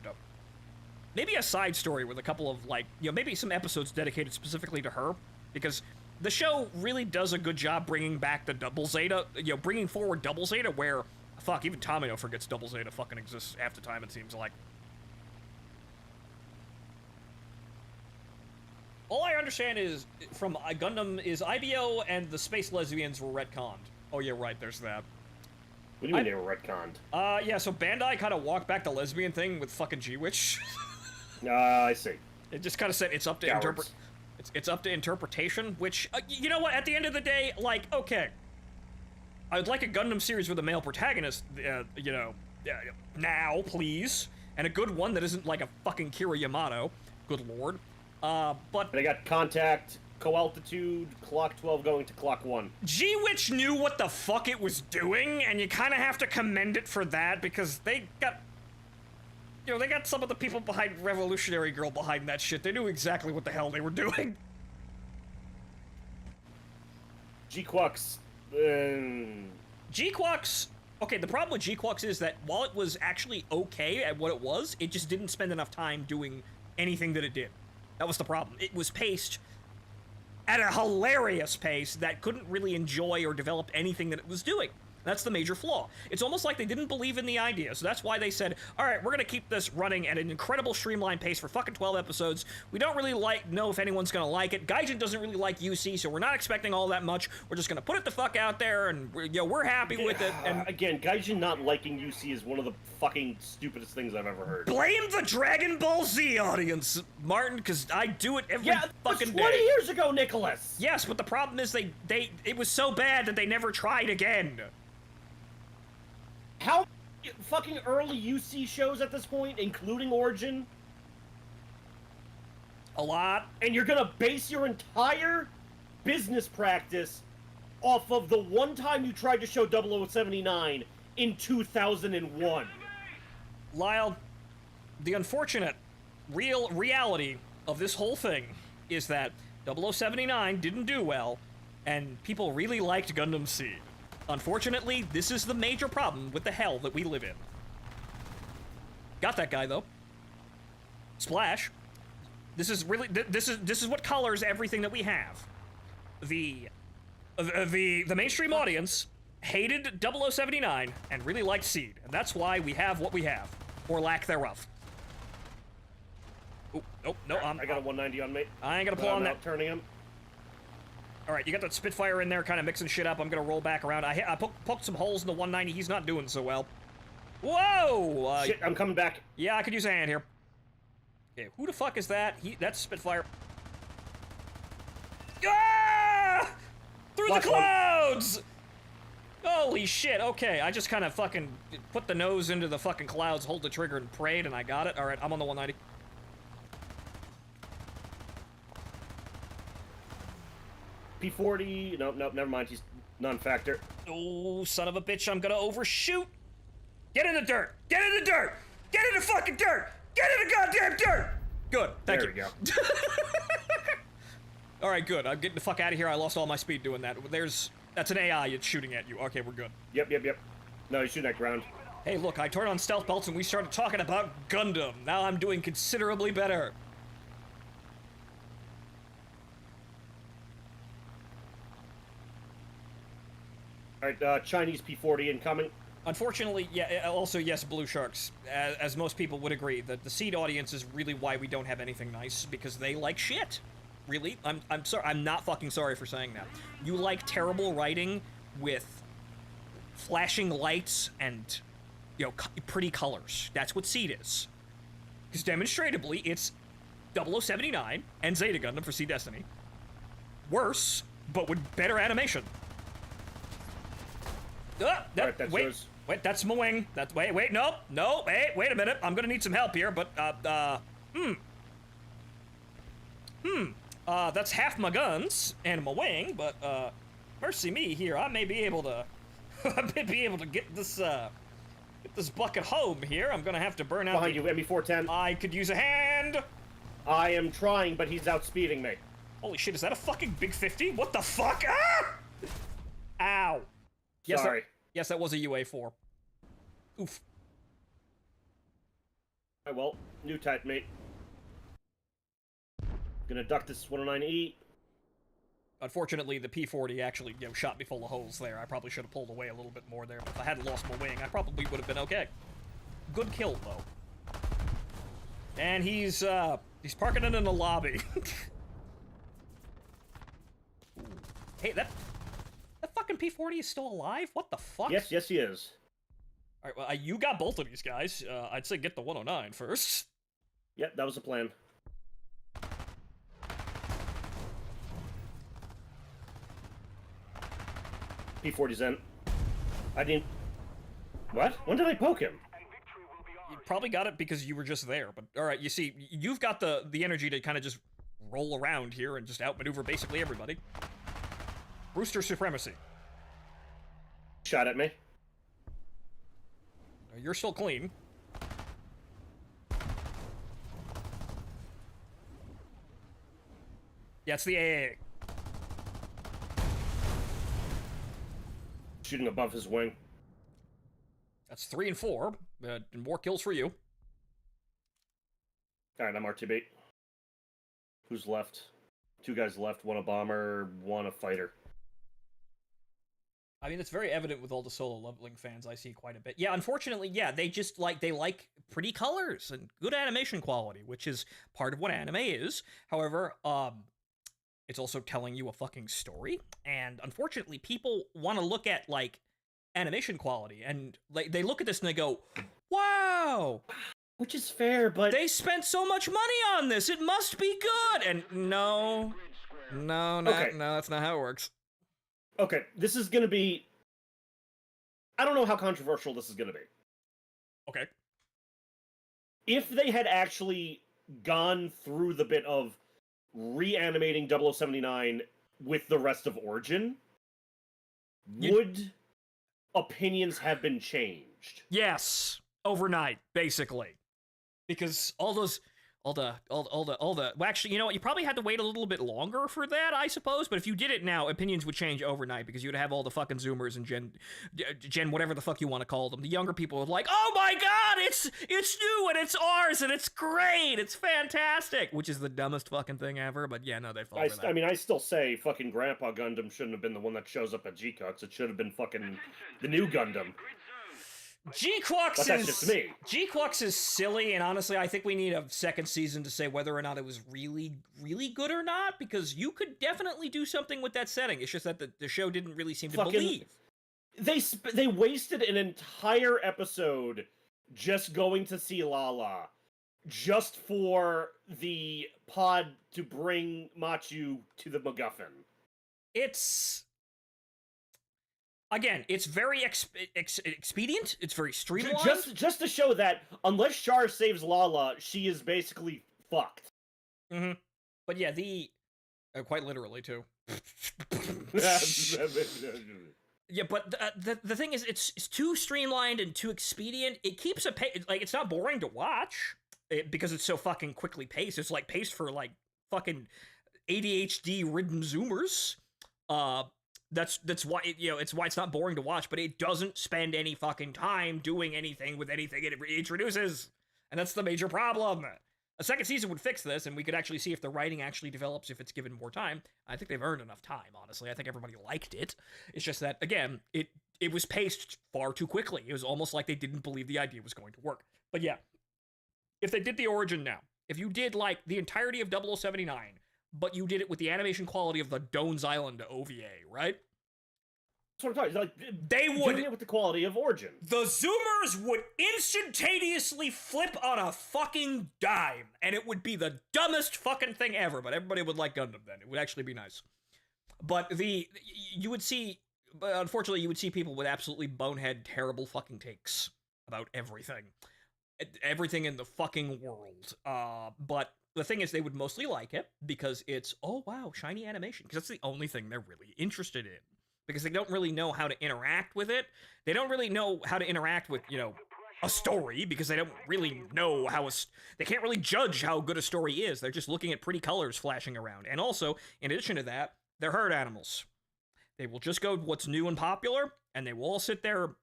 Maybe a side story with a couple of, like, maybe some episodes dedicated specifically to her, because the show really does a good job bringing back the Double Zeta, bringing forward Double Zeta, where, fuck, even Tomino forgets Double Zeta fucking exists half the time, it seems like. All I understand is, from Gundam, is IBO and the space lesbians were retconned. Oh yeah, right, there's that. What do you mean they were retconned? Yeah, so Bandai kind of walked back the lesbian thing with fucking G-Witch. I see. It just kind of said it's up to it's up to interpretation, which, you know what, at the end of the day, like, okay. I would like a Gundam series with a male protagonist, now, please. And a good one that isn't like a fucking Kira Yamato. Good lord. But... They got Contact, Co-Altitude, Clock 12 going to Clock 1. G-Witch knew what the fuck it was doing, and you kind of have to commend it for that, because they got... they got some of the people behind Revolutionary Girl behind that shit. They knew exactly what the hell they were doing. G-Quux... G-Quux... Okay, the problem with G-Quux is that while it was actually okay at what it was, it just didn't spend enough time doing anything that it did. That was the problem. It was paced at a hilarious pace that couldn't really enjoy or develop anything that it was doing. That's the major flaw. It's almost like they didn't believe in the idea, so that's why they said, all right, we're gonna keep this running at an incredible streamlined pace for fucking 12 episodes. We don't really know if anyone's gonna like it. Gaijin doesn't really like UC, so we're not expecting all that much. We're just gonna put it the fuck out there, and we're happy with it. And again, Gaijin not liking UC is one of the fucking stupidest things I've ever heard. Blame the Dragon Ball Z audience, Martin, because I do it every fucking day. 20 years ago, Nicholas! Yes, but the problem is it was so bad that they never tried again. How fucking early UC shows at this point, including Origin? A lot. And you're gonna base your entire business practice off of the one time you tried to show 0079 in 2001. Lyle, the unfortunate reality of this whole thing is that 0079 didn't do well, and people really liked Gundam Seed. Unfortunately, this is the major problem with the hell that we live in. Got that guy, though. Splash. This is really, this is what colors everything that we have. The mainstream audience hated 0079 and really liked Seed, and that's why we have what we have, or lack thereof. Oh, no, I got a 190 on me. I ain't gonna pull on that. Turning him. All right, you got that Spitfire in there, kind of mixing shit up. I'm gonna roll back around. I poked some holes in the 190. He's not doing so well. Whoa! Shit, I'm coming back. Yeah, I could use a hand here. Okay, who the fuck is that? That's Spitfire. Ah! Through the clouds! Holy shit, okay. I just kind of fucking put the nose into the fucking clouds, hold the trigger, and prayed, and I got it. All right, I'm on the 190. P40, nope, never mind, he's non-factor. Oh, son of a bitch, I'm gonna overshoot! Get in the dirt! Get in the dirt! Get in the fucking dirt! Get in the goddamn dirt! Good, thank you. There we go. Alright, good, I'm getting the fuck out of here. I lost all my speed doing that. That's an AI it's shooting at you. Okay, we're good. Yep. No, he's shooting at ground. Hey, look, I turned on stealth belts and we started talking about Gundam. Now I'm doing considerably better. Alright, Chinese P40 incoming. Unfortunately, yeah, also, yes, Blue Sharks. As most people would agree, the Seed audience is really why we don't have anything nice, because they like shit. Really? I'm sorry, I'm not fucking sorry for saying that. You like terrible writing with flashing lights and, pretty colors. That's what Seed is. Because demonstratably, it's 0079 and Zeta Gundam for Seed Destiny. Worse, but with better animation. Wait, that's my wing. Wait, no, wait a minute. I'm gonna need some help here, but, that's half my guns and my wing, but, mercy me here, I may be able to, get this bucket home here. I'm gonna have to burn out behind you, MB410. I could use a hand. I am trying, but he's outspeeding me. Holy shit, is that a fucking Big 50? What the fuck? Ah! Ow. Sorry. Yes, that was a UA4. Oof. Alright, well, new type, mate. Gonna duck this 109E. Unfortunately, the P40 actually, shot me full of holes there. I probably should have pulled away a little bit more there. If I hadn't lost my wing, I probably would have been okay. Good kill, though. And he's parking it in the lobby. Hey, that fucking P40 is still alive? What the fuck? Yes, he is. Alright, well, you got both of these guys. I'd say get the 109 first. Yep, that was the plan. P40's in. I didn't... What? When did I poke him? You probably got it because you were just there, but alright, you see, you've got the energy to kind of just roll around here and just outmaneuver basically everybody. Brewster Supremacy. Shot at me. You're still clean. Yeah, it's the AA. Shooting above his wing. That's 3 and 4. More kills for you. Alright, I'm RTB. Who's left? 2 guys left, 1 a bomber, 1 a fighter. I mean, it's very evident with all the Solo Leveling fans I see quite a bit. Yeah, unfortunately, yeah, they just like pretty colors and good animation quality, which is part of what anime is. However, it's also telling you a fucking story, and unfortunately, people want to look at like animation quality, and like they look at this and they go, "Wow, Which is fair, but they spent so much money on this. It must be good." And no, Okay. no, that's not how it works. okay, this is gonna be. I don't know how controversial this is gonna be. Okay. If they had actually gone through the bit of reanimating 0079 with the rest of Origin, would opinions have been changed? Yes, overnight, basically, because all the. Well, actually, you know what? You probably had to wait a little bit longer for that, I suppose. But if you did it now, opinions would change overnight because you'd have all the fucking Zoomers and Gen, whatever the fuck you want to call them. The younger people are like, "Oh my god, it's new and it's ours and it's great, it's fantastic," which is the dumbest fucking thing ever. But yeah, no, they fall for that. I mean, I still say fucking Grandpa Gundam shouldn't have been the one that shows up at G-Cux. It should have been fucking the new Gundam. G-Quux But that's just me. G-Quux is silly, and honestly, I think we need a second season to say whether or not it was really, really good or not, because you could definitely do something with that setting. It's just that the show didn't really seem to believe. They wasted an entire episode just going to see Lala, just for the pod to bring Machu to the MacGuffin. It's... Again, it's very expedient. It's very streamlined. Just to show that unless Char saves Lala, she is basically fucked. Mm-hmm. But yeah, quite literally too. Yeah, but the thing is, it's too streamlined and too expedient. It keeps like it's not boring to watch because it's so fucking quickly paced. It's like paced for like fucking ADHD ridden Zoomers. That's why it's why it's not boring to watch, but it doesn't spend any fucking time doing anything with anything it introduces, and that's the major problem. A second season would fix this, and we could actually see if the writing actually develops if it's given more time. I think they've earned enough time, honestly. I think everybody liked it. It's just that, again, it was paced far too quickly. It was almost like they didn't believe the idea was going to work. But yeah, if they did the Origin now, if you did like the entirety of 0079, but you did it with the animation quality of the Dones Island OVA, right? That's what I'm talking. Like, they would doing it with the quality of Origin. The Zoomers would instantaneously flip on a fucking dime, and it would be the dumbest fucking thing ever. But everybody would like Gundam then. It would actually be nice. But you would see, but unfortunately, you would see people with absolutely bonehead, terrible fucking takes about everything in the fucking world. But the thing is, they would mostly like it because it's, oh wow, shiny animation, because that's the only thing they're really interested in. Because they don't really know how to interact with it. They don't really know how to interact with, a story, because they don't really know they can't really judge how good a story is. They're just looking at pretty colors flashing around. And also, in addition to that, they're herd animals. They will just go what's new and popular, and they will all sit there,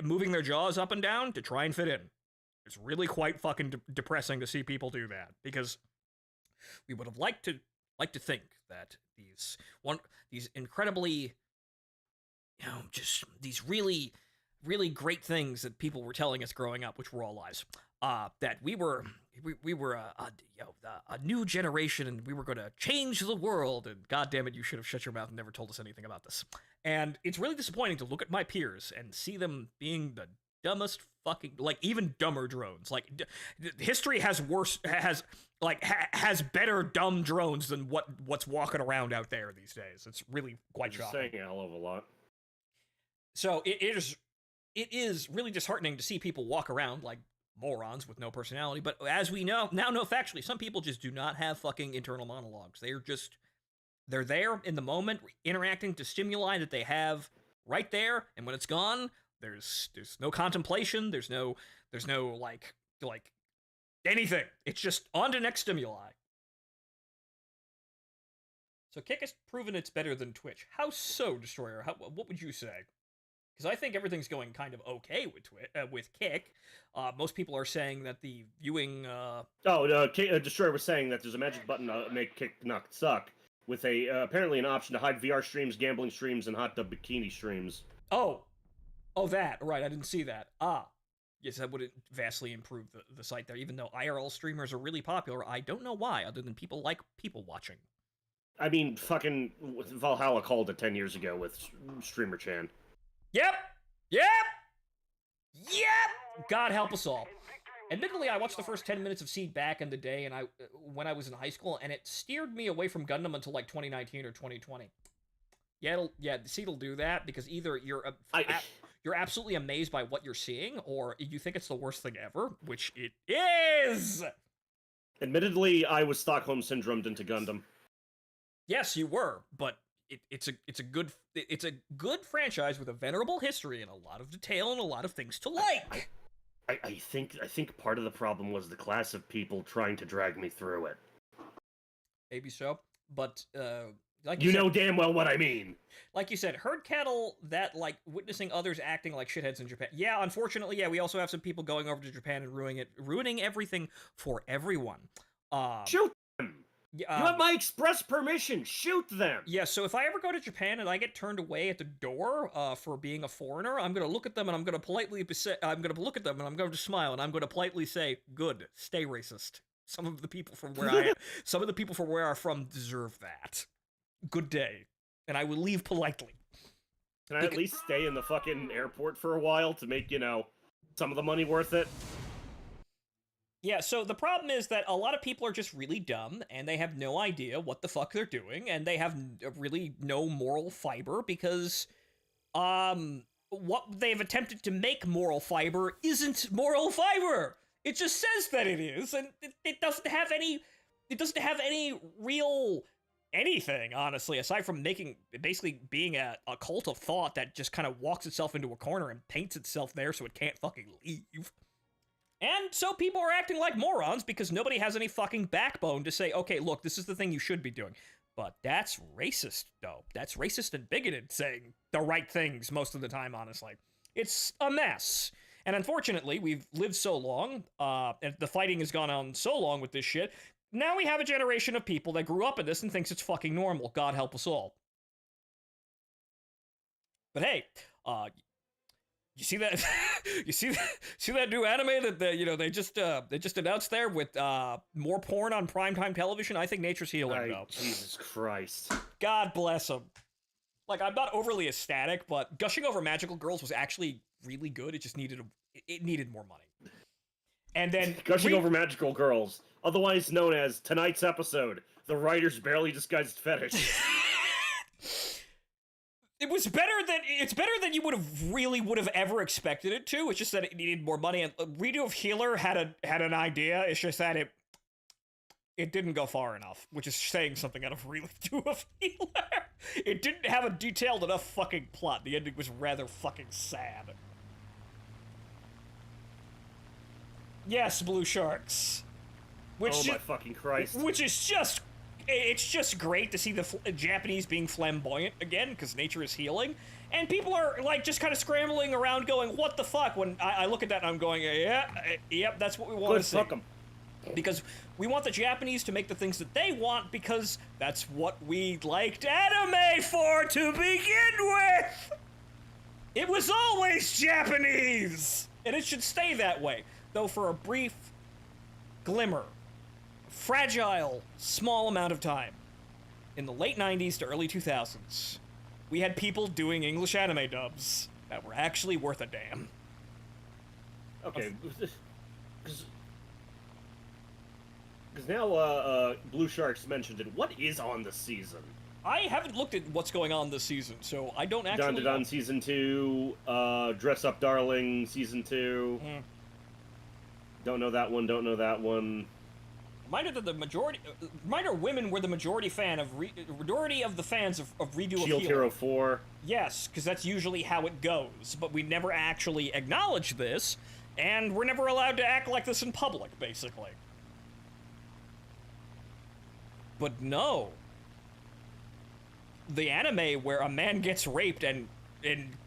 moving their jaws up and down to try and fit in. It's really quite fucking depressing to see people do that, because we would have liked to think that these incredibly, just these really, really great things that people were telling us growing up, which were all lies, that we were a new generation and we were going to change the world, and god damn it, you should have shut your mouth and never told us anything about this. And it's really disappointing to look at my peers and see them being the dumbest fucking, like, even dumber drones. Like, history has better dumb drones than what's walking around out there these days. It's really quite shocking. Saying a hell of a lot. So it is really disheartening to see people walk around like morons with no personality. But as we now know factually, some people just do not have fucking internal monologues. They're there in the moment, interacting to stimuli that they have right there, and when it's gone, there's no contemplation. There's no like anything. It's just on to next stimuli. So Kick has proven it's better than Twitch. How so, Destroyer? What would you say? Because I think everything's going kind of okay with Kick. Most people are saying that the viewing... Destroyer was saying that there's a magic button to make Kick not suck. with a apparently an option to hide VR streams, gambling streams, and hot tub bikini streams. Oh, that right. I didn't see that. Yes, that would vastly improve the site there. Even though IRL streamers are really popular, I don't know why, other than people like people watching. I mean, fucking Valhalla called it 10 years ago with Streamer Chan. Yep. God help us all. Admittedly, I watched the first 10 minutes of Seed back in the day, and when I was in high school, and it steered me away from Gundam until like 2019 or 2020. Seed will do that because either you're absolutely amazed by what you're seeing, or you think it's the worst thing ever, which it is. Admittedly, I was Stockholm syndromed into Gundam. Yes, you were, but it's a good franchise with a venerable history and a lot of detail and a lot of things to like. I think part of the problem was the class of people trying to drag me through it. Maybe so, but like you said, know damn well what I mean. Like you said, herd cattle that like witnessing others acting like shitheads in Japan. Yeah, unfortunately, yeah, we also have some people going over to Japan and ruining everything for everyone. Shoot them. You have my express permission. Shoot them. Yeah, so if I ever go to Japan and I get turned away at the door for being a foreigner, I'm gonna look at them and I'm gonna politely look at them and I'm going to smile and I'm gonna politely say, "Good, stay racist." Some of the people from where I am from deserve that. Good day, and I will leave politely. Can I at least stay in the fucking airport for a while to make some of the money worth it? Yeah, so the problem is that a lot of people are just really dumb, and they have no idea what the fuck they're doing, and they have really no moral fiber, because, what they've attempted to make moral fiber isn't moral fiber! It just says that it is, and it doesn't have any real anything, honestly, aside from basically being a cult of thought that just kind of walks itself into a corner and paints itself there so it can't fucking leave. And so people are acting like morons because nobody has any fucking backbone to say, okay, look, this is the thing you should be doing. But that's racist, though. That's racist and bigoted, saying the right things most of the time, honestly. It's a mess. And unfortunately, we've lived so long, and the fighting has gone on so long with this shit, now we have a generation of people that grew up in this and thinks it's fucking normal. God help us all. But hey, you see that? you see that new anime that they just announced there with more porn on primetime television? I think nature's healing, though. Jesus Christ. God bless them. Like, I'm not overly ecstatic, but gushing over magical girls was actually really good. It just needed more money. And then gushing over magical girls, otherwise known as tonight's episode, the writer's barely disguised fetish. It's better than you would have ever expected it to. It's just that it needed more money. And Redo of Healer had an idea. It's just that it didn't go far enough, which is saying something out of Redo of Healer. It didn't have a detailed enough fucking plot. The ending was rather fucking sad. Yes, Blue Sharks. Oh my fucking Christ. Which is just... It's just great to see the Japanese being flamboyant again, because nature is healing. And people are, like, just kind of scrambling around going, what the fuck? When I look at that and I'm going, yep, that's what we want to see. Fuck 'em. Because we want the Japanese to make the things that they want, because that's what we liked anime for to begin with! It was always Japanese! And it should stay that way. Though for a brief glimmer, fragile, small amount of time, in the late 90s to early 2000s, we had people doing English anime dubs that were actually worth a damn. Okay, because now Blue Sharks mentioned it. What is on the season? I haven't looked at what's going on this season, so I don't actually know. Dun Season 2, Dress Up Darling Season 2. Don't know that one. Reminder that women were the majority of the fans of Redo of Healer. Shield Hero 4. Yes, because that's usually how it goes, but we never actually acknowledge this, and we're never allowed to act like this in public, basically. But no. The anime where a man gets raped and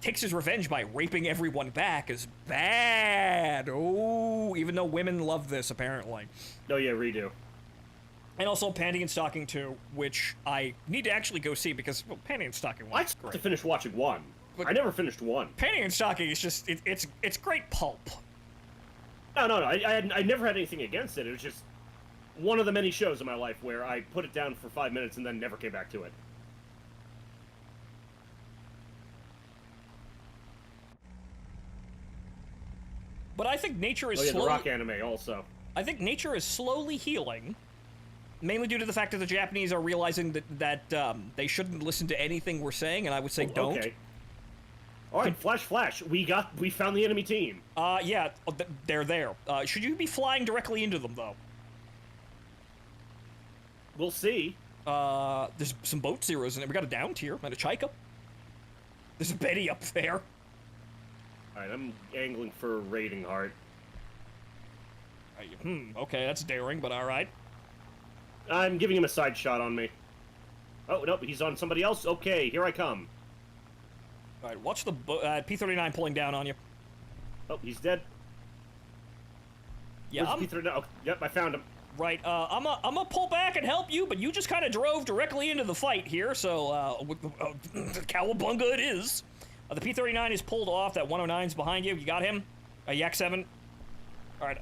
takes his revenge by raping everyone back is bad. Oh, even though women love this, apparently. Oh yeah, Redo. And also Panty and Stocking 2, which I need to actually go see because, well, Panty and Stocking 1 I is have to great. finish watching 1. But- I never finished 1. Panty and Stocking is just, it's great pulp. No. I never had anything against it. It was just one of the many shows in my life where I put it down for 5 minutes and then never came back to it. But I think nature is Oh yeah, the slowly... rock anime also. I think nature is slowly healing, mainly due to the fact that the Japanese are realizing that they shouldn't listen to anything we're saying, and I would say don't. Okay. All right, flash. We found the enemy team. Yeah, they're there. Should you be flying directly into them, though? We'll see. There's some boat zeros in it. We got a down tier and a Chaika. There's a Betty up there. All right, I'm angling for raiding heart. Okay, that's daring, but all right. I'm giving him a side shot on me. Oh, nope, he's on somebody else. Okay, here I come. All right, watch the P-39 pulling down on you. Oh, he's dead. Yeah, Where's the P-39? Oh, yep, I found him. right. I'm gonna pull back and help you, but you just kind of drove directly into the fight here, so cowabunga it is. The P-39 is pulled off. That 109's behind you. You got him? Yak 7. All right.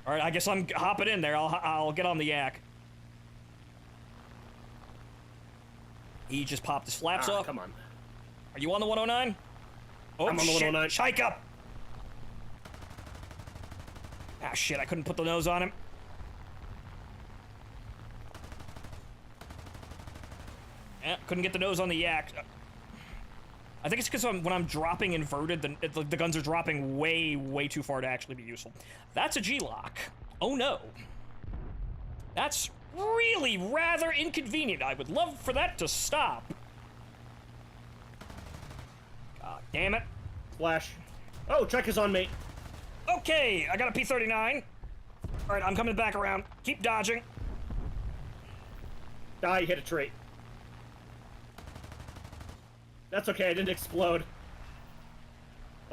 All right, I guess I'm hopping in there. I'll get on the Yak. He just popped his flaps off. Come on. Are you on the 109? Oh, I'm on the 109. Shike up! Ah, shit, I couldn't put the nose on him. Yeah, couldn't get the nose on the Yak. I think it's because when I'm dropping inverted, the guns are dropping way too far to actually be useful. That's a G-lock. Oh no. That's really rather inconvenient. I would love for that to stop. God damn it. Flash. Oh, Trek is on me. Okay, I got a P-39. All right, I'm coming back around. Keep dodging. Ah, you hit a tree. That's okay, I didn't explode.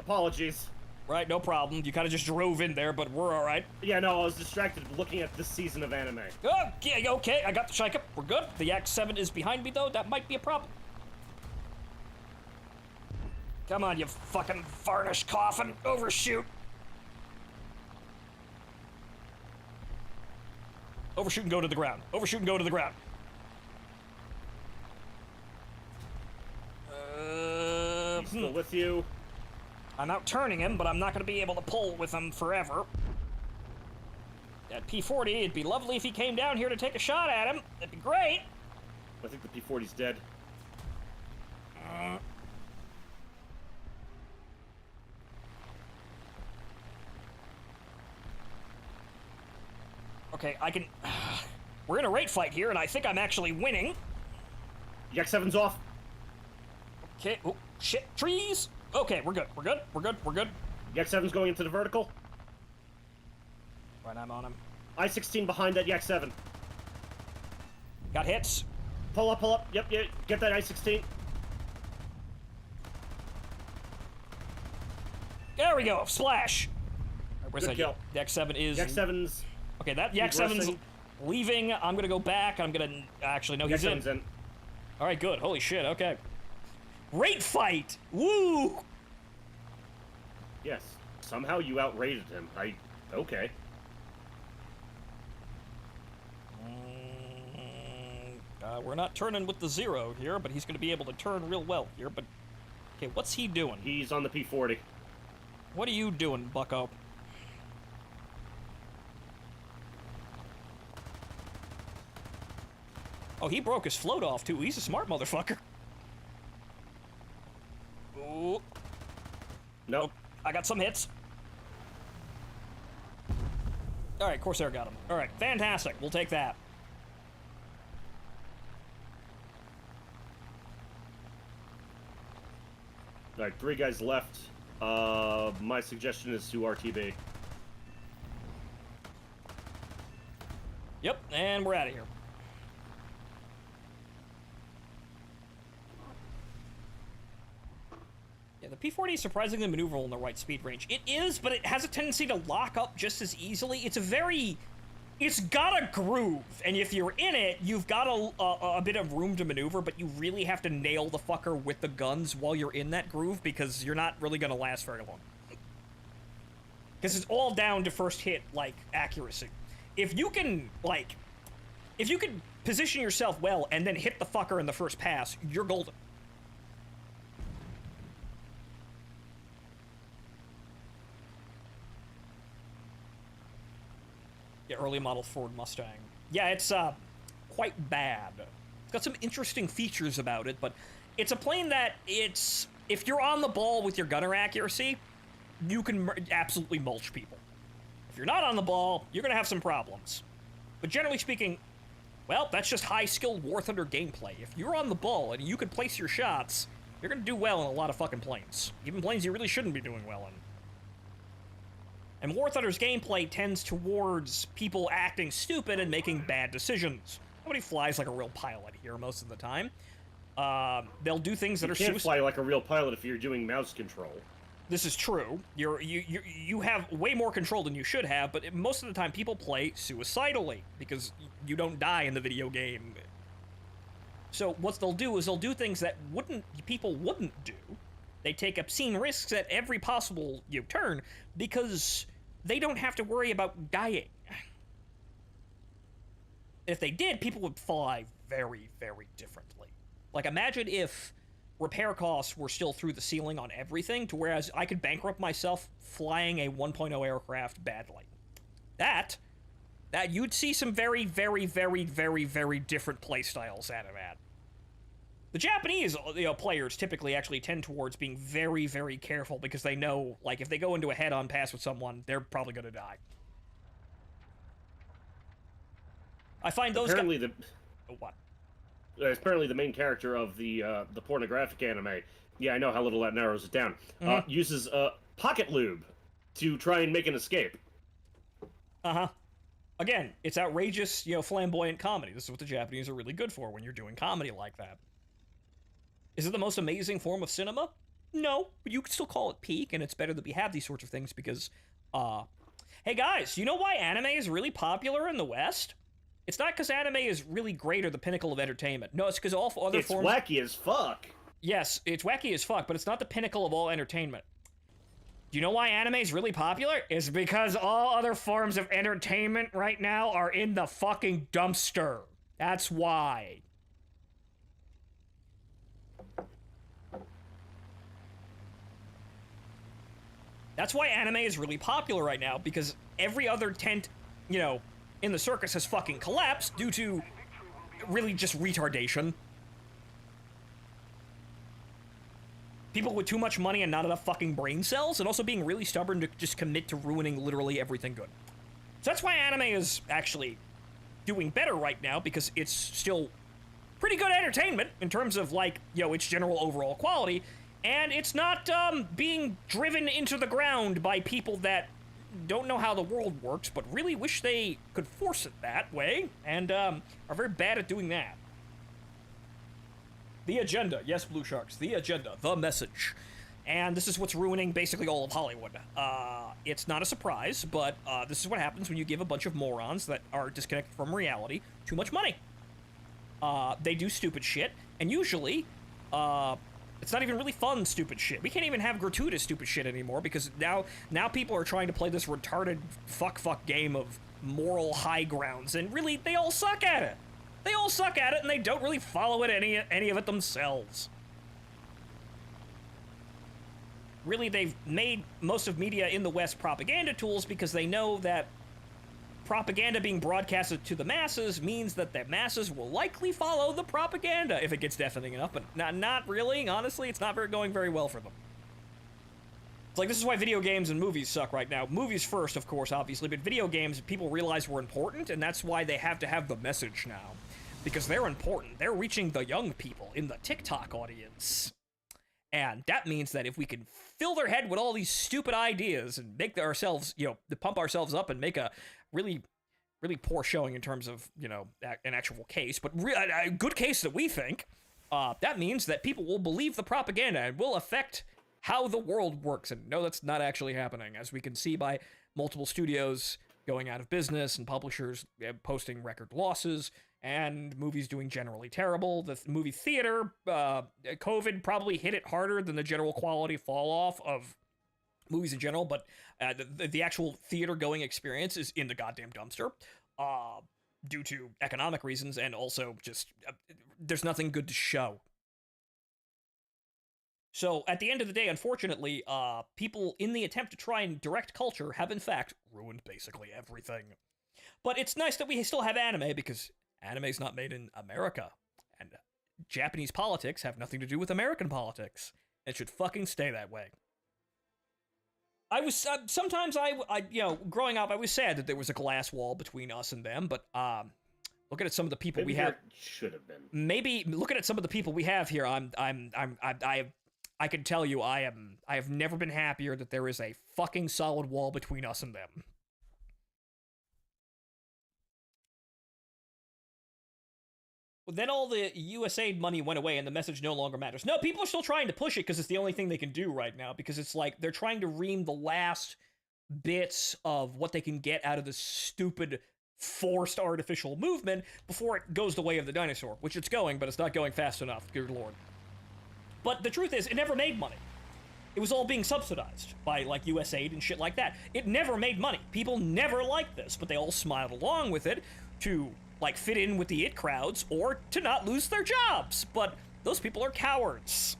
Apologies. Right, no problem. You kind of just drove in there, but we're all right. Yeah, no, I was distracted looking at this season of anime. Oh, yeah, okay, I got the Shike up. We're good. The Yak 7 is behind me, though. That might be a problem. Come on, you fucking varnish coffin. Overshoot. Overshoot and go to the ground. Overshoot and go to the ground. He's still with you. I'm out turning him, but I'm not going to be able to pull with him forever. That P-40, it'd be lovely if he came down here to take a shot at him. That'd be great. I think the P-40's dead. Okay, I can... We're in a rate fight here, and I think I'm actually winning. Yak 7's off. Okay, oh, shit, trees! Okay, we're good, we're good, we're good, we're good. Yak 7's going into the vertical. Right, I'm on him. I-16 behind that Yak 7. Got hits. Pull up. Yep, get that I-16. There we go, splash! Where's Good that? kill. Yak 7 is... Yak 7's... Okay, that Yak 7's regressing. leaving. I'm gonna go back. I'm gonna... Actually, no, Yak he's in. 7's in. Alright, good. Holy shit, okay. Rate fight! Woo! Yes. Somehow you outrated him. Okay. We're not turning with the 0 here, but he's gonna be able to turn real well here, but... Okay, what's he doing? He's on the P-40. What are you doing, bucko? Oh, he broke his float off, too. He's a smart motherfucker. Ooh. Nope. I got some hits. Alright, Corsair got him. Alright, fantastic. We'll take that. Alright, 3 guys left. My suggestion is to RTB. Yep, and we're out of here. Yeah, the P-40 is surprisingly maneuverable in the right speed range. It is, but it has a tendency to lock up just as easily. It's a very It's got a groove, and if you're in it, you've got a bit of room to maneuver, but you really have to nail the fucker with the guns while you're in that groove, because you're not really gonna last very long. Because it's all down to first hit, like, accuracy. If you can position yourself well and then hit the fucker in the first pass, you're golden. Yeah, early model Ford Mustang. Yeah, it's quite bad. It's got some interesting features about it, but it's a plane that if you're on the ball with your gunner accuracy, you can absolutely mulch people. If you're not on the ball, you're gonna have some problems. But generally speaking, well, that's just high-skilled War Thunder gameplay. If you're on the ball and you can place your shots, you're gonna do well in a lot of fucking planes. Even planes you really shouldn't be doing well in. And War Thunder's gameplay tends towards people acting stupid and making bad decisions. Nobody flies like a real pilot here most of the time. They'll do things that are You can't fly like a real pilot if you're doing mouse control. This is true. You have way more control than you should have, but most of the time people play suicidally because you don't die in the video game. So what they'll do is they'll do things that people wouldn't do. They take obscene risks at every possible turn because they don't have to worry about dying. If they did, people would fly very, very differently. Like, imagine if repair costs were still through the ceiling on everything, to whereas I could bankrupt myself flying a 1.0 aircraft badly. That you'd see some very, very, very, very, very different playstyles out of that. The Japanese players typically actually tend towards being very, very careful because they know, like, if they go into a head-on pass with someone, they're probably going to die. I find those apparently guys... What? Apparently the main character of the pornographic anime, yeah, I know how little that narrows it down, uses pocket lube to try and make an escape. Uh-huh. Again, it's outrageous, flamboyant comedy. This is what the Japanese are really good for when you're doing comedy like that. Is it the most amazing form of cinema? No, but you could still call it peak, and it's better that we have these sorts of things because, hey guys, you know why anime is really popular in the West? It's not because anime is really great or the pinnacle of entertainment. No, it's because all other forms... It's wacky as fuck. Yes, it's wacky as fuck, but it's not the pinnacle of all entertainment. Do you know why anime is really popular? It's because all other forms of entertainment right now are in the fucking dumpster. That's why. That's why anime is really popular right now, because every other tent, in the circus has fucking collapsed due to really just retardation. People with too much money and not enough fucking brain cells, and also being really stubborn to just commit to ruining literally everything good. So that's why anime is actually doing better right now, because it's still pretty good entertainment in terms of, like, its general overall quality, and it's not being driven into the ground by people that don't know how the world works, but really wish they could force it that way, and are very bad at doing that. The agenda. Yes, Blue Sharks. The agenda. The message. And this is what's ruining basically all of Hollywood. It's not a surprise, but this is what happens when you give a bunch of morons that are disconnected from reality too much money. They do stupid shit, and usually, it's not even really fun stupid shit. We can't even have gratuitous stupid shit anymore because now people are trying to play this retarded fuck game of moral high grounds, and really, they all suck at it. They all suck at it, and they don't really follow it any of it themselves. Really, they've made most of media in the West propaganda tools because they know that propaganda being broadcasted to the masses means that the masses will likely follow the propaganda if it gets deafening enough, but not really. Honestly, it's not going very well for them. It's like, this is why video games and movies suck right now. Movies first, of course, obviously, but video games, people realize were important, and that's why they have to have the message now. Because they're important. They're reaching the young people in the TikTok audience. And that means that if we can fill their head with all these stupid ideas and make ourselves, pump ourselves up and make a really, really poor showing in terms of, an actual case, but a good case that we think, that means that people will believe the propaganda and will affect how the world works. And no, that's not actually happening, as we can see by multiple studios going out of business and publishers posting record losses and movies doing generally terrible. The movie theater, COVID probably hit it harder than the general quality fall off of movies in general, but the actual theater going experience is in the goddamn dumpster due to economic reasons, and also just there's nothing good to show. So at the end of the day, unfortunately, people in the attempt to try and direct culture have in fact ruined basically everything. But it's nice that we still have anime, because anime's not made in America, and Japanese politics have nothing to do with American politics. It should fucking stay that way. I was sometimes growing up, I was sad that there was a glass wall between us and them. But looking at some of the people we have, should have been. Maybe looking at some of the people we have here, I can tell you, I have never been happier that there is a fucking solid wall between us and them. Well, then all the USAID money went away and the message no longer matters. No, people are still trying to push it because it's the only thing they can do right now, because it's like they're trying to ream the last bits of what they can get out of this stupid forced artificial movement before it goes the way of the dinosaur, which it's going, but it's not going fast enough, good lord. But the truth is, it never made money. It was all being subsidized by, like, USAID and shit like that. It never made money. People never liked this, but they all smiled along with it to, like, fit in with the it crowds or to not lose their jobs. But those people are cowards.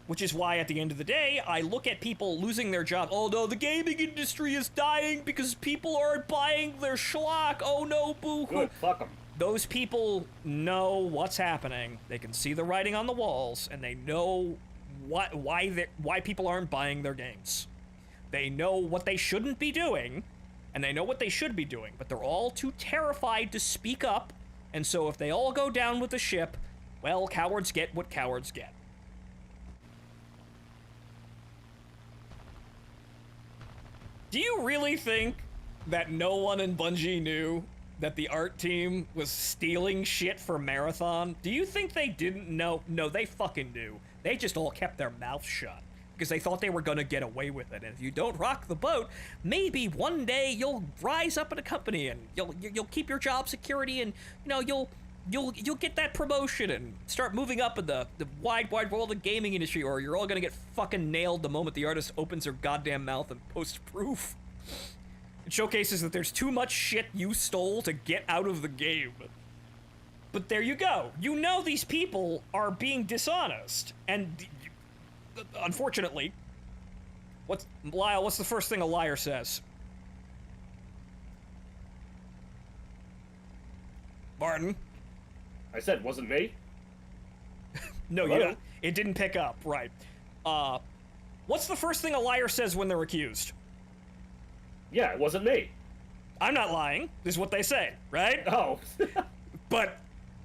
Which is why, at the end of the day, I look at people losing their job. Oh no, the gaming industry is dying because people aren't buying their schlock. Oh no, boo-hoo. Good, fuck them. Those people know what's happening. They can see the writing on the walls, and they know why people aren't buying their games. They know what they shouldn't be doing, and they know what they should be doing, but they're all too terrified to speak up, and so if they all go down with the ship, well, cowards get what cowards get. Do you really think that no one in Bungie knew that the art team was stealing shit for Marathon? Do you think they didn't know? No, they fucking knew. They just all kept their mouths shut because they thought they were gonna get away with it. And if you don't rock the boat, maybe one day you'll rise up in a company and you'll keep your job security, and you'll get that promotion and start moving up in the wide world of gaming industry, or you're all gonna get fucking nailed the moment the artist opens her goddamn mouth and posts proof. It showcases that there's too much shit you stole to get out of the game. But there you go. You know these people are being dishonest. And unfortunately, what's the first thing a liar says? Martin? I said, wasn't me? No, Hello? it didn't pick up, right. What's the first thing a liar says when they're accused? Yeah, it wasn't me. I'm not lying, is what they say, right? Oh. But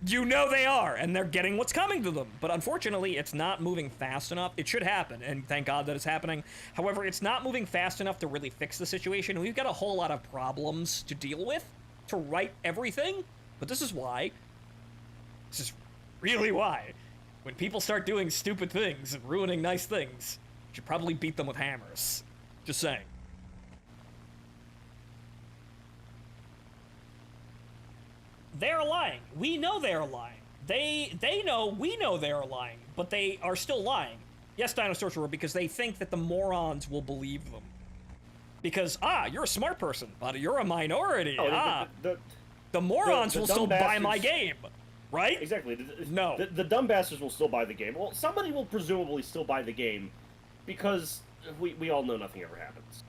you know they are, and they're getting what's coming to them. But unfortunately, it's not moving fast enough. It should happen, and thank God that it's happening. However, it's not moving fast enough to really fix the situation. We've got a whole lot of problems to deal with to right everything, but this is why. This is really why. When people start doing stupid things and ruining nice things, you should probably beat them with hammers. Just saying. They're lying. We know they're lying. They know we know they're lying, but they are still lying. Yes, Dinosaur Torture, because they think that the morons will believe them. Because, you're a smart person, but you're a minority. Oh, the morons will still buy my game, right? Exactly. No. The dumb bastards will still buy the game. Well, somebody will presumably still buy the game, because we all know nothing ever happens.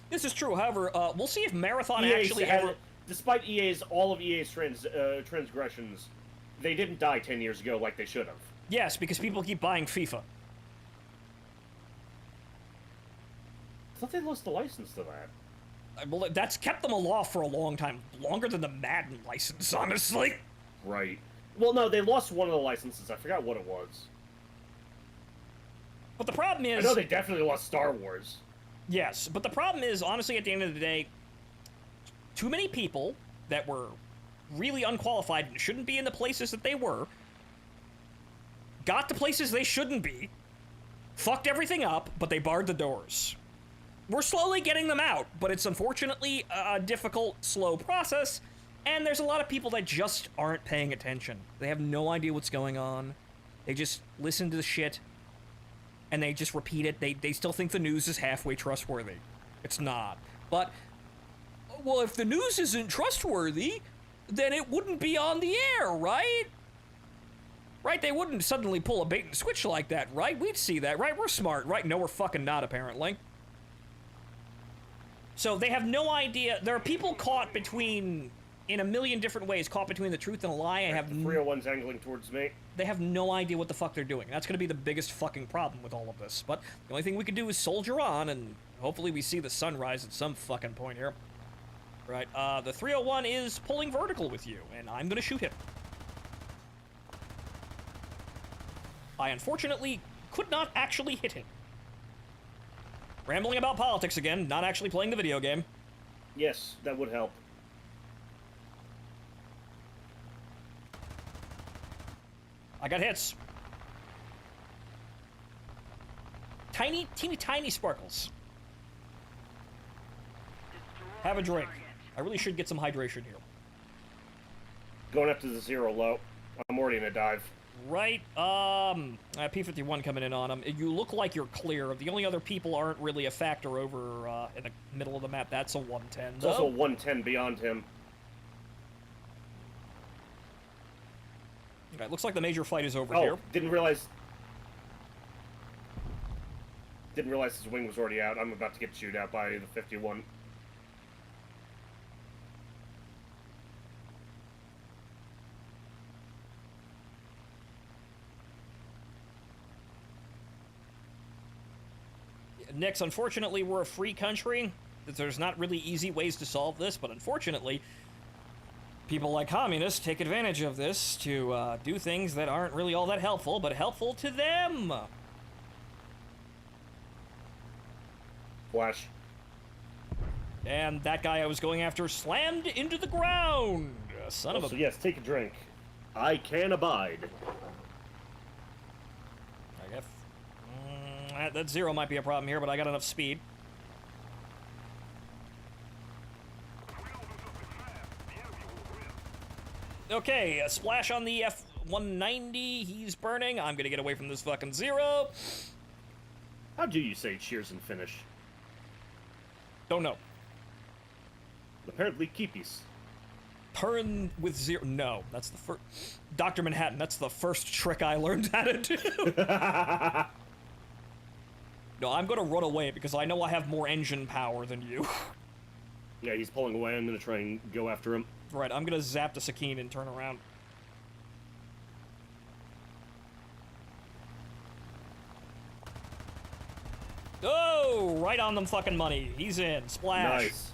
This is true. However, we'll see if Marathon EA actually ever... Despite all of EA's transgressions, they didn't die 10 years ago like they should have. Yes, because people keep buying FIFA. I thought they lost the license to that. Well, that's kept them aloft for a long time. Longer than the Madden license, honestly. Right. Well, no, they lost one of the licenses. I forgot what it was. But the problem is... I know they definitely lost Star Wars. Yes, but the problem is, honestly, at the end of the day, too many people that were really unqualified and shouldn't be in the places that they were, got to places they shouldn't be, fucked everything up, but they barred the doors. we're slowly getting them out, but it's unfortunately a difficult, slow process, and there's a lot of people that just aren't paying attention. They have no idea what's going on. They just listen to the shit, and they just repeat it. They still think the news is halfway trustworthy. It's not. But, well, if the news isn't trustworthy, then it wouldn't be on the air, right? Right, they wouldn't suddenly pull a bait and switch like that, right? We'd see that, right? We're smart, right? No, we're fucking not, apparently. So they have no idea. There are people caught between, in a million different ways, caught between the truth and a lie. The 301's angling towards me. They have no idea what the fuck they're doing. That's going to be the biggest fucking problem with all of this. But the only thing we can do is soldier on, and hopefully we see the sunrise at some fucking point here. Right, the 301 is pulling vertical with you, and I'm going to shoot him. I unfortunately could not actually hit him. Rambling about politics again, not actually playing the video game. Yes, that would help. I got hits. Tiny, teeny, tiny sparkles. Have a drink. I really should get some hydration here. Going up to the 0 low. I'm already in a dive. Right, P-51 coming in on him. You look like you're clear. The only other people aren't really a factor over in the middle of the map. That's a 110. There's also a 110 beyond him. Okay, looks like the major fight is over Oh, here. didn't realize his wing was already out. I'm about to get chewed out by the 51. Nix, unfortunately, we're a free country. There's not really easy ways to solve this, but unfortunately, people like communists take advantage of this to do things that aren't really all that helpful, but helpful to them. Flash. And that guy I was going after slammed into the ground. Son of a... So yes, take a drink. I can abide. I guess... that 0 might be a problem here, but I got enough speed. Okay, a splash on the F-190. He's burning. I'm gonna get away from this fucking 0. How do you say cheers and finish? Don't know. Apparently keepies. Turn with 0. No, that's the first... Dr. Manhattan, that's the first trick I learned how to do. No, I'm gonna run away because I know I have more engine power than you. Yeah, he's pulling away. I'm gonna try and go after him. Right, I'm gonna zap the Sakine and turn around. Oh, right on them fucking money. He's in. Splash. Nice.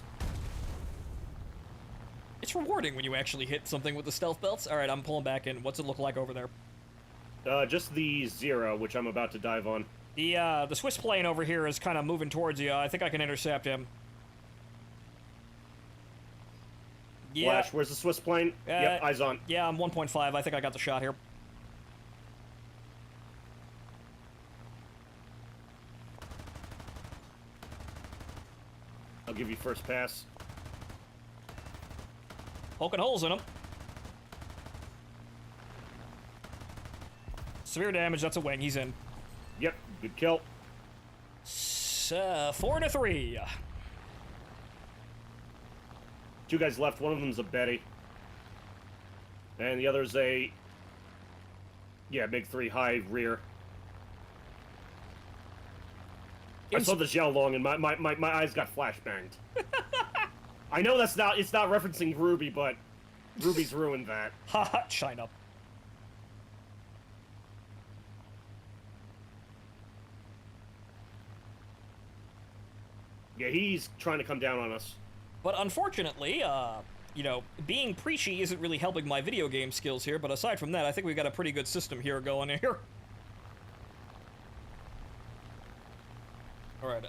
It's rewarding when you actually hit something with the stealth belts. All right, I'm pulling back in. What's it look like over there? Just the 0, which I'm about to dive on. The Swiss plane over here is kind of moving towards you. I think I can intercept him. Yeah. Flash, where's the Swiss plane? Yep, eyes on. Yeah, I'm 1.5. I think I got the shot here. I'll give you first pass. Poking holes in him. Severe damage, that's a wing. He's in. Yep, good kill. 4-3. 2 guys left. One of them's a Betty. And the other's a... Yeah, MiG-3 high rear. I saw the Xiao Long and my eyes got flashbanged. I know it's not referencing Ruby, but Ruby's ruined that. Haha, China. Yeah, he's trying to come down on us. But unfortunately, you know, being preachy isn't really helping my video game skills here, but aside from that, I think we've got a pretty good system here going here. Alright,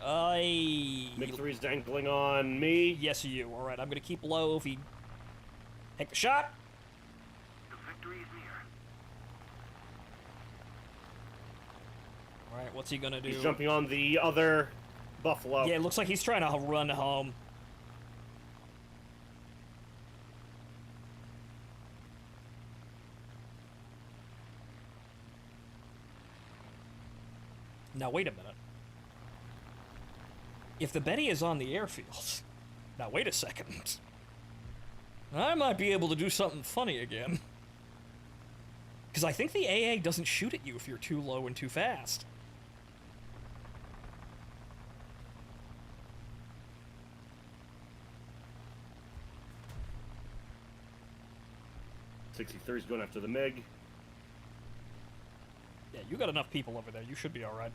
MiG-3's dangling on me. Yes, you. Alright, I'm gonna keep low if he... Take the shot! The victory is near. Alright, what's he gonna do? He's jumping on the other Buffalo. Yeah, it looks like he's trying to run home. Now, wait a minute. If the Betty is on the airfield... Now, wait a second. I might be able to do something funny again. Because I think the AA doesn't shoot at you if you're too low and too fast. .63's going after the MiG. Yeah, you got enough people over there. You should be alright.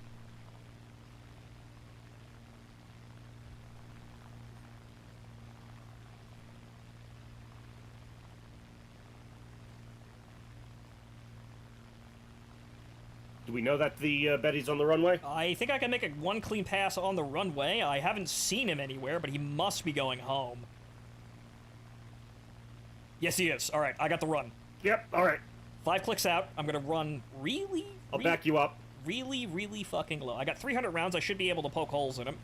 Do we know that the Betty's on the runway? I think I can make one clean pass on the runway. I haven't seen him anywhere, but he must be going home. Yes, he is. Alright, I got the run. Yep, alright. 5 clicks out. I'm gonna run I'll back you up. really fucking low. I got 300 rounds. I should be able to poke holes in him.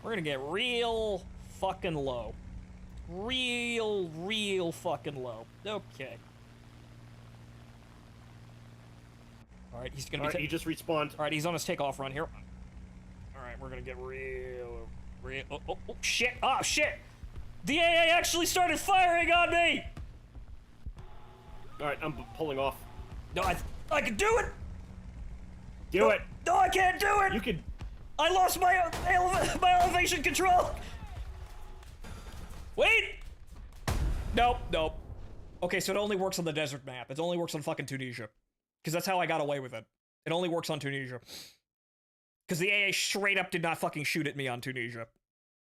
We're gonna get real fucking low. Real fucking low. Okay. Alright, he's gonna Alright, he just respawned. Alright, he's on his takeoff run here. Alright, we're gonna get oh, shit! Oh, shit! The AA actually started firing on me! Alright, I'm pulling off. No, I can do it! Do it! No, I can't do it! You can... I lost my elevation control! Wait! Nope. Okay, so it only works on the desert map. It only works on fucking Tunisia. Because that's how I got away with it. It only works on Tunisia. Because the AA straight up did not fucking shoot at me on Tunisia.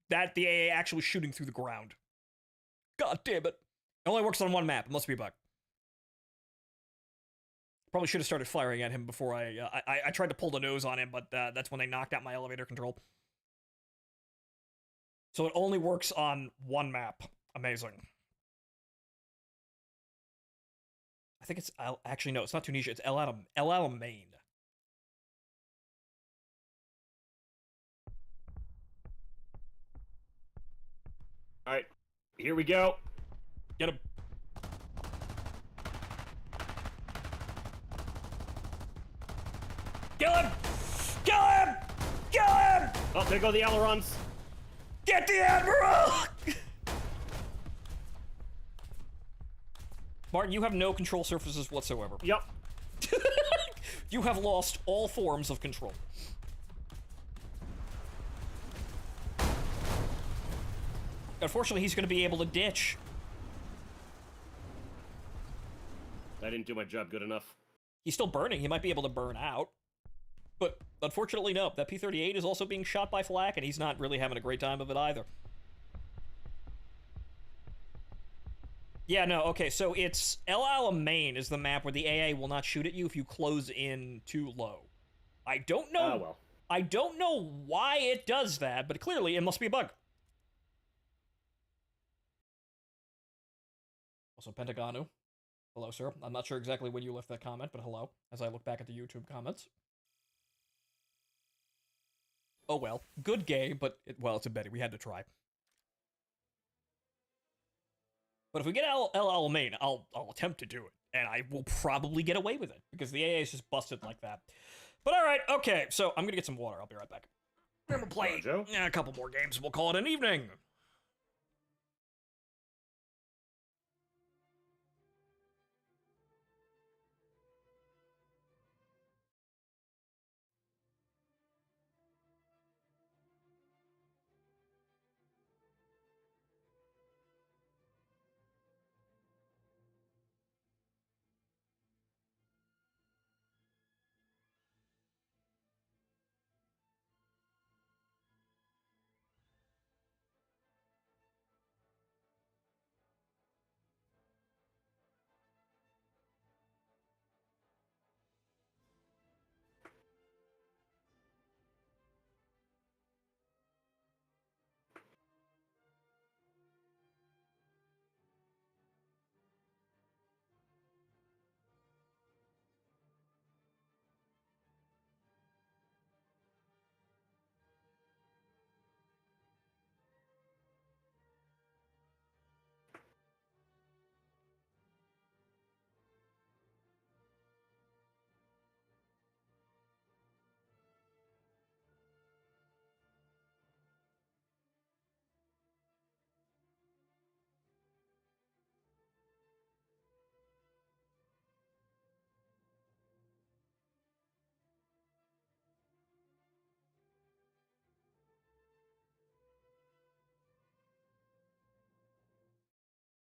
The AA actually shooting through the ground. God damn it. It only works on one map. It must be a bug. Probably should have started firing at him before I tried to pull the nose on him, but that's when they knocked out my elevator control. So it only works on one map. Amazing. I think it's actually no, it's not Tunisia. It's El Alamein. All right, here we go. Get him. Kill him! Kill him! Kill him! Oh, there go the ailerons. Get the Admiral! Martin, you have no control surfaces whatsoever. Yep. You have lost all forms of control. Unfortunately, he's going to be able to ditch. I didn't do my job good enough. He's still burning. He might be able to burn out. But unfortunately, no. That P-38 is also being shot by flak, and he's not really having a great time of it either. Yeah, no, okay, so it's El Alamein is the map where the AA will not shoot at you if you close in too low. I don't know. Oh, well. I don't know why it does that, but clearly it must be a bug. Also, Pentagonu. Hello, sir. I'm not sure exactly when you left that comment, but hello, as I look back at the YouTube comments. Oh well, good game, but, well, it's a Betty. We had to try. But if we get El Alamein, I'll attempt to do it, and I will probably get away with it, because the AA is just busted like that. But alright, okay, so I'm gonna get some water. I'll be right back. We're gonna play a couple more games, we'll call it an evening.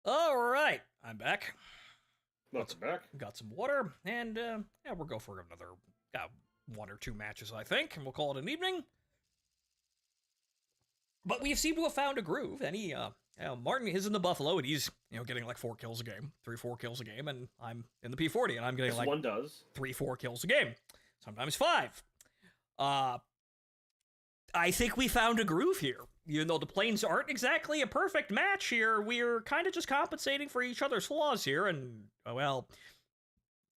All right, I'm back. Welcome back. Got some water, and yeah, we'll go for another 1 or 2 matches, I think, and we'll call it an evening. But we seem to have found a groove, and Martin is in the Buffalo, and he's, getting like 4 kills a game, 3-4 kills a game, and I'm in the P40, and I'm getting like one does 3-4 kills a game, sometimes 5. I think we found a groove here. Even though the planes aren't exactly a perfect match here, we're kind of just compensating for each other's flaws here, and, well,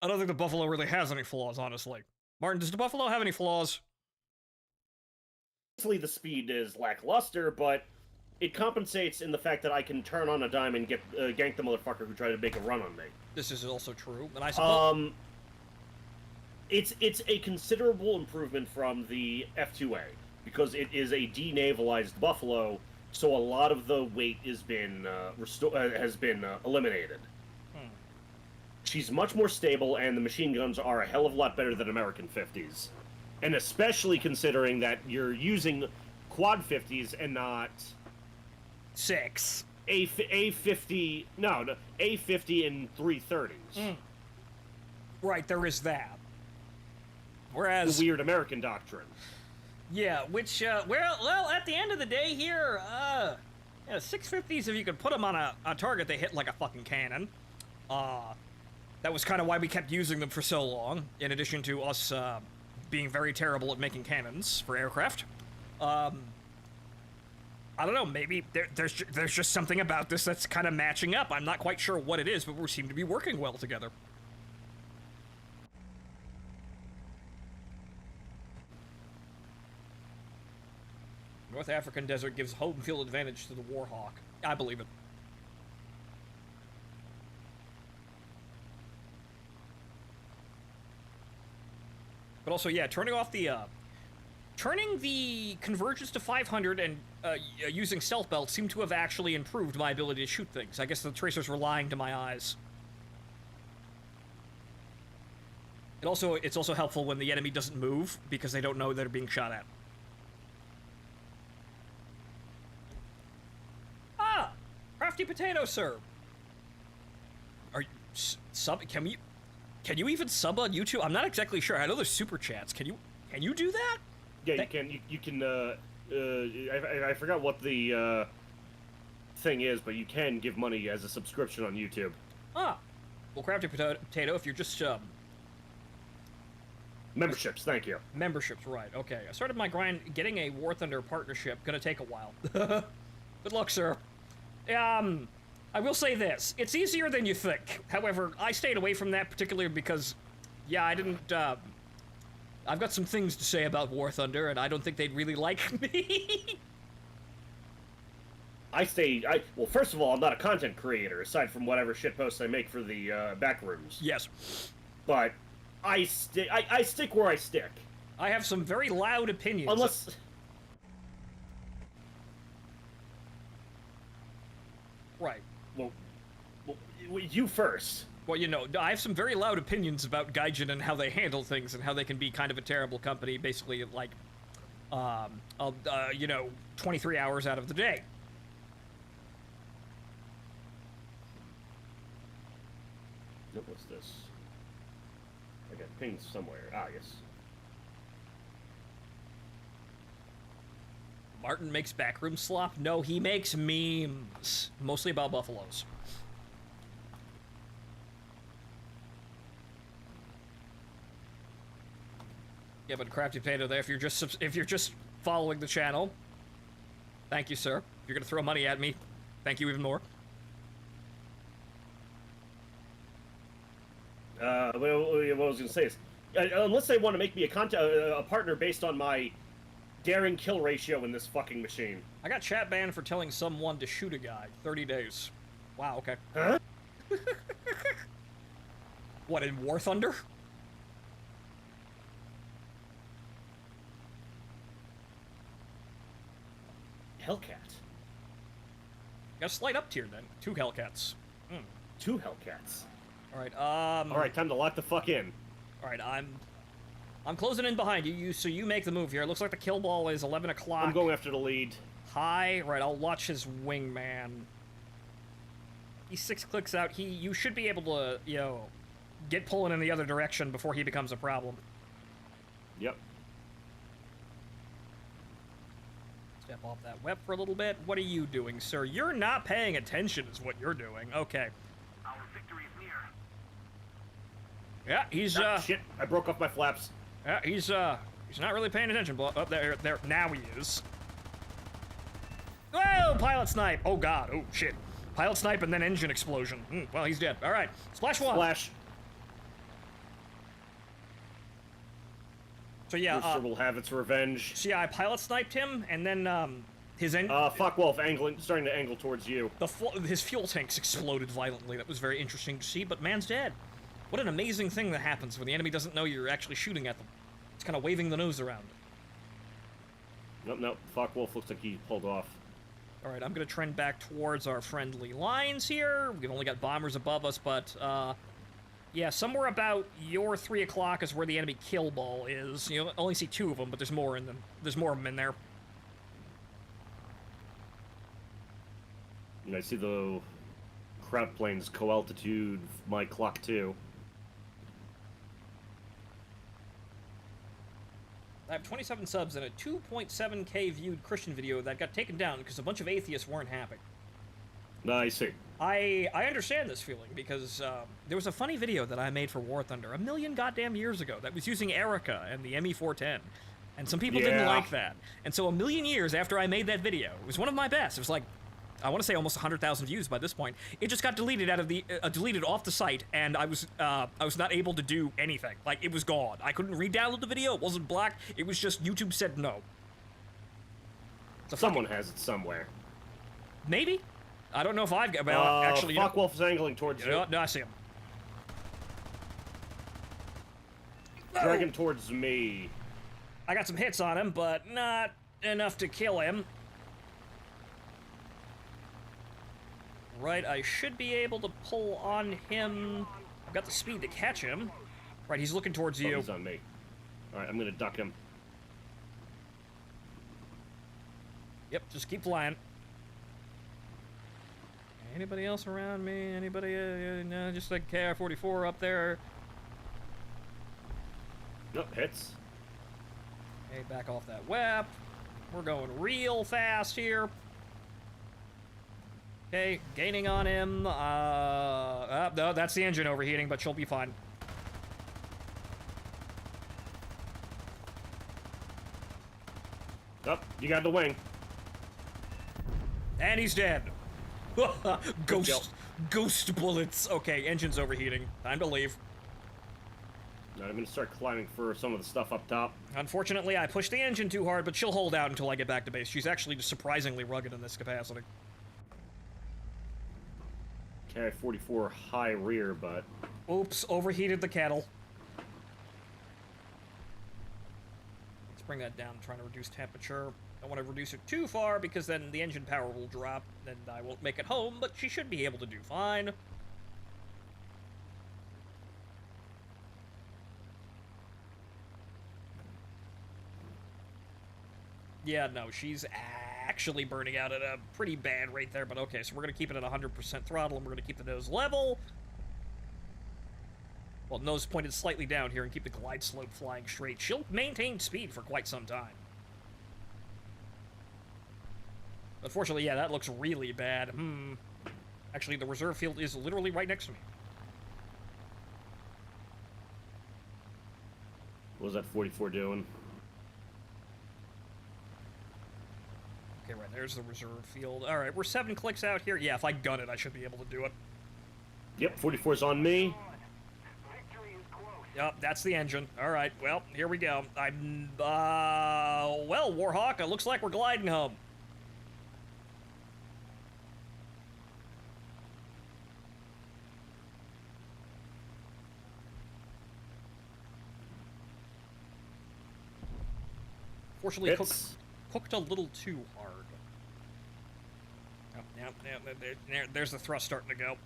I don't think the Buffalo really has any flaws, honestly. Martin, does the Buffalo have any flaws? Obviously, the speed is lackluster, but it compensates in the fact that I can turn on a dime and gank the motherfucker who tried to make a run on me. This is also true, and I suppose... It's a considerable improvement from the F2A, because it is a denavalized Buffalo, so a lot of the weight has been eliminated. She's much more stable, and the machine guns are a hell of a lot better than American 50s. And especially considering that you're using quad 50s and not... 6. A50... No, A50 and 330s. Right, there is that. Whereas... The weird American doctrine. Yeah, which, well, at the end of the day here, 650s, if you could put them on a target, they hit like a fucking cannon. That was kind of why we kept using them for so long, in addition to us, being very terrible at making cannons for aircraft. I don't know, maybe there's just something about this that's kind of matching up. I'm not quite sure what it is, but we seem to be working well together. North African desert gives home field advantage to the Warhawk. I believe it. But also, yeah, turning the convergence to 500 and using stealth belt seemed to have actually improved my ability to shoot things. I guess the tracers were lying to my eyes. It's also helpful when the enemy doesn't move because they don't know they're being shot at. Ah, crafty potato, sir. Are you sub? Can you even sub on YouTube? I'm not exactly sure. I know there's super chats. Can you do that? Yeah, you can. I forgot what the thing is, but you can give money as a subscription on YouTube. Ah, well, crafty potato. If you're just memberships, thank you. Memberships, right? Okay. I started my grind getting a War Thunder partnership. Gonna take a while. Good luck, sir. I will say this. It's easier than you think. However, I stayed away from that particularly because, yeah, I didn't, I've got some things to say about War Thunder, and I don't think they'd really like me. Well, first of all, I'm not a content creator, aside from whatever shitposts I make for the, back rooms. Yes. But I stick where I stick. I have some very loud opinions. Unless... Right. Well, you first. Well, I have some very loud opinions about Gaijin and how they handle things and how they can be kind of a terrible company, basically, like, 23 hours out of the day. What's this? I got pinged somewhere. Ah, yes. Martin makes backroom slop? No, he makes memes. Mostly about buffaloes. Yeah, but crafty potato there, if you're just following the channel, thank you, sir. If you're gonna throw money at me, thank you even more. What I was gonna say is, unless they want to make me a partner based on my daring kill ratio in this fucking machine. I got chat banned for telling someone to shoot a guy. 30 days. Wow, okay. Huh? What, in War Thunder? Hellcat. Got a slight up tier then. 2 Hellcats. 2 Hellcats. Alright, Alright, time to lock the fuck in. Alright, I'm closing in behind you, so you make the move here. It looks like the kill ball is 11 o'clock. I'm going after the lead. High. Right, I'll watch his wingman. He's 6 clicks out. You should be able to, you know, get pulling in the other direction before he becomes a problem. Yep. Step off that web for a little bit. What are you doing, sir? You're not paying attention is what you're doing. Okay. Our victory is near. Yeah, he's, Shit, I broke off my flaps. yeah, he's not really paying attention. Oh, there, now he is. Oh, pilot snipe. Oh, God. Oh, shit. Pilot snipe and then engine explosion. Well, he's dead. All right. Splash 1. Splash. So, yeah, Rooster will have its revenge. so, yeah, I pilot sniped him, and then, his engine... Fuck Wolf, starting to angle towards you. His fuel tanks exploded violently. That was very interesting to see, but man's dead. What an amazing thing that happens when the enemy doesn't know you're actually shooting at them. It's kind of waving the nose around. Nope. Fuck Wolf looks like he pulled off. Alright, I'm gonna trend back towards our friendly lines here. We've only got bombers above us, but, yeah, somewhere about your 3 o'clock is where the enemy kill ball is. You only see 2 of them, but there's more in them. There's more of them in there. And I see the crowd planes co-altitude my clock too. I have 27 subs and a 2.7k viewed Christian video that got taken down because a bunch of atheists weren't happy. I see. I understand this feeling because there was a funny video that I made for War Thunder a million goddamn years ago that was using Erica and the ME410, and some people didn't like that. And so a million years after I made that video, it was one of my best. It was like, I want to say almost 100,000 views by this point. It just got deleted out of the deleted off the site, and I was not able to do anything. Like, it was gone. I couldn't re-download the video. It wasn't black. It was just YouTube said no. Someone has it somewhere. Maybe. I don't know if I've got. Well, actually, Fuck Wolf is angling towards you. No, I see him. Dragging towards me. I got some hits on him, but not enough to kill him. Right, I should be able to pull on him. I've got the speed to catch him. Right, he's looking towards you. He's on me. Alright, I'm gonna duck him. Yep, just keep flying. Anybody else around me? Anybody? No, just like KR-44 up there. Nope, hits. Okay, back off that web. We're going real fast here. Okay, gaining on him. No, that's the engine overheating, but she'll be fine. Oh, you got the wing. And he's dead. Ghost bullets. Okay, engine's overheating. Time to leave. Alright, I'm gonna start climbing for some of the stuff up top. Unfortunately, I pushed the engine too hard, but she'll hold out until I get back to base. She's actually surprisingly rugged in this capacity. KI-44 high rear, but... Oops, overheated the kettle. Let's bring that down, trying to reduce temperature. Don't want to reduce it too far, because then the engine power will drop, and I won't make it home, but she should be able to do fine. Yeah, no, she's actually burning out at a pretty bad rate there, but okay, so we're going to keep it at 100% throttle, and we're going to keep the nose level. Well, nose pointed slightly down here and keep the glide slope flying straight. She'll maintain speed for quite some time. Unfortunately, yeah, that looks really bad. Actually, the reserve field is literally right next to me. What was that 44 doing? Okay, right, there's the reserve field. Alright, we're 7 clicks out here. Yeah, if I gun it, I should be able to do it. Yep, 44's on me. Victory is close. Yep, that's the engine. Alright, well, here we go. Well, Warhawk, it looks like we're gliding home. Fortunately, cooked a little too hard. Oh, yeah, there's the thrust starting to go.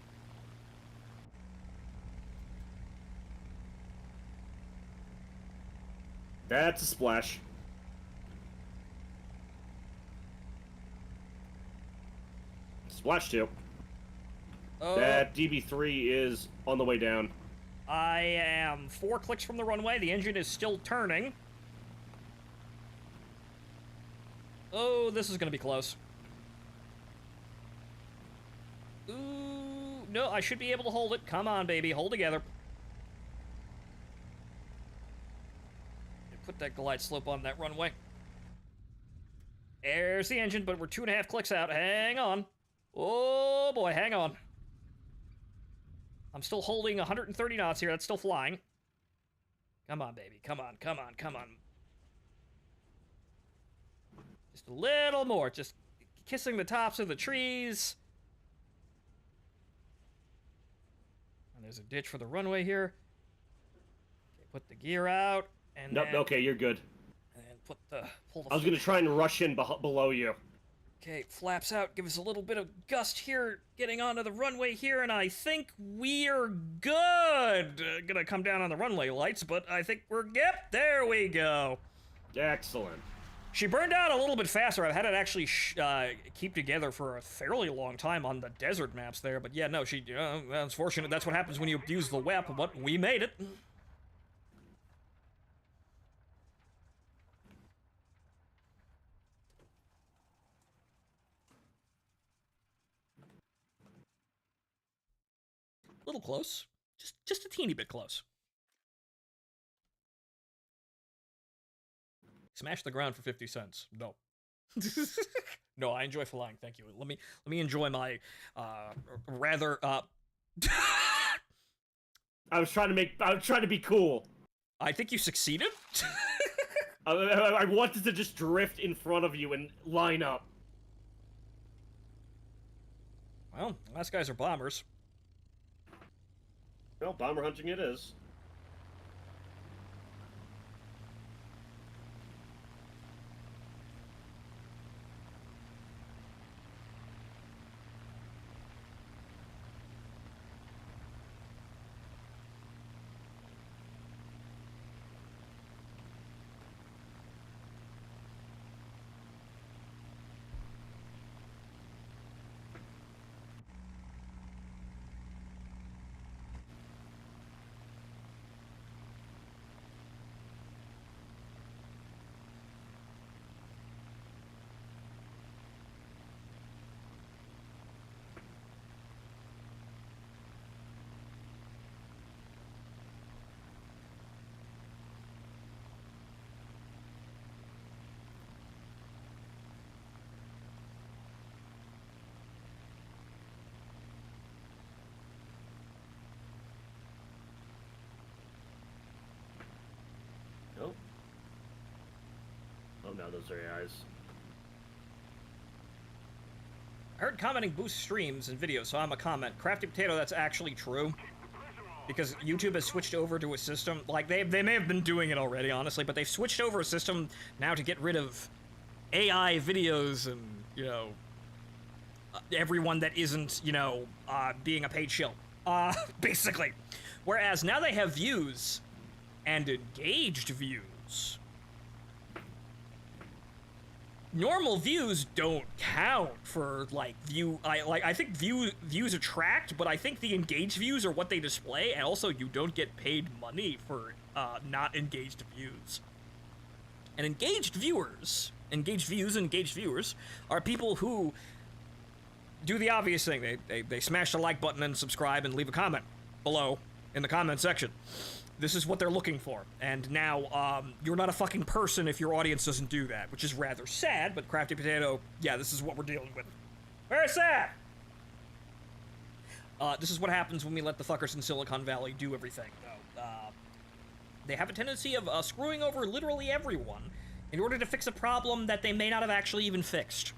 That's a splash. Splash 2. That DB3 is on the way down. I am 4 clicks from the runway. The engine is still turning. Oh, this is gonna be close. Ooh, no, I should be able to hold it. Come on, baby, hold together. Put that glide slope on that runway. There's the engine, but we're 2.5 clicks out. Hang on. Oh boy, hang on. I'm still holding 130 knots here. That's still flying. Come on, baby. Come on, come on, come on. Just a little more. Just kissing the tops of the trees. And there's a ditch for the runway here. Okay, put the gear out. And Nope, okay, you're good. And pull the I was gonna try and rush in below you. Okay, flaps out, give us a little bit of gust here, getting onto the runway here, and I think we're good. Gonna come down on the runway lights, but I think we're, yep, there we go. Excellent. She burned out a little bit faster. I've had it actually keep together for a fairly long time on the desert maps there, but yeah, no, that's fortunate. That's what happens when you use the WEP, but we made it. Little close. Just a teeny bit close. Smash the ground for 50 cents. No. No, I enjoy flying, thank you. Let me enjoy my rather I was trying to be cool. I think you succeeded. I wanted to just drift in front of you and line up. Well, the last guys are bombers. Well, bomber hunting it is. Nope. Oh no, those are eyes. I heard commenting boosts streams and videos, so I'm a comment. Crafty Potato, that's actually true. Because YouTube has switched over to a system, like, they may have been doing it already, honestly, but they've switched over a system now to get rid of AI videos and, you know, everyone that isn't, you know, being a paid shill. Basically. Whereas now they have views and engaged views. Normal views don't count for, like, I think views attract, but I think the engaged views are what they display, and also you don't get paid money for not engaged views. And engaged views are people who do the obvious thing. They smash the like button and subscribe and leave a comment below in the comment section. This is what they're looking for. And now, you're not a fucking person if your audience doesn't do that, which is rather sad, but Crafty Potato, yeah, this is what we're dealing with. Very sad! This is what happens when we let the fuckers in Silicon Valley do everything, though. They have a tendency of screwing over literally everyone in order to fix a problem that they may not have actually even fixed.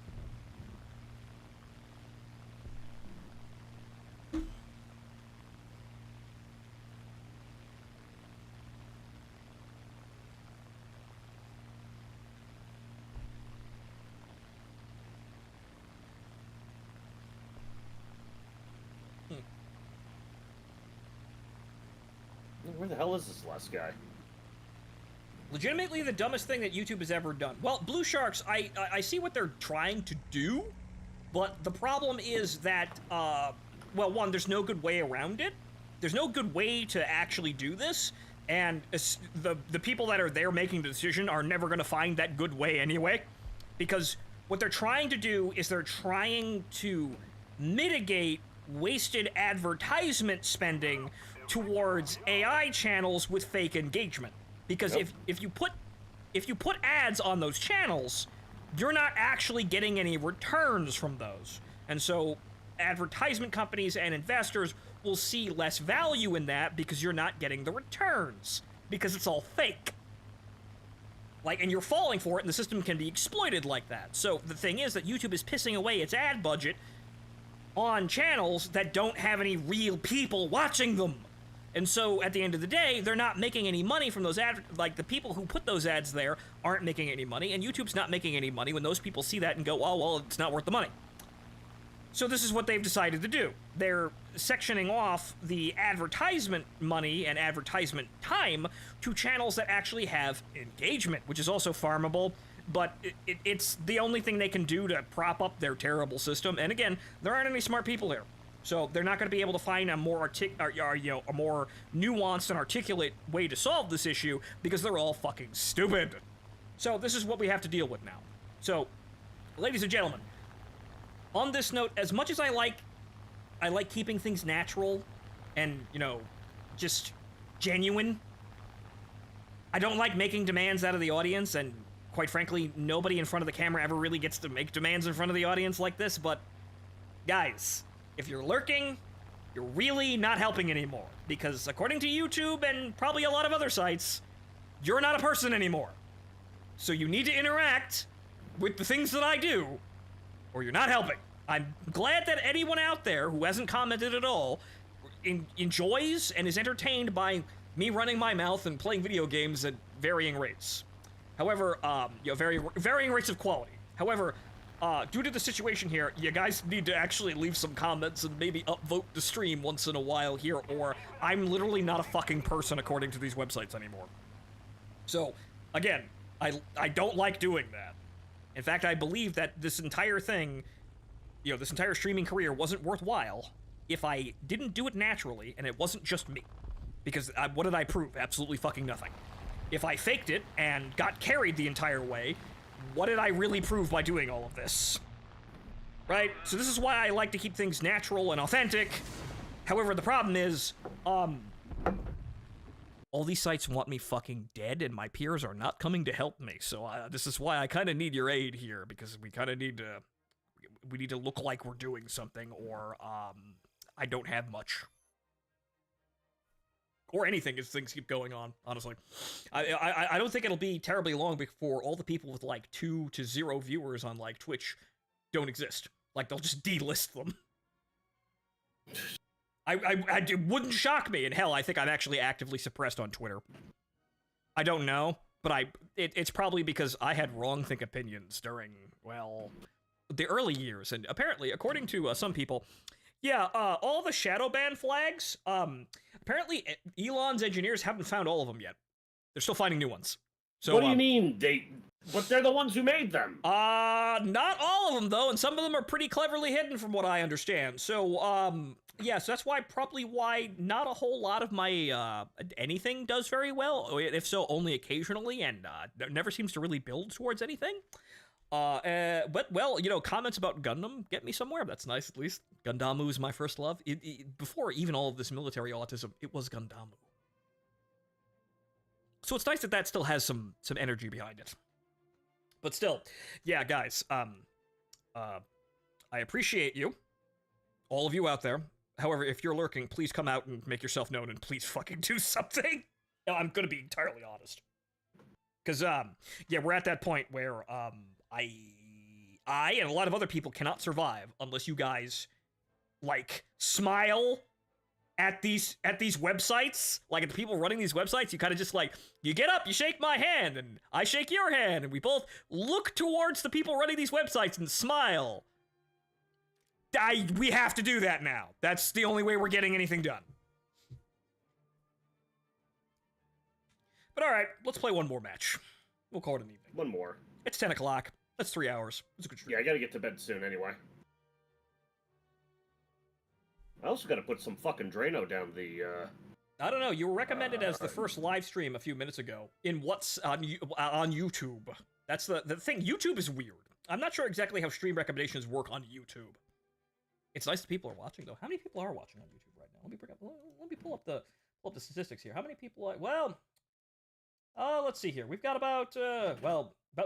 Where the hell is this last guy? Legitimately the dumbest thing that YouTube has ever done. Well, Blue Sharks, I see what they're trying to do, but the problem is that, well, one, there's no good way around it. There's no good way to actually do this, and the people that are there making the decision are never going to find that good way anyway, because what they're trying to do is they're trying to mitigate wasted advertisement spending towards AI channels with fake engagement. Because if you put ads on those channels, you're not actually getting any returns from those. And so advertisement companies and investors will see less value in that because you're not getting the returns, because it's all fake. Like, and you're falling for it, and the system can be exploited like that. So the thing is that YouTube is pissing away its ad budget on channels that don't have any real people watching them. And so at the end of the day, they're not making any money from those ads. Like, the people who put those ads there aren't making any money, and YouTube's not making any money when those people see that and go, oh, well, it's not worth the money. So this is what they've decided to do. They're sectioning off the advertisement money and advertisement time to channels that actually have engagement, which is also farmable, but it's the only thing they can do to prop up their terrible system. And again, there aren't any smart people here. So they're not going to be able to find a more a more nuanced and articulate way to solve this issue because they're all fucking stupid. So this is what we have to deal with now. So, ladies and gentlemen, on this note, as much as I like keeping things natural and, you know, just genuine, I don't like making demands out of the audience, and quite frankly, nobody in front of the camera ever really gets to make demands in front of the audience like this, but guys, if you're lurking, you're really not helping anymore, because according to YouTube and probably a lot of other sites, you're not a person anymore. So you need to interact with the things that I do, or you're not helping. I'm glad that anyone out there who hasn't commented at all enjoys and is entertained by me running my mouth and playing video games at varying rates. However, varying rates of quality. However, due to the situation here, you guys need to actually leave some comments and maybe upvote the stream once in a while here, or I'm literally not a fucking person according to these websites anymore. So, again, I don't like doing that. In fact, I believe that this entire thing, you know, this entire streaming career wasn't worthwhile if I didn't do it naturally and it wasn't just me. Because what did I prove? Absolutely fucking nothing. If I faked it and got carried the entire way, what did I really prove by doing all of this? Right? So this is why I like to keep things natural and authentic. However, the problem is, all these sites want me fucking dead, and my peers are not coming to help me. So this is why I kind of need your aid here, because we kind of need to look like we're doing something, or I don't have much. Or anything as things keep going on, honestly. I don't think it'll be terribly long before all the people with like 2 to 0 viewers on like Twitch don't exist. Like, they'll just delist them. It wouldn't shock me, and hell, I think I'm actually actively suppressed on Twitter. I don't know, but it's probably because I had wrong-think opinions during, well, the early years, and apparently, according to some people, yeah, all the shadow ban flags, apparently Elon's engineers haven't found all of them yet. They're still finding new ones. So, what do you mean? But they're the ones who made them. Not all of them, though, and some of them are pretty cleverly hidden from what I understand. So, yeah, so that's probably why not a whole lot of my, anything does very well. If so, only occasionally, and, never seems to really build towards anything. But, well, you know, comments about Gundam get me somewhere. That's nice, at least. Gundamu is my first love. Before even all of this military autism, it was Gundamu. So it's nice that that still has some energy behind it. But still, yeah, guys, I appreciate you, all of you out there. However, if you're lurking, please come out and make yourself known, and please fucking do something. I'm gonna be entirely honest. Because, yeah, we're at that point where, I and a lot of other people cannot survive unless you guys, like, smile at these websites. Like, at the people running these websites, you kind of just, like, you get up, you shake my hand, and I shake your hand, and we both look towards the people running these websites and smile. We have to do that now. That's the only way we're getting anything done. But alright, let's play one more match. We'll call it an evening. One more. It's 10 o'clock. That's 3 hours. It's a good stream. Yeah, I gotta get to bed soon anyway. also got to put some fucking Drano down the, I don't know. You were recommended as the first live stream a few minutes ago in what's on YouTube. That's the thing. YouTube is weird. I'm not sure exactly how stream recommendations work on YouTube. It's nice that people are watching though. How many people are watching on YouTube right now? Let me pull up the statistics here. How many people are, well, let's see here. We've got about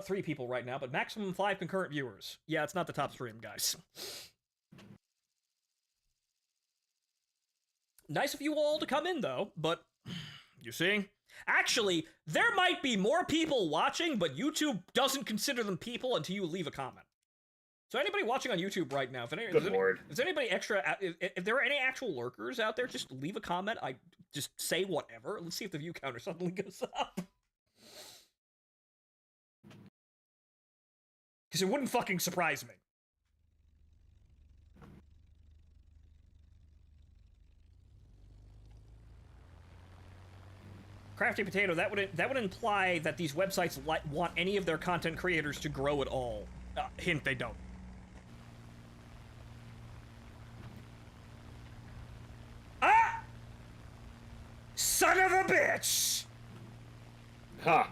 3 people right now, but maximum 5 concurrent viewers. Yeah, it's not the top stream, guys. Nice of you all to come in, though, but you see? Actually, there might be more people watching, but YouTube doesn't consider them people until you leave a comment. So anybody watching on YouTube right now, is anybody extra, if there are any actual lurkers out there, just leave a comment. I just say whatever. Let's see if the view counter suddenly goes up. Because it wouldn't fucking surprise me. Crafty Potato, that would imply that these websites want any of their content creators to grow at all. Hint, they don't. Ah! Son of a bitch! Huh.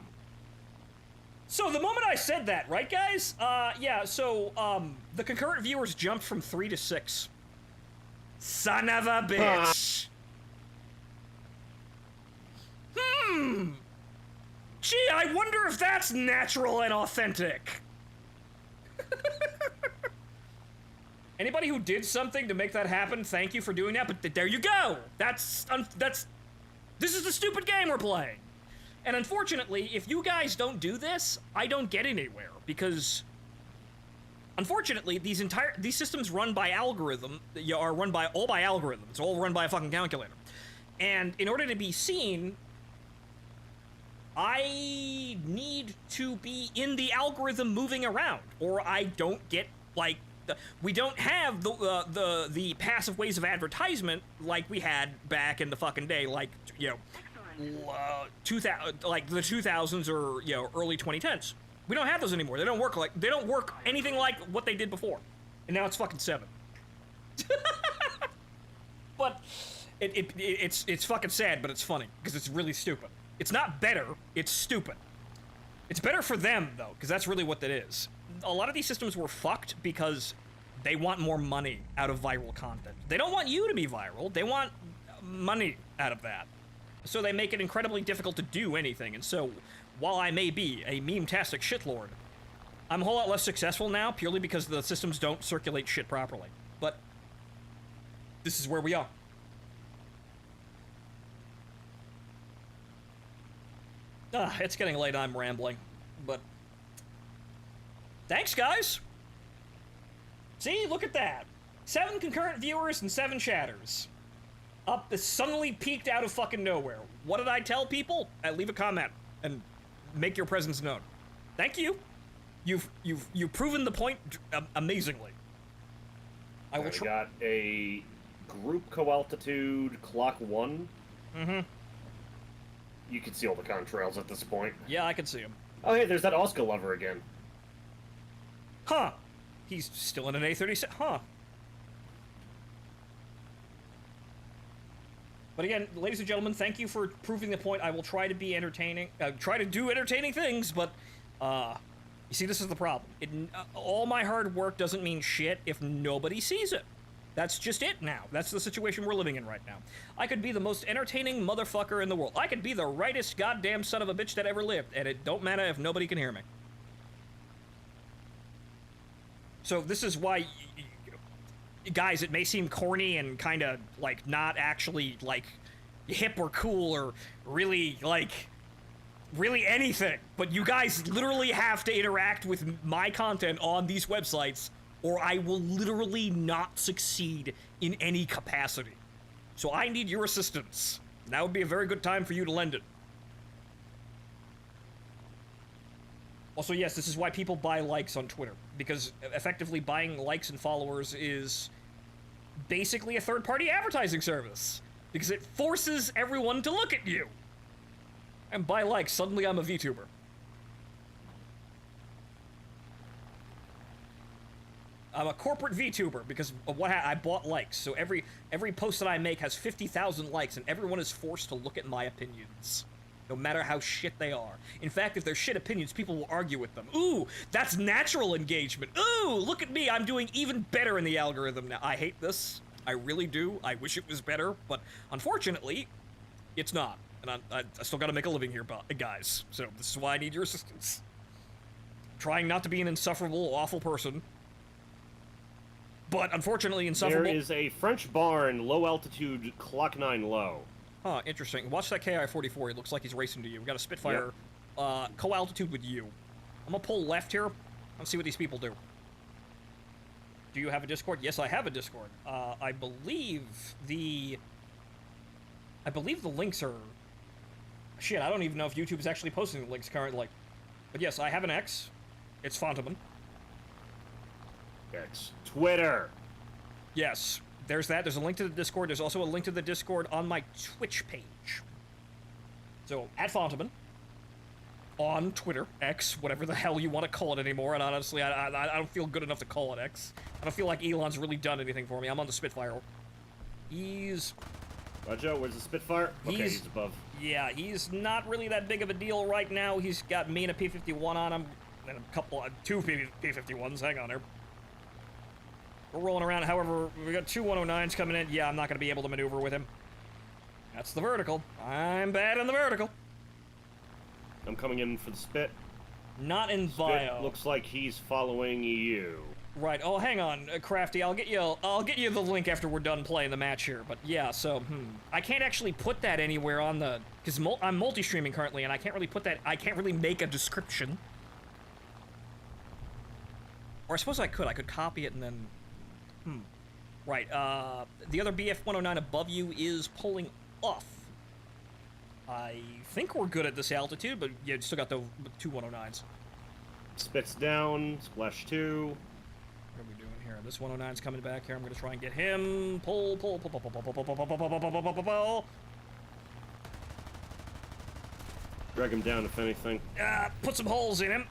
So the moment I said that, right guys? Yeah, so, the concurrent viewers jumped from 3 to 6. Son of a bitch! Gee, I wonder if that's natural and authentic. Anybody who did something to make that happen, thank you for doing that, but there you go! This is the stupid game we're playing! And unfortunately, if you guys don't do this, I don't get anywhere, because unfortunately, these systems run by algorithm, are run by algorithm. It's all run by a fucking calculator. And in order to be seen, I need to be in the algorithm moving around, or I don't get, like, we don't have the passive ways of advertisement like we had back in the fucking day, like, you know, like the 2000s or, you know, early 2010s. We don't have those anymore. They don't work anything like what they did before. And now it's fucking 7. But it's fucking sad, but it's funny because it's really stupid. It's not better, it's stupid. It's better for them, though, because that's really what that is. A lot of these systems were fucked because they want more money out of viral content. They don't want you to be viral, they want money out of that. So they make it incredibly difficult to do anything, and so, while I may be a meme-tastic shitlord, I'm a whole lot less successful now, purely because the systems don't circulate shit properly. But this is where we are. It's getting late, I'm rambling, but thanks, guys! See, look at that. 7 concurrent viewers and 7 chatters. This suddenly peaked out of fucking nowhere. What did I tell people? Leave a comment and make your presence known. Thank you. You've proven the point amazingly. I will got a group co-altitude clock 1. Mm-hmm. You can see all the contrails at this point. Yeah, I can see him. Oh, hey, there's that Oscar lover again. Huh. He's still in an A37. Huh. But again, ladies and gentlemen, thank you for proving the point. I will try to be entertaining, try to do entertaining things, but, you see, this is the problem. All my hard work doesn't mean shit if nobody sees it. That's just it now. That's the situation we're living in right now. I could be the most entertaining motherfucker in the world. I could be the rightest goddamn son of a bitch that ever lived, and it don't matter if nobody can hear me. So this is why, guys, it may seem corny and kind of, like, not actually, like, hip or cool or really, like, really anything. But you guys literally have to interact with my content on these websites, or I will literally not succeed in any capacity. So I need your assistance. That would be a very good time for you to lend it. Also, yes, this is why people buy likes on Twitter, because effectively buying likes and followers is basically a third-party advertising service, because it forces everyone to look at you. And by likes, suddenly I'm a VTuber. I'm a corporate VTuber because of what I bought likes. So every post that I make has 50,000 likes, and everyone is forced to look at my opinions, no matter how shit they are. In fact, if they're shit opinions, people will argue with them. Ooh, that's natural engagement. Ooh, look at me, I'm doing even better in the algorithm now. I hate this. I really do. I wish it was better, but unfortunately, it's not. And I still gotta make a living here, guys. So this is why I need your assistance. Trying not to be an insufferable, awful person. But unfortunately, insufferable. There is a French barn, low altitude, clock 9 low. Huh, interesting. Watch that KI-44. He looks like he's racing to you. We got a Spitfire, co-altitude with you. I'm gonna pull left here. Let's see what these people do. Do you have a Discord? Yes, I have a Discord. I believe the links are... Shit, I don't even know if YouTube is actually posting the links currently. But yes, I have an X. It's Fontaman. X. Twitter. Yes, there's that. There's a link to the Discord. There's also a link to the Discord on my Twitch page. So, at Fontaman. On Twitter. X. Whatever the hell you want to call it anymore. And honestly, I don't feel good enough to call it X. I don't feel like Elon's really done anything for me. I'm on the Spitfire. He's... Watch out, where's the Spitfire? Okay, he's above. Yeah, he's not really that big of a deal right now. He's got me and a P-51 on him. And two P-51s. Hang on there. We're rolling around. However, we got two 109s coming in. Yeah, I'm not going to be able to maneuver with him. That's the vertical. I'm bad in the vertical. I'm coming in for the Spit. Not in Spit Vio. looks like he's following you. Right. Oh, hang on, Crafty. I'll get you the link after we're done playing the match here. But yeah, so I can't actually put that anywhere on the because I'm multi-streaming currently, and I can't really put that. I can't really make a description. Or I suppose I could. I could copy it and then. Right. The other BF-109 above you is pulling off. I think we're good at this altitude, but yeah, still got the two 109s. Spits down. Splash 2. What are we doing here? This 109's coming back here. I'm gonna try and get him. Pull. Drag him down if anything. Put some holes in him.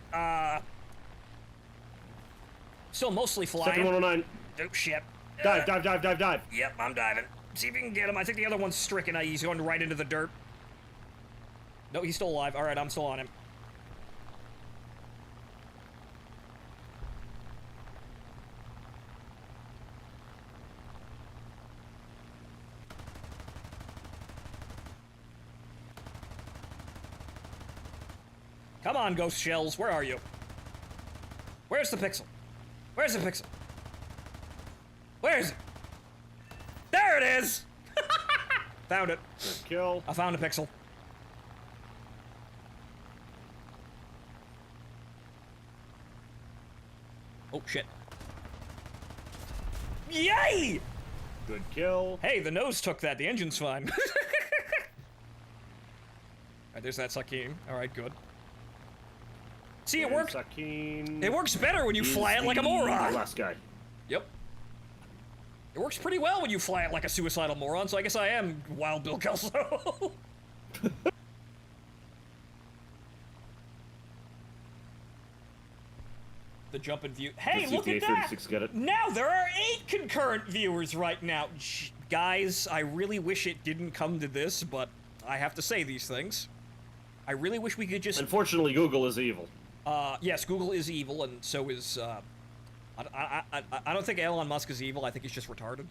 Still mostly flying. Second 109. Oh, shit. Dive. Yep, I'm diving. See if we can get him. I think the other one's stricken. He's going right into the dirt. No, he's still alive. All right, I'm still on him. Come on, ghost shells. Where are you? Where's the pixel? Where's the pixel? Where is it? There it is! Found it. Good kill. I found a pixel. Oh, shit. Yay! Good kill. Hey, the nose took that. The engine's fine. Alright, there's that Sakine. Alright, good. See, it works. Sakine. It works better when you fly it like a moron. Last guy. Yep. It works pretty well when you fly it like a suicidal moron, so I guess I am Wild Bill Kelso. The jump and view. Hey, look at that! Get it. Now there are 8 concurrent viewers right now. Guys, I really wish it didn't come to this, but I have to say these things. I really wish we could just... Unfortunately, Google is evil. Yes, Google is evil, and so is, I don't think Elon Musk is evil. I think he's just retarded.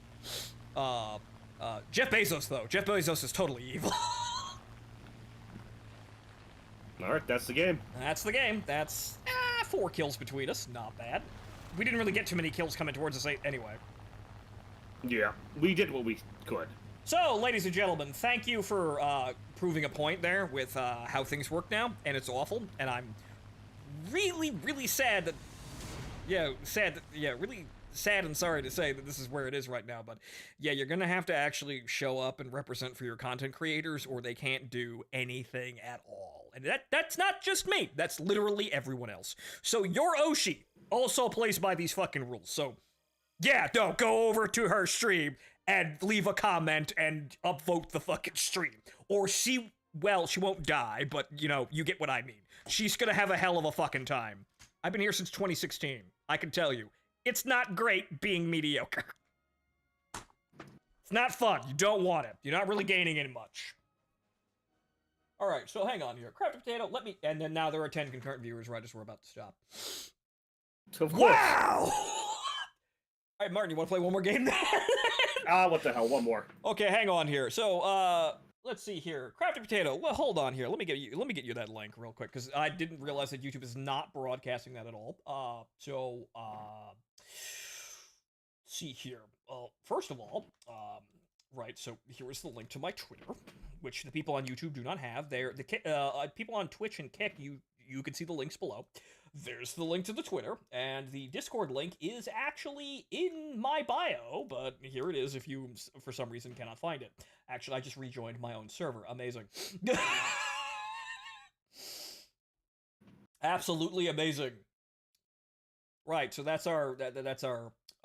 Jeff Bezos, though. Jeff Bezos is totally evil. Alright, that's the game. That's the game. That's 4 kills between us. Not bad. We didn't really get too many kills coming towards us anyway. Yeah, we did what we could. So, ladies and gentlemen, thank you for proving a point there with how things work now, and it's awful, and I'm really, really sad that... really sad and sorry to say that this is where it is right now, but yeah, you're gonna have to actually show up and represent for your content creators, or they can't do anything at all. And that's not just me, that's literally everyone else. So your Oshi also plays by these fucking rules, so yeah, no, go over to her stream and leave a comment and upvote the fucking stream. Or she won't die, but, you know, you get what I mean. She's gonna have a hell of a fucking time. I've been here since 2016. I can tell you, It's not great being mediocre. It's not fun. You don't want it. You're not really gaining any much. All right, so hang on here. Crafty Potato, let me... And then now there are 10 concurrent viewers right as we're about to stop. Of course. Wow! All right, Martin, you want to play one more game? What the hell? One more. Okay, hang on here. So, let's see here. Crafty Potato, well, hold on here. Let me get you that link real quick, because I didn't realize that YouTube is not broadcasting that at all. Let's see here. First of all, right, so here is the link to my Twitter, which the people on YouTube do not have. People on Twitch and Kick, you can see the links below. There's the link to the Twitter, and the Discord link is actually in my bio, but here it is if you, for some reason, cannot find it. Actually, I just rejoined my own server. Amazing. Absolutely amazing. Right, so that's our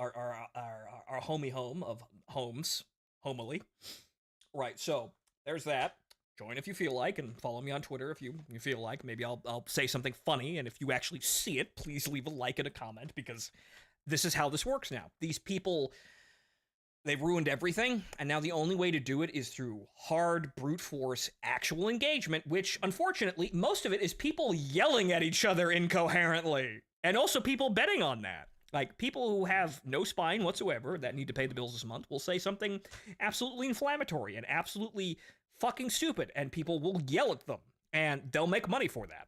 homie home of homes, homily. Right, so there's that. Join if you feel like, and follow me on Twitter if you feel like. Maybe I'll say something funny, and if you actually see it, please leave a like and a comment, because this is how this works now. These people, they've ruined everything, and now the only way to do it is through hard, brute force, actual engagement, which, unfortunately, most of it is people yelling at each other incoherently, and also people betting on that. Like, people who have no spine whatsoever, that need to pay the bills this month, will say something absolutely inflammatory and absolutely fucking stupid, and people will yell at them, and they'll make money for that.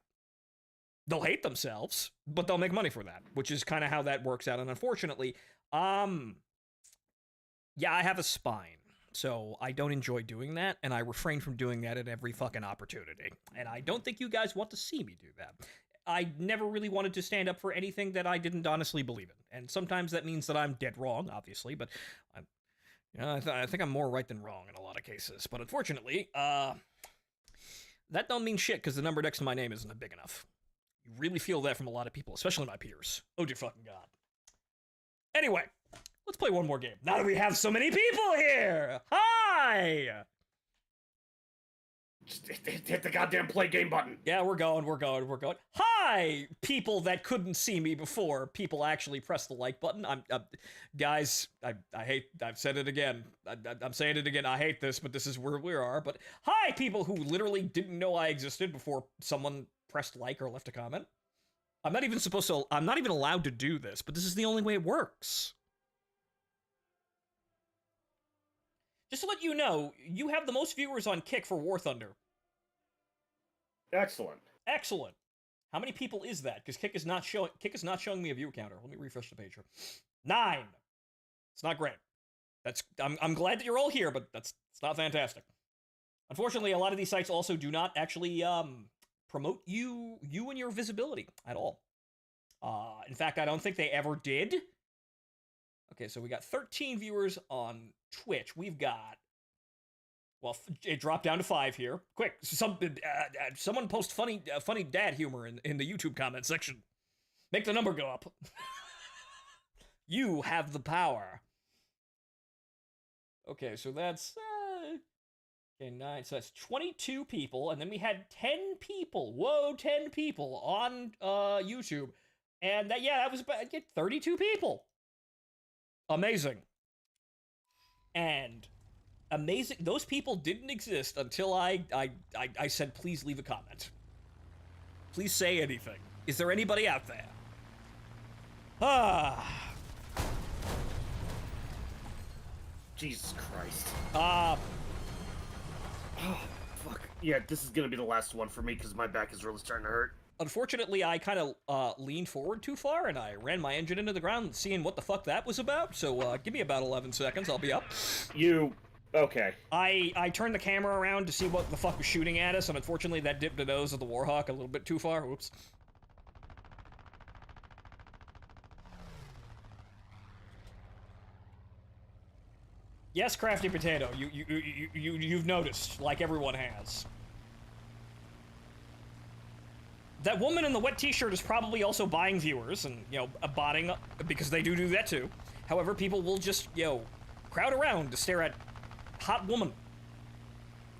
They'll hate themselves, but they'll make money for that, which is kind of how that works out, and unfortunately, yeah, I have a spine, so I don't enjoy doing that, and I refrain from doing that at every fucking opportunity, and I don't think you guys want to see me do that. I never really wanted to stand up for anything that I didn't honestly believe in, and sometimes that means that I'm dead wrong, obviously, but I think I'm more right than wrong in a lot of cases, but unfortunately, that don't mean shit, because the number next to my name isn't big enough. You really feel that from a lot of people, especially my peers. Oh dear fucking god. Anyway, let's play one more game. Now that we have so many people here! Hi! Just hit the goddamn play game button. Yeah, we're going. Hi, people that couldn't see me before people actually press the like button. Guys, I've said it again. I'm saying it again. I hate this, but this is where we are. But hi, people who literally didn't know I existed before someone pressed like or left a comment. I'm not even allowed to do this, but this is the only way it works. Just to let you know, you have the most viewers on Kick for War Thunder. Excellent. Excellent. How many people is that? Because Kick is not showing me a view counter. Let me refresh the page here. 9. It's not great. I'm glad that you're all here, but it's not fantastic. Unfortunately, a lot of these sites also do not actually promote you and your visibility at all. In fact, I don't think they ever did. Okay, so we got 13 viewers on Twitch. We've got, well, it dropped down to 5 here. Quick, someone post funny dad humor in the YouTube comment section. Make the number go up. You have the power. Okay, so that's okay, 9. So that's 22 people, and then we had 10 people. Whoa, 10 people on YouTube, and that was about 32 people. Amazing. And amazing, those people didn't exist until I said, please leave a comment. Please say anything. Is there anybody out there? Jesus Christ. Oh, fuck. Yeah, this is gonna be the last one for me, because my back is really starting to hurt. Unfortunately, I kind of leaned forward too far, and I ran my engine into the ground, seeing what the fuck that was about, so give me about 11 seconds, I'll be up. Okay. I turned the camera around to see what the fuck was shooting at us, and unfortunately that dipped the nose of the Warhawk a little bit too far, whoops. Yes, Crafty Potato, you've noticed, like everyone has. That woman in the wet t-shirt is probably also buying viewers and, botting, because they do that too. However, people will just, crowd around to stare at hot woman.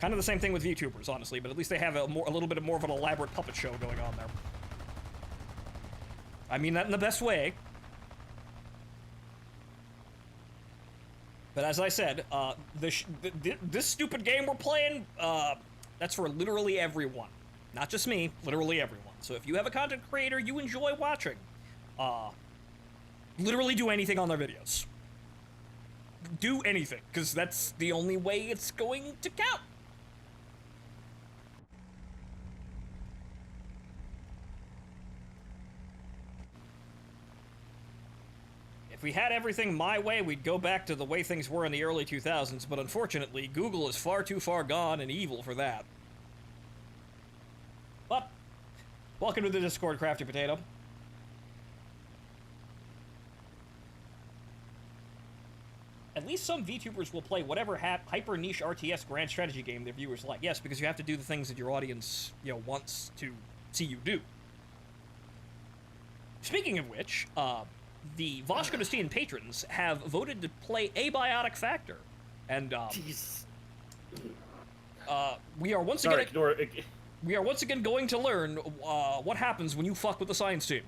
Kind of the same thing with VTubers, honestly, but at least they have a little bit more of an elaborate puppet show going on there. I mean that in the best way. But as I said, this stupid game we're playing, that's for literally everyone. Not just me, literally everyone. So if you have a content creator you enjoy watching, literally do anything on their videos. Do anything, because that's the only way it's going to count. If we had everything my way, we'd go back to the way things were in the early 2000s, but unfortunately, Google is far too far gone and evil for that. But, welcome to the Discord, Crafty Potato. At least some VTubers will play whatever hyper-niche RTS grand strategy game their viewers like. Yes, because you have to do the things that your audience, wants to see you do. Speaking of which, the Voshkodestian patrons have voted to play Abiotic Factor, and Jesus. we are once again going to learn what happens when you fuck with the science team.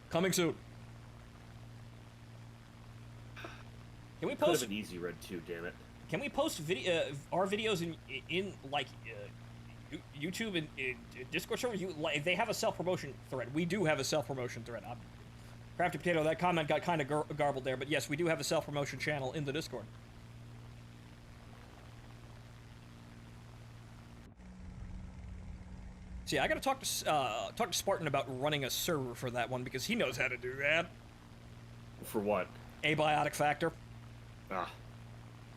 Coming soon. Can we post? Could have an easy red too, damn it. Can we post our videos in like YouTube and Discord servers? They have a self-promotion thread. We do have a self-promotion thread. Crafty Potato, that comment got kind of garbled there, but yes, we do have a self-promotion channel in the Discord. See, I gotta talk to Spartan about running a server for that one because he knows how to do that. For what? Abiotic Factor. Ah.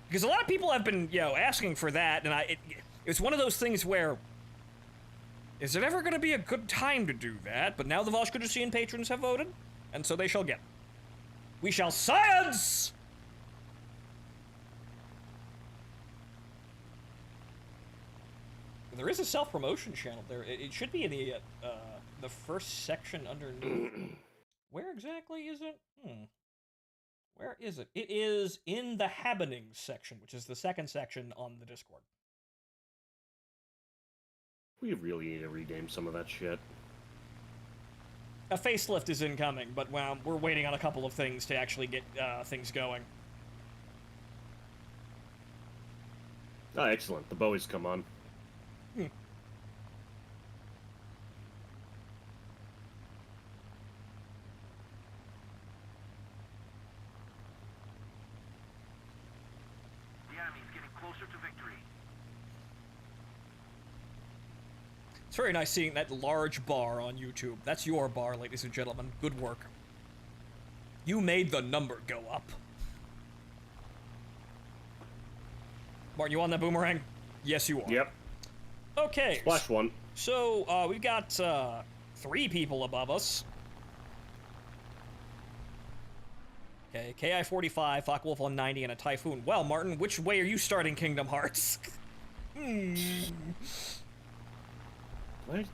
Because a lot of people have been, asking for that, and it's one of those things where, is it ever going to be a good time to do that? But now the Voshkodestian patrons have voted, and so they shall get. We shall science! There is a self-promotion channel there. It should be in the first section underneath. Where exactly is it? Where is it? It is in the happenings section, which is the second section on the Discord. We really need to rename some of that shit. A facelift is incoming, but we're waiting on a couple of things to actually get things going. Oh, excellent. The Bowie's come on. It's very nice seeing that large bar on YouTube. That's your bar, ladies and gentlemen. Good work. You made the number go up. Martin, you on that boomerang? Yes, you are. Yep. Okay. Splash one. So, we've got 3 people above us. Okay, KI-45, Focke-Wulf 190, and a Typhoon. Well, Martin, which way are you starting Kingdom Hearts? What?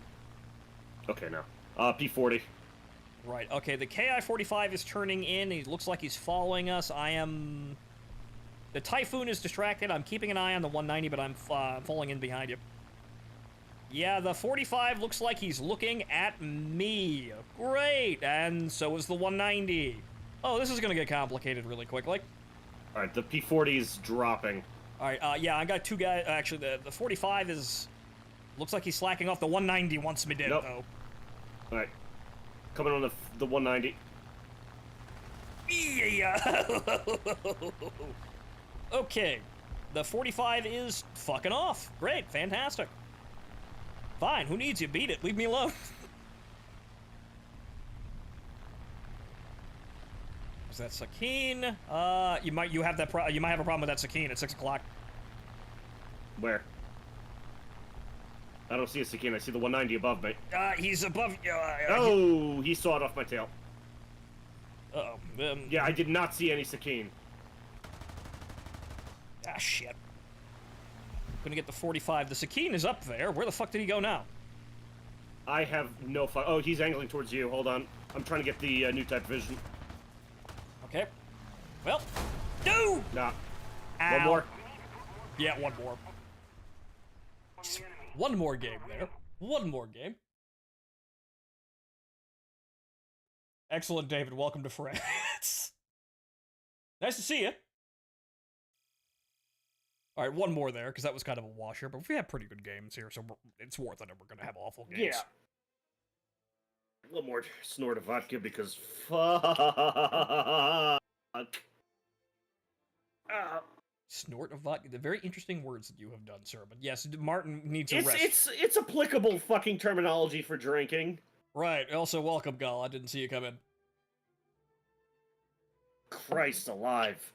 Okay, now. P40. Right, okay, the KI-45 is turning in. He looks like he's following us. The Typhoon is distracted. I'm keeping an eye on the 190, but I'm falling in behind you. Yeah, the 45 looks like he's looking at me. Great, and so is the 190. Oh, this is gonna get complicated really quickly. Alright, the P40 is dropping. Alright, yeah, I got 2 guys. Actually, the 45 is... Looks like he's slacking off. The 190 wants me dead, though. Alright. Coming on the 190. Yeah. Okay. The 45 is fucking off. Great. Fantastic. Fine. Who needs you? Beat it. Leave me alone. Is that Sakine? You might have a problem with that Sakine at 6 o'clock. Where? I don't see a Sakine. I see the 190 above me. He's above. Oh, he sawed off my tail. Uh-oh. Yeah, I did not see any Sakine. Ah, shit. Gonna get the 45. The Sakine is up there. Where the fuck did he go now? I have no fuck. Oh, he's angling towards you. Hold on. I'm trying to get the new type vision. Okay. Well, no! Nah. Ow. One more. Yeah, one more. One more game there. One more game. Excellent, David. Welcome to France. Nice to see you. All right, one more there, because that was kind of a washer, but we have pretty good games here, so it's worth it if we're going to have awful games. Yeah. A little more snort of vodka because fuck. Snort of vodka. The very interesting words that you have done, sir. But yes, Martin needs a rest. It's applicable fucking terminology for drinking. Right. Also, welcome, Gal. I didn't see you come in. Christ alive.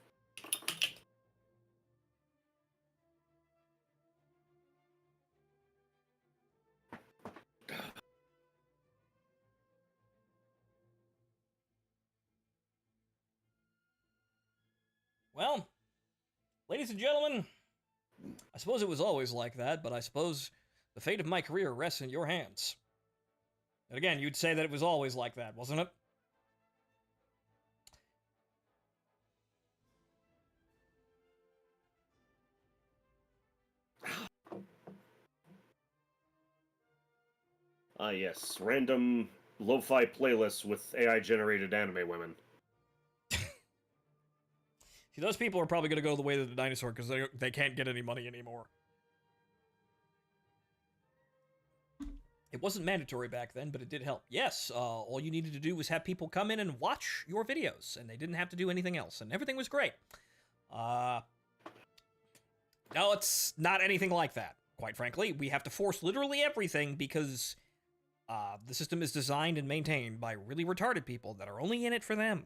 Well, ladies and gentlemen, I suppose it was always like that, but I suppose the fate of my career rests in your hands. And again, you'd say that it was always like that, wasn't it? Ah, yes. Random lo-fi playlists with AI-generated anime women. See, those people are probably going to go the way of the dinosaur because they can't get any money anymore. It wasn't mandatory back then, but it did help. Yes, all you needed to do was have people come in and watch your videos, and they didn't have to do anything else, and everything was great. No, it's not anything like that, quite frankly. We have to force literally everything because the system is designed and maintained by really retarded people that are only in it for them.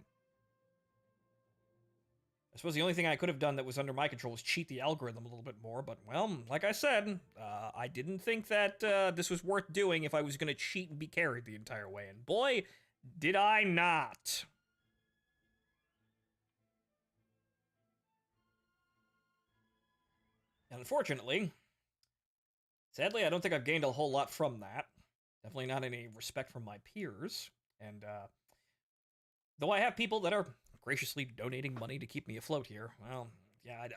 I suppose the only thing I could have done that was under my control was cheat the algorithm a little bit more, but, well, like I said, I didn't think that this was worth doing if I was going to cheat and be carried the entire way, and boy, did I not. And unfortunately, sadly, I don't think I've gained a whole lot from that. Definitely not any respect from my peers, and, though I have people that are graciously donating money to keep me afloat here. Well, yeah,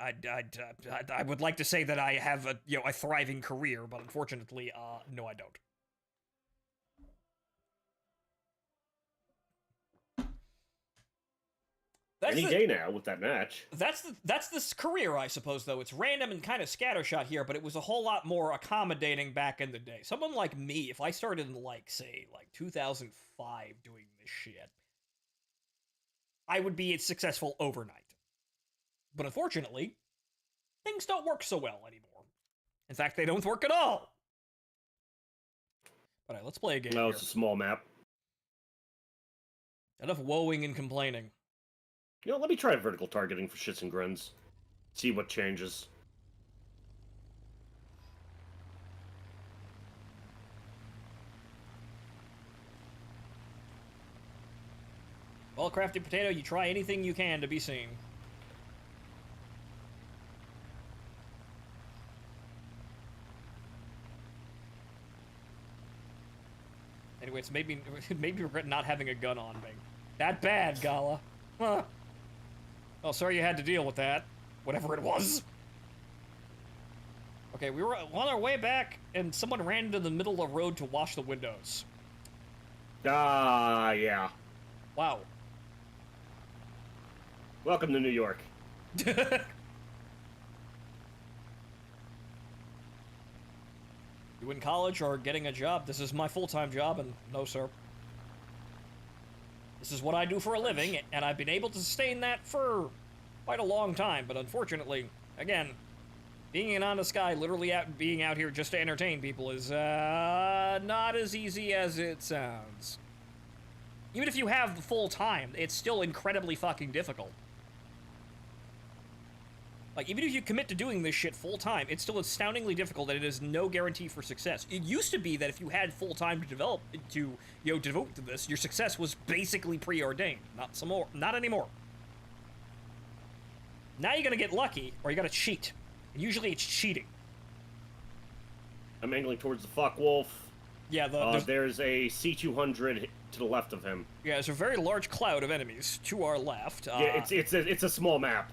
I would like to say that I have a thriving career, but unfortunately, no, I don't. Any day now with that match. That's this career, I suppose, though. It's random and kind of scattershot here, but it was a whole lot more accommodating back in the day. Someone like me, if I started in, say, 2005 doing this shit, I would be successful overnight. But unfortunately, things don't work so well anymore. In fact, they don't work at all. All right, let's play a game. No, here. it's a small map. Enough woeing and complaining. Let me try vertical targeting for shits and grins. See what changes. Well, Crafty Potato, you try anything you can to be seen. Anyway, it's made me regret not having a gun on me. That bad, Gala. Huh. Oh, sorry you had to deal with that. Whatever it was. Okay, we were on our way back, and someone ran into the middle of the road to wash the windows. Ah, yeah. Wow. Welcome to New York. You in college or getting a job? This is my full-time job, and no, sir. This is what I do for a living, and I've been able to sustain that for quite a long time, but unfortunately, again, being an honest guy, literally being out here just to entertain people is not as easy as it sounds. Even if you have the full time, it's still incredibly fucking difficult. Like, even if you commit to doing this shit full time, it's still astoundingly difficult, and it is no guarantee for success. It used to be that if you had full time to devote to this, your success was basically preordained. Not anymore. Now you're gonna get lucky, or you gotta cheat. And usually it's cheating. I'm angling towards the fuck wolf. Yeah, there's a C-200 to the left of him. Yeah, there's a very large cloud of enemies to our left. Yeah, it's a small map.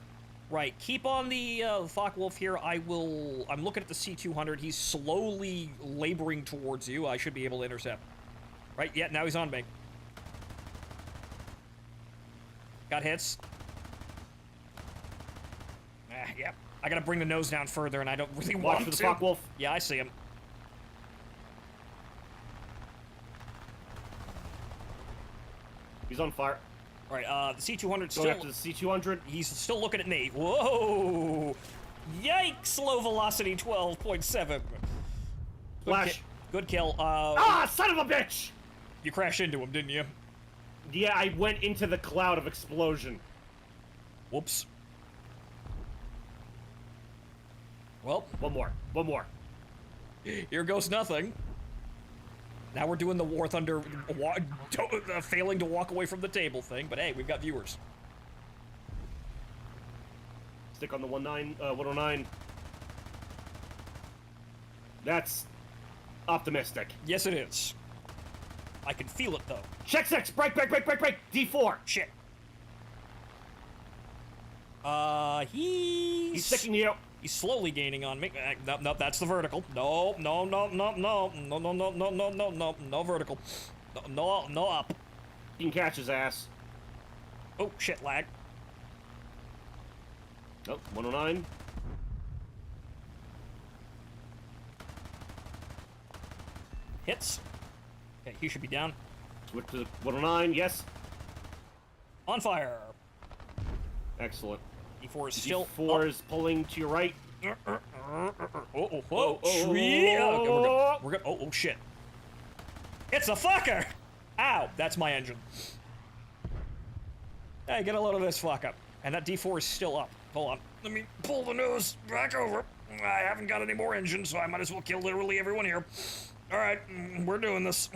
Right, keep on the Focke-Wulf here. I'm looking at the C-200. He's slowly laboring towards you. I should be able to intercept. Right, yeah, now he's on me. Got hits. Ah. Yeah. I gotta bring the nose down further, and I don't really Watch want for the to. Focke-Wulf. Yeah, I see him. He's on fire. All right, the C-200 still... Going after the C-200. He's still looking at me. Whoa! Yikes! Low velocity 12.7. Flash. Good kill. Son of a bitch! You crashed into him, didn't you? Yeah, I went into the cloud of explosion. Whoops. Well, One more. here goes nothing. Now we're doing the War Thunder failing to walk away from the table thing, but hey, we've got viewers. Stick on the 109. That's optimistic. Yes, it is. I can feel it, though. Check 6! Break! D4! Shit. He's sticking to you. He's slowly gaining on me. No, that's the vertical. No vertical. No up. You can catch his ass. Oh, shit, lag. Nope, 109. Hits. Okay, he should be down. Switch to the 109, yes. On fire. Excellent. D4 is still D4 is pulling to your right. Sweet. We're good. Oh, shit. It's a fucker! Ow, that's my engine. Hey, get a load of this fuck up. And that D4 is still up. Hold on. Let me pull the nose back over. I haven't got any more engine, so I might as well kill literally everyone here. Alright, we're doing this.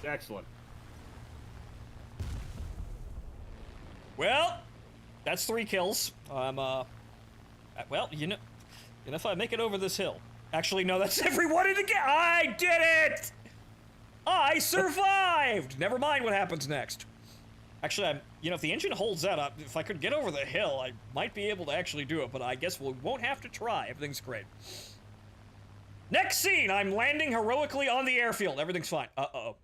Excellent. Well, that's 3 kills. Well, you know, if I make it over this hill. Actually, no, that's everyone in the game. I did it! I survived! Never mind what happens next. Actually, if the engine holds that up, if I could get over the hill, I might be able to actually do it, but I guess we won't have to try. Everything's great. Next scene, I'm landing heroically on the airfield. Everything's fine. Uh-oh.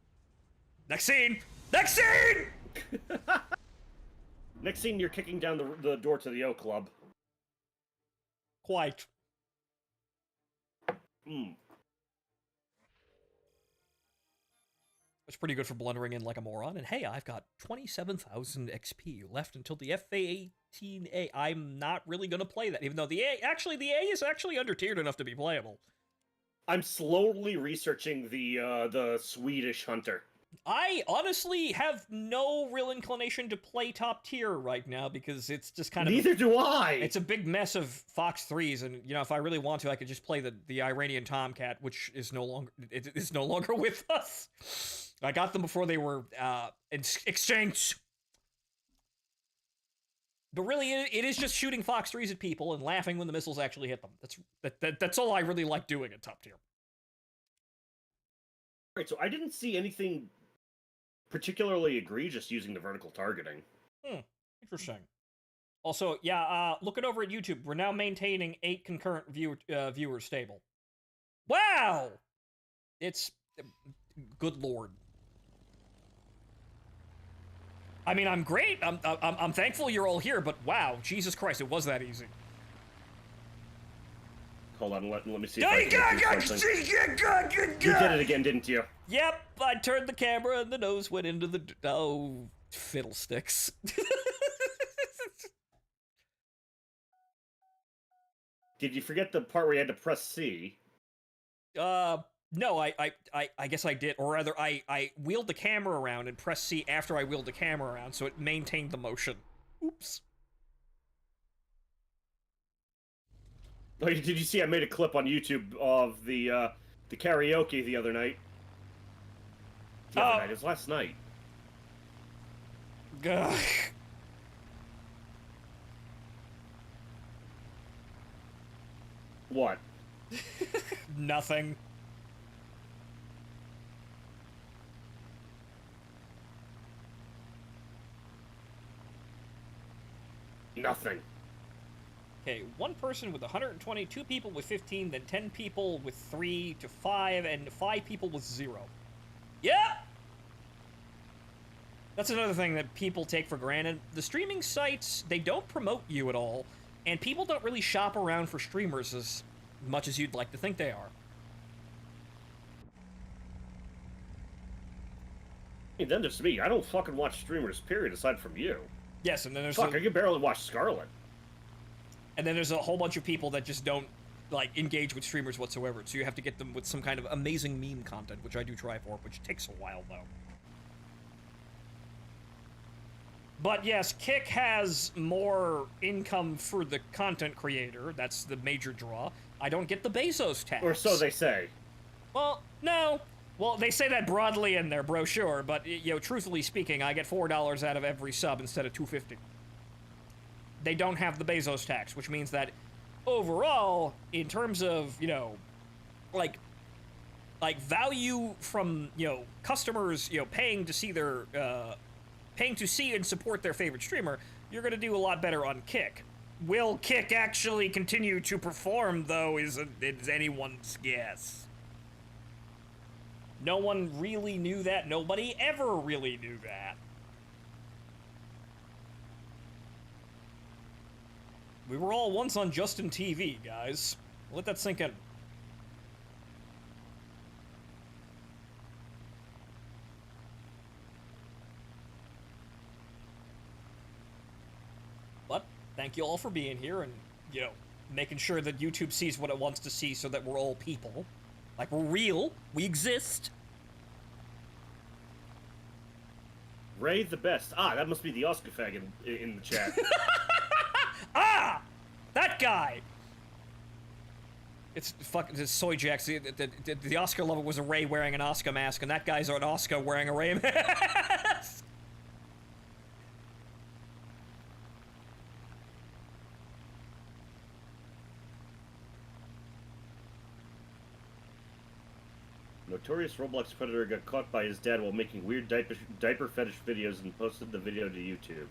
Next scene! Next scene! Next scene, you're kicking down the door to the O Club. Quite. It's pretty good for blundering in like a moron. And hey, I've got 27,000 XP left until the FA-18A. I'm not really gonna play that, even though the A is actually under-tiered enough to be playable. I'm slowly researching the Swedish Hunter. I honestly have no real inclination to play top tier right now because it's just kind of... Neither do I! It's a big mess of Fox 3s, and, if I really want to, I could just play the Iranian Tomcat, which is no longer with us. I got them before they were exchanged. But really, it is just shooting Fox 3s at people and laughing when the missiles actually hit them. That's all I really like doing at top tier. Alright, so I didn't see anything particularly egregious using the vertical targeting. Interesting. Also, yeah, look it over at YouTube. We're now maintaining 8 concurrent viewers stable. Wow! It's... good lord. I mean, I'm great. I'm thankful you're all here, but wow, Jesus Christ, it was that easy. Hold on, let me see if I can do something. You did it again, didn't you? Yep, I turned the camera and the nose went into the... Oh, fiddlesticks. Did you forget the part where you had to press C? No, I guess I did. Or rather, I wheeled the camera around and pressed C after I wheeled the camera around, so it maintained the motion. Oops. Oh, did you see I made a clip on YouTube of the karaoke the other night? The other night, it was last night. Ugh. What? Nothing. Nothing. Okay, 1 person with 120, 2 people with 15, then 10 people with 3 to 5, and 5 people with 0. Yeah! That's another thing that people take for granted. The streaming sites, they don't promote you at all, and people don't really shop around for streamers as much as you'd like to think they are. Hey, then there's me. I don't fucking watch streamers, period, aside from you. Yes, and then there's Fuck, I can barely watch Scarlet. and then there's a whole bunch of people that just don't like engage with streamers whatsoever. So you have to get them with some kind of amazing meme content, which I do try for, which takes a while though. But yes, Kick has more income for the content creator. That's the major draw. I don't get the Bezos tax. Or so they say. Well, no. Well, they say that broadly in their brochure, but, you know, truthfully speaking, I get $4 out of every sub instead of $2.50. They don't have the Bezos tax, which means that overall, in terms of, you know, like value from, you know, customers, you know, paying to see their, paying to see and support their favorite streamer, you're gonna do a lot better on Kick. Will Kick actually continue to perform, though, is anyone's guess. No one really knew that. Nobody ever really knew that. We were all once on Justin TV, guys. Let that sink in. But thank you all for being here and, you know, making sure that YouTube sees what it wants to see so that we're all people. Like, we're real. We exist. Ray the best. Ah, that must be the Oscar fag in the chat. Ah! That guy! It's fucking it's Soy Jacks. The Oscar lover was a Ray wearing an Oscar mask, and that guy's an Oscar wearing a Ray mask. Notorious Roblox predator got caught by his dad while making weird diaper fetish videos and posted the video to YouTube.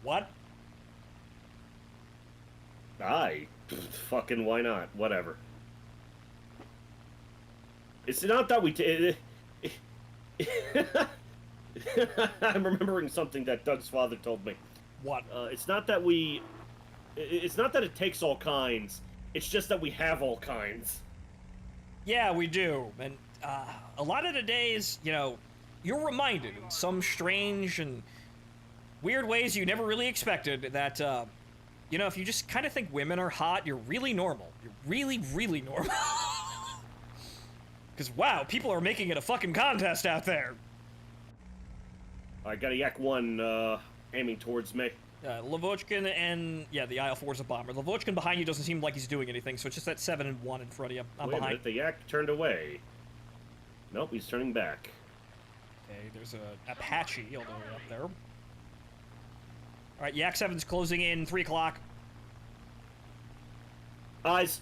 What? Fucking why not? Whatever. It's not that we I'm remembering something that Doug's father told me. What? It's not that we... It's not that it takes all kinds. It's just that we have all kinds. Yeah, we do. And a lot of the days, you know, you're reminded in some strange and weird ways you never really expected that, you know, if you just kind of think women are hot, you're really normal. You're really, really normal. Because, wow, people are making it a fucking contest out there. I got a Yak 1 aiming towards me. Lavochkin and, yeah, the IL-4 is a bomber. Lavochkin behind you doesn't seem like he's doing anything, so it's just that 7 and 1 in front of you. I'm Wait a behind. minute, the Yak turned away. Nope, he's turning back. Okay, there's a Apache all the way up there. Alright, Yak 7's closing in, 3 o'clock. Eyes.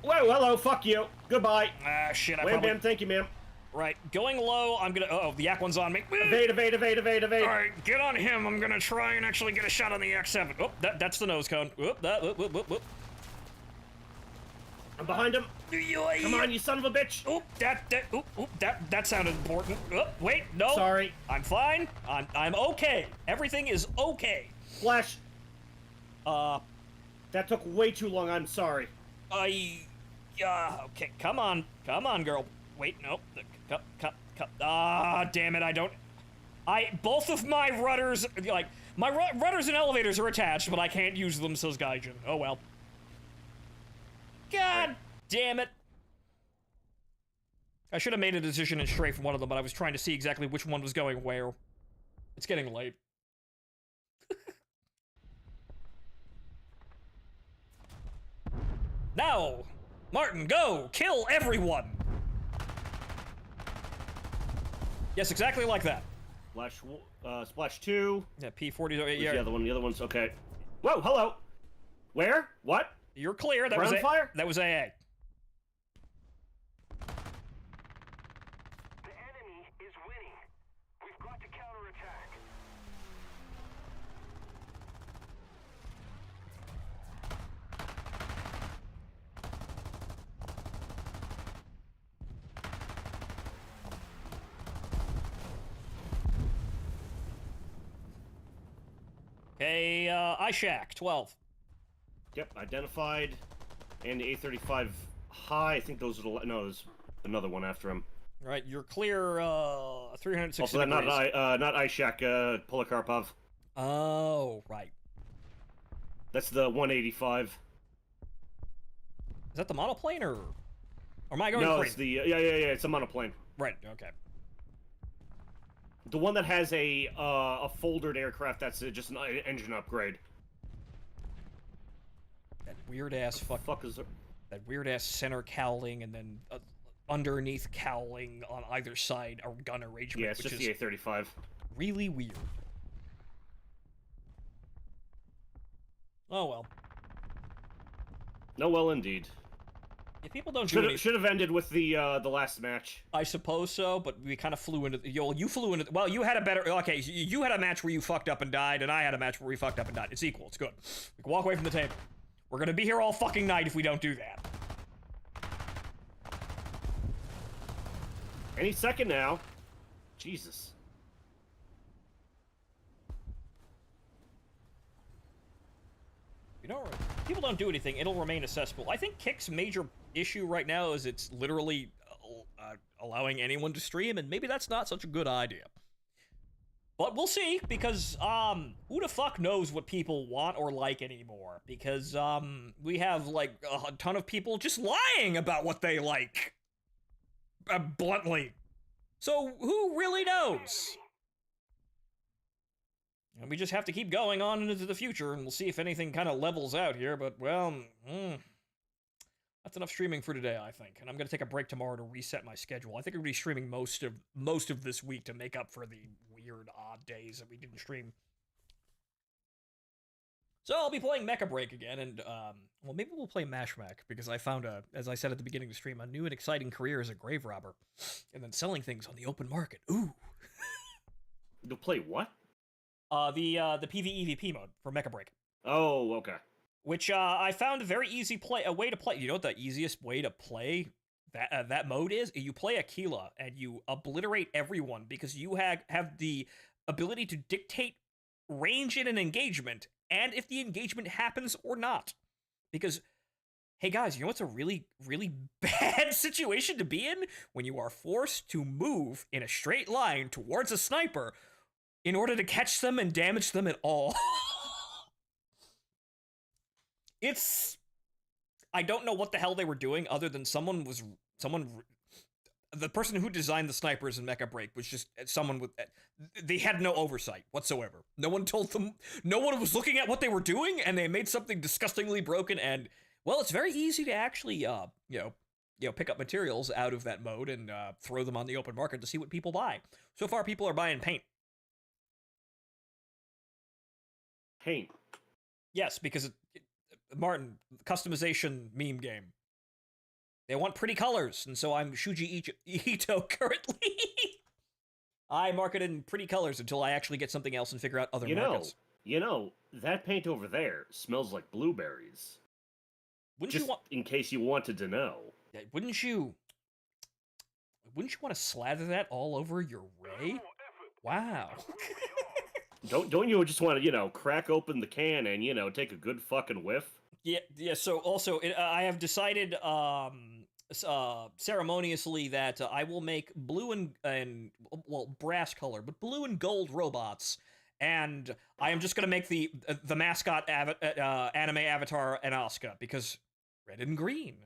Whoa, hello, fuck you. Goodbye. Ah, shit, I Wham probably... bam, thank you, ma'am. Right, going low, I'm gonna... Uh-oh, the Yak 1's on me. Evade, evade, evade, evade, evade. Alright, get on him. I'm gonna try and actually get a shot on the Yak 7. Oh, that's the nose cone. Whoop, whoop. I'm behind him. Come on, you son of a bitch. Oop, that sounded important. Oop, wait, no. Sorry. I'm fine. I'm okay. Everything is okay. Flash. That took way too long, I'm sorry. Okay, come on, girl. Wait, no. Damn it, both of my rudders, like, my rudders and elevators are attached, but I can't use them, says Gaijin. Oh well. God damn it. I should have made a decision and straight from one of them, but I was trying to see exactly which one was going where. It's getting late. Now, Martin, go! Kill everyone! Yes, exactly like that. Splash 2. Yeah, P40. Where's Yeah, the other one? The other one's okay. Whoa, hello. Where? What? you're clear. That Ground was fire? That was AA. The enemy is winning. We've got to counterattack. Okay, iShack, 12. Yep, identified. And the A35 high, I think those are the... No, there's another one after him. All right, you're clear, 360 Also, degrees. not Ishak, Polikarpov. Oh, right. That's the 185. Is that the monoplane, or am I going No, crazy? it's the... yeah, it's a monoplane. Right, okay. The one that has a foldered aircraft that's just an engine upgrade. That weird-ass Fuck is there? That weird-ass center cowling, and then underneath cowling on either side a gun arrangement, Yeah, it's just the A35. Really weird. Oh well. No, well, indeed. If people don't do anything, Should have ended with the last match. I suppose so, but we kind of flew into... you flew into... Well, you had a better... Okay, you had a match where you fucked up and died, and I had a match where we fucked up and died. It's equal. It's good. We can walk away from the table. We're gonna be here all fucking night if we don't do that. Any second now. Jesus. You know, people don't do anything, it'll remain accessible. I think Kick's major issue right now is it's literally allowing anyone to stream, and maybe that's not such a good idea. But we'll see, because, who the fuck knows what people want or like anymore? Because, we have, like, a ton of people just lying about what they like. Bluntly. So, who really knows? And we just have to keep going on into the future, and we'll see if anything kind of levels out here, but, well, that's enough streaming for today, I think. And I'm gonna take a break tomorrow to reset my schedule. I think I'm gonna be streaming most of this week to make up for the weird, odd days that we didn't stream. So I'll be playing Mecha Break again, and, well, maybe we'll play Mash Mech, because I found, as I said at the beginning of the stream, a new and exciting career as a grave robber, and then selling things on the open market. Ooh! You'll play what? The PvEVP mode for Mecha Break. Oh, okay. Which, I found a very easy way to play. You know what the easiest way to play that mode is? You play Aquila, and you obliterate everyone, because you have the ability to dictate range in an engagement, and if the engagement happens or not. Because, hey guys, you know what's a really, really bad situation to be in? When you are forced to move in a straight line towards a sniper in order to catch them and damage them at all. I don't know what the hell they were doing, other than the person who designed the snipers in Mecha Break was just someone with, they had no oversight whatsoever. No one told them, no one was looking at what they were doing, and they made something disgustingly broken, and, well, it's very easy to actually, pick up materials out of that mode and throw them on the open market to see what people buy. So far, people are buying paint. Paint? Yes, because, Martin, customization meme game. They want pretty colors, and so I'm Shuji Ito currently. I market in pretty colors until I actually get something else and figure out other markets. You know, that paint over there smells like blueberries. Wouldn't in case you wanted to know. Wouldn't you want to slather that all over your Ray? Wow. Don't you just want to, crack open the can and, take a good fucking whiff? Yeah, so also, I have decided, ceremoniously that I will make blue and brass color, but blue and gold robots, and I am just gonna make the mascot anime avatar an Asuka, because red and green.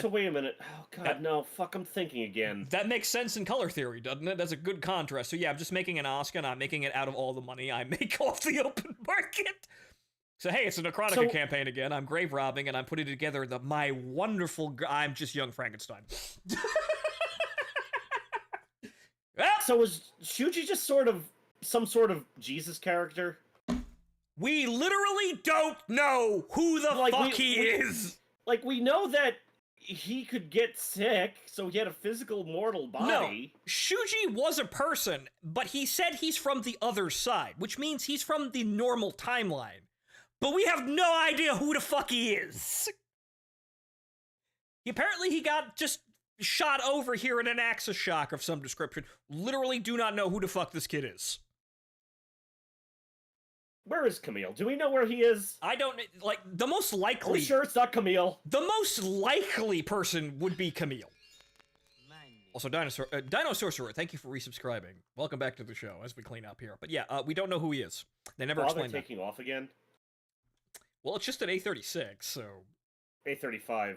So wait a minute. Oh god, no, fuck, I'm thinking again. That makes sense in color theory, doesn't it? That's a good contrast. So yeah, I'm just making an Asuka, and I'm making it out of all the money I make off the open market. So hey, it's a Necrotica campaign again. I'm grave robbing, and I'm putting together my wonderful... I'm just young Frankenstein. So is Shuji just some sort of Jesus character? We literally don't know who the fuck he is! Like, we know that he could get sick, so he had a physical mortal body. No, Shuji was a person, but he said he's from the other side, which means he's from the normal timeline. But we have no idea who the fuck he is. Apparently he got just shot over here in an axis shock of some description. Literally do not know who the fuck this kid is. Where is Camille? Do we know where he is? I don't, like, the most Are likely... we sure it's not Camille? The most likely person would be Camille. Also, Dino Sorcerer, thank you for resubscribing. Welcome back to the show as we clean up here. But yeah, we don't know who he is. They never explained that. Taking off again? Well, it's just an A36, so... A35.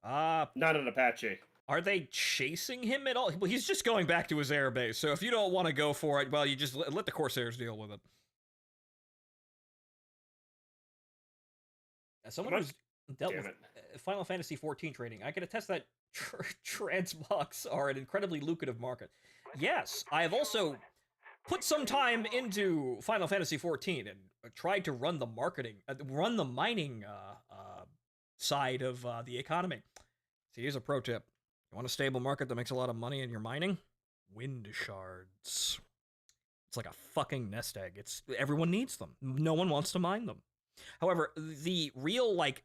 Not an Apache. Are they chasing him at all? Well, he's just going back to his airbase, so if you don't want to go for it, well, you just let the Corsairs deal with it. As someone who's dealt with Final Fantasy XIV trading, I can attest that transmogs are an incredibly lucrative market. Yes, I have also put some time into Final Fantasy XIV and tried to run the mining side of the economy. So here's a pro tip. You want a stable market that makes a lot of money in your mining? Wind shards. It's like a fucking nest egg. Everyone needs them. No one wants to mine them. However, the real, like,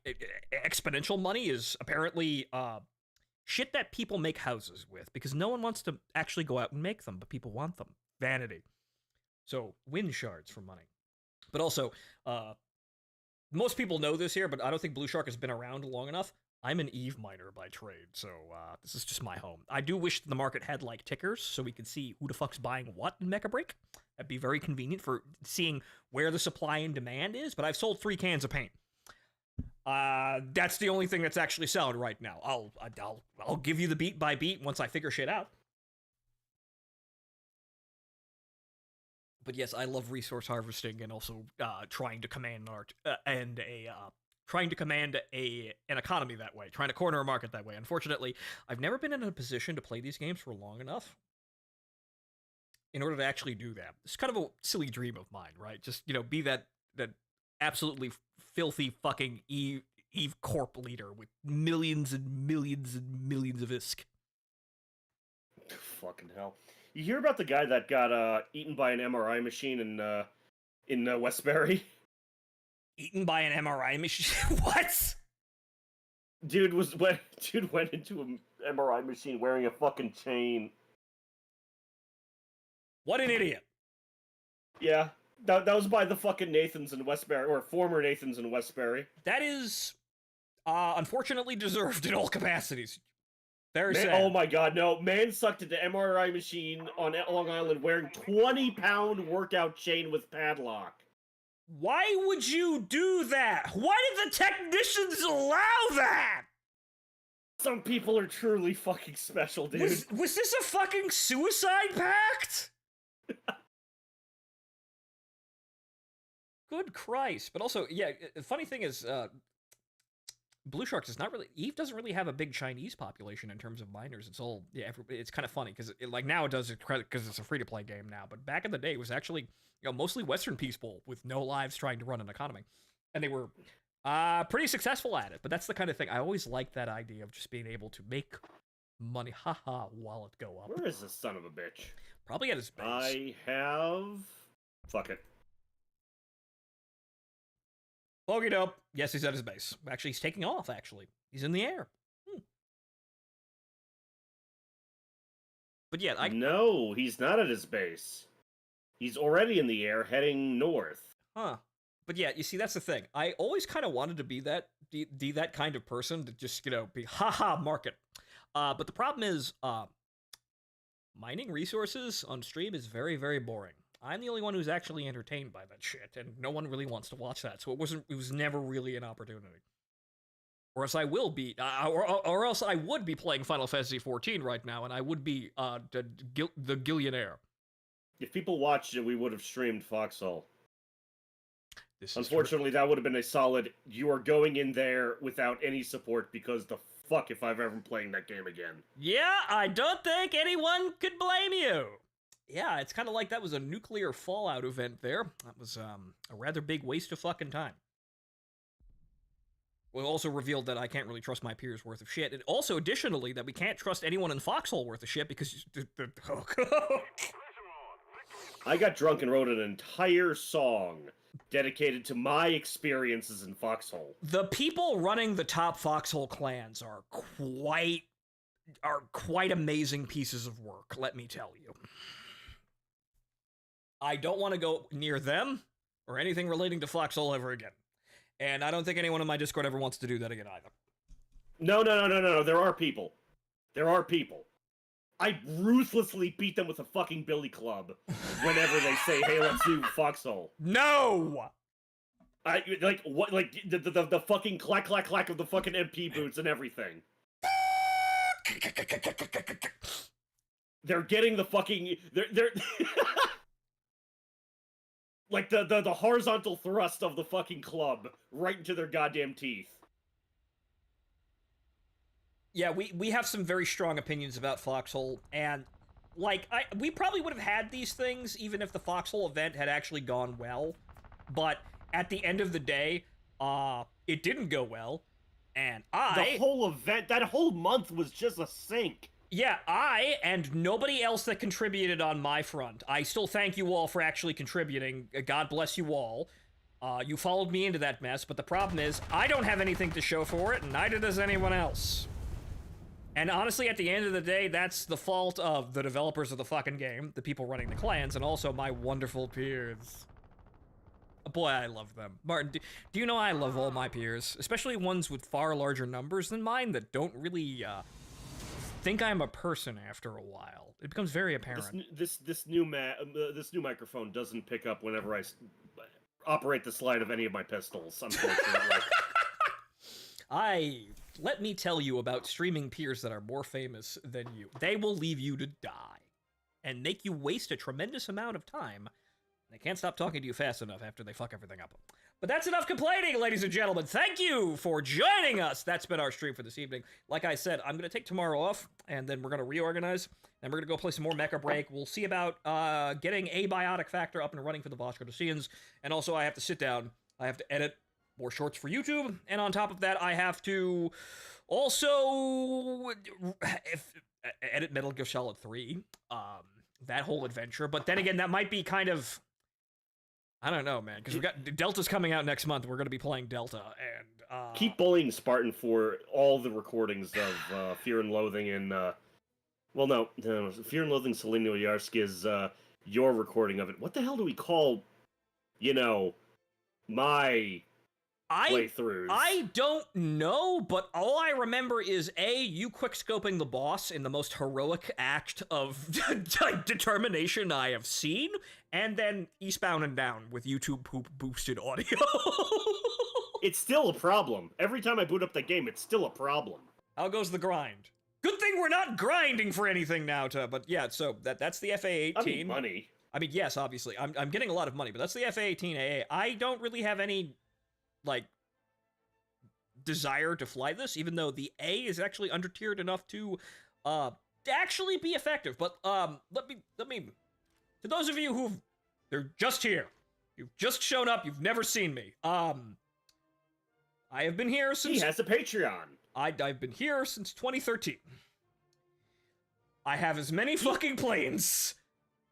exponential money is apparently shit that people make houses with, because no one wants to actually go out and make them, but people want them. Vanity. So, wind shards for money. But also, most people know this here, but I don't think Blue Shark has been around long enough. I'm an Eve miner by trade, so this is just my home. I do wish the market had, like, tickers, so we could see who the fuck's buying what in Mecha Break. That'd be very convenient for seeing where the supply and demand is, but I've sold 3 cans of paint. That's the only thing that's actually selling right now. I'll give you the beat by beat once I figure shit out. But yes, I love resource harvesting and also trying to command an economy that way, trying to corner a market that way. Unfortunately, I've never been in a position to play these games for long enough in order to actually do that. It's kind of a silly dream of mine, right? Just, be that absolutely filthy fucking Eve Corp leader with millions and millions and millions of ISK. Fucking hell. You hear about the guy that got eaten by an MRI machine in Westbury? Eaten by an MRI machine? What? Dude went into an MRI machine wearing a fucking chain. What an idiot. Yeah, that was by the fucking Nathans in Westbury, or former Nathans in Westbury. That is, unfortunately deserved in all capacities. Very sad. Oh my god, no. Man sucked into MRI machine on Long Island wearing 20-pound workout chain with padlock. Why would you do that? Why did the technicians allow that? Some people are truly fucking special, dude. Was this a fucking suicide pact? Good Christ. But also, yeah, the funny thing is, Blue Sharks is not really... Eve doesn't really have a big Chinese population in terms of miners. It's all... Yeah, it's kind of funny, because now it does, because it's a free-to-play game now, but back in the day, it was actually, mostly Western people with no lives trying to run an economy. And they were pretty successful at it, but that's the kind of thing. I always liked that idea of just being able to make money, while it go up. Where is this son of a bitch? Probably at his base. I have... Fuck it. Bogey dope. Yes, he's at his base. Actually, he's taking off, actually. He's in the air. But yeah, No, he's not at his base. He's already in the air, heading north. Huh. But yeah, you see, that's the thing. I always kind of wanted to be that kind of person to just, be market. But the problem is, mining resources on stream is very, very boring. I'm the only one who's actually entertained by that shit, and no one really wants to watch that, so it was never really an opportunity. Or else I will be, or else I would be playing Final Fantasy XIV right now, and I would be the Gillionaire. If people watched it, we would have streamed Foxhole. Unfortunately, that would have been a solid, you are going in there without any support, because the fuck if I've ever been playing that game again. Yeah, I don't think anyone could blame you. Yeah, it's kind of like that was a nuclear fallout event there. That was a rather big waste of fucking time. We also revealed that I can't really trust my peers worth of shit. And also, additionally, that we can't trust anyone in Foxhole worth of shit because... I got drunk and wrote an entire song dedicated to my experiences in Foxhole. The people running the top Foxhole clans are quite amazing pieces of work, let me tell you. I don't want to go near them, or anything relating to Foxhole ever again. And I don't think anyone in my Discord ever wants to do that again either. No. There are people. There are people. I ruthlessly beat them with a fucking billy club whenever they say, "Hey, let's do Foxhole." No! I like what, like the fucking clack clack clack of the fucking MP boots and everything. They're getting the fucking they're like the horizontal thrust of the fucking club right into their goddamn teeth. Yeah, we have some very strong opinions about Foxhole, and like we probably would have had these things even if the Foxhole event had actually gone well, but at the end of the day, it didn't go well, and the whole event, that whole month was just a sink. Yeah, I and nobody else that contributed on my front. I still thank you all for actually contributing. God bless you all. You followed me into that mess, but the problem is I don't have anything to show for it, and neither does anyone else. And honestly, at the end of the day, that's the fault of the developers of the fucking game, the people running the clans, and also my wonderful peers. Boy, I love them. Martin, do you know I love all my peers, especially ones with far larger numbers than mine that don't really, think I'm a person after a while. It becomes very apparent. This new microphone doesn't pick up whenever I operate the slide of any of my pistols, unfortunately. Let me tell you about streaming peers that are more famous than you. They will leave you to die and make you waste a tremendous amount of time. They can't stop talking to you fast enough after they fuck everything up. But that's enough complaining, ladies and gentlemen. Thank you for joining us. That's been our stream for this evening. Like I said, I'm going to take tomorrow off, and then we're going to reorganize, and we're going to go play some more Mecha Break. We'll see about getting Abiotic Factor up and running for the Voskotosians, and also I have to sit down. I have to edit more shorts for YouTube, and on top of that, I have to also edit Metal Gear Solid 3, that whole adventure. But then again, that might be kind of, I don't know, man, because we got Delta's coming out next month. We're going to be playing Delta, and keep bullying Spartan for all the recordings of Fear and Loathing and well, no, Fear and Loathing Selena Yarski's your recording of it. What the hell do we call, my playthroughs? I don't know, but all I remember is you quickscoping the boss in the most heroic act of determination I have seen, and then Eastbound and Down with YouTube boosted audio. It's still a problem. Every time I boot up the game, it's still a problem. How goes the grind? Good thing we're not grinding for anything now, but yeah, so that's the FA-18. I mean, money. I mean, yes, obviously. I'm getting a lot of money, but that's the FA-18 AA. I don't really have any, desire to fly this, even though the A is actually under-tiered enough to actually be effective. But let me to those of you they're just here, you've just shown up, you've never seen me. I have been here since... He has a Patreon. I've been here since 2013. I have as many fucking planes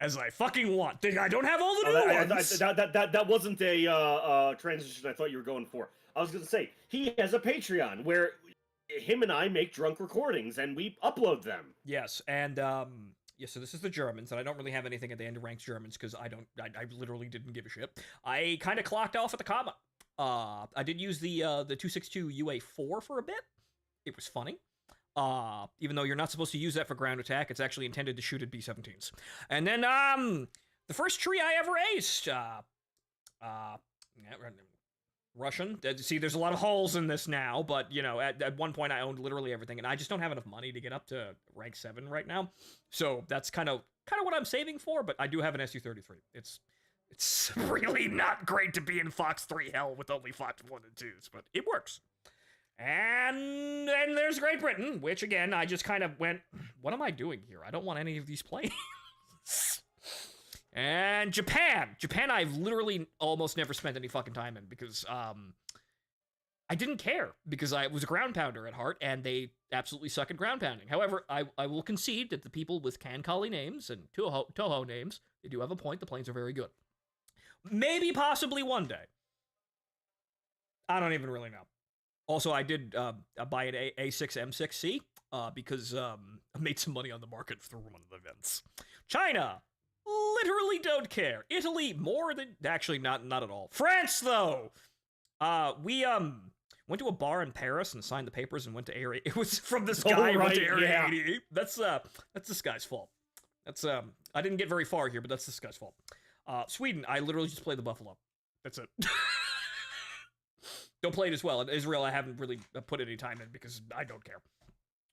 as I fucking want. I don't have all the new ones. That wasn't a transition I thought you were going for. I was going to say, he has a Patreon where him and I make drunk recordings and we upload them. Yes, and so this is the Germans, and I don't really have anything at the end of Ranks Germans because I literally didn't give a shit. I kind of clocked off at the comma. I did use the 262 UA4 for a bit. It was funny. Even though you're not supposed to use that for ground attack, it's actually intended to shoot at B-17s. And then, the first tree I ever aced, Russian. See, there's a lot of holes in this now, but, at one point I owned literally everything, and I just don't have enough money to get up to rank 7 right now. So that's kind of what I'm saving for, but I do have an Su-33. It's really not great to be in Fox 3 hell with only Fox 1 and 2s, but it works. And then there's Great Britain, which, again, I just kind of went, what am I doing here? I don't want any of these planes. And Japan. Japan I've literally almost never spent any fucking time in because, I didn't care because I was a ground pounder at heart, and they absolutely suck at ground pounding. However, I will concede that the people with Kankali names and Toho names, they do have a point. The planes are very good. Maybe, possibly one day. I don't even really know. Also, I did buy an A6M6C because I made some money on the market through one of the events. China, literally don't care. Italy more than actually not at all. France though. We went to a bar in Paris and signed the papers and went to Area. It was from this guy who went to Area 88. That's this guy's fault. That's I didn't get very far here, but that's this guy's fault. Sweden, I literally just played the Buffalo. That's it. Don't play it as well. In Israel, I haven't really put any time in because I don't care.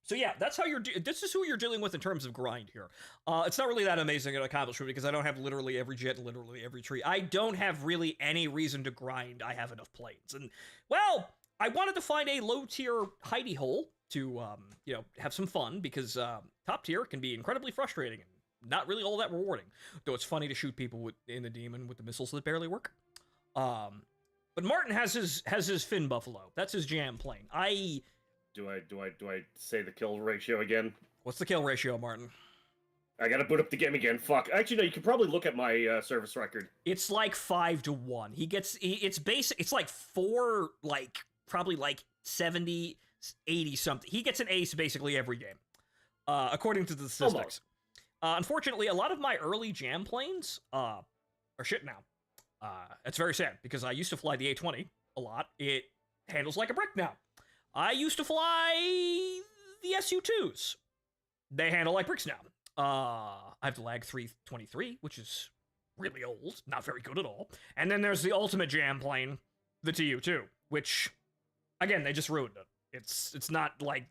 So yeah, that's how this is who you're dealing with in terms of grind here. It's not really that amazing an accomplishment because I don't have literally every jet, literally every tree. I don't have really any reason to grind. I have enough planes. And, well, I wanted to find a low-tier hidey hole to, have some fun because top tier can be incredibly frustrating and not really all that rewarding. Though it's funny to shoot people in the Demon with the missiles that barely work. But Martin has his Finn Buffalo. That's his jam plane. Do I say the kill ratio again? What's the kill ratio, Martin? I gotta boot up the game again. Fuck. Actually, no. You can probably look at my service record. It's like 5-1. It's basic. It's like 4, probably 70, 80 something. He gets an ace basically every game, according to the statistics. Unfortunately, a lot of my early jam planes are shit now. It's very sad because I used to fly the A20 a lot. It handles like a brick now. I used to fly the Su-2s. They handle like bricks now. I have the Lag 323, which is really old, not very good at all. And then there's the ultimate jam plane, the Tu-2, which, again, they just ruined it. It's not like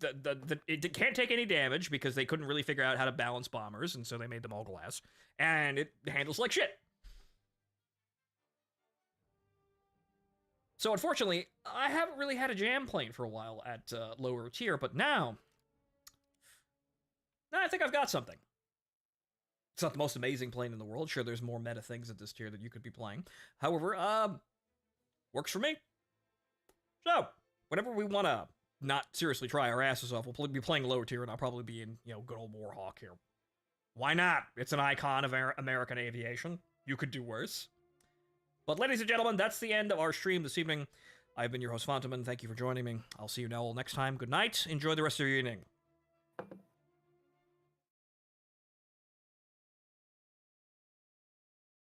it can't take any damage because they couldn't really figure out how to balance bombers, and so they made them all glass. And it handles like shit. So unfortunately, I haven't really had a jam plane for a while at lower tier, but now I think I've got something. It's not the most amazing plane in the world. Sure, there's more meta things at this tier that you could be playing. However, works for me. So, whenever we want to not seriously try our asses off, we'll be playing lower tier, and I'll probably be in, good old Warhawk here. Why not? It's an icon of American aviation. You could do worse. But ladies and gentlemen, that's the end of our stream this evening. I've been your host, Fontaman. Thank you for joining me. I'll see you now all next time. Good night. Enjoy the rest of your evening.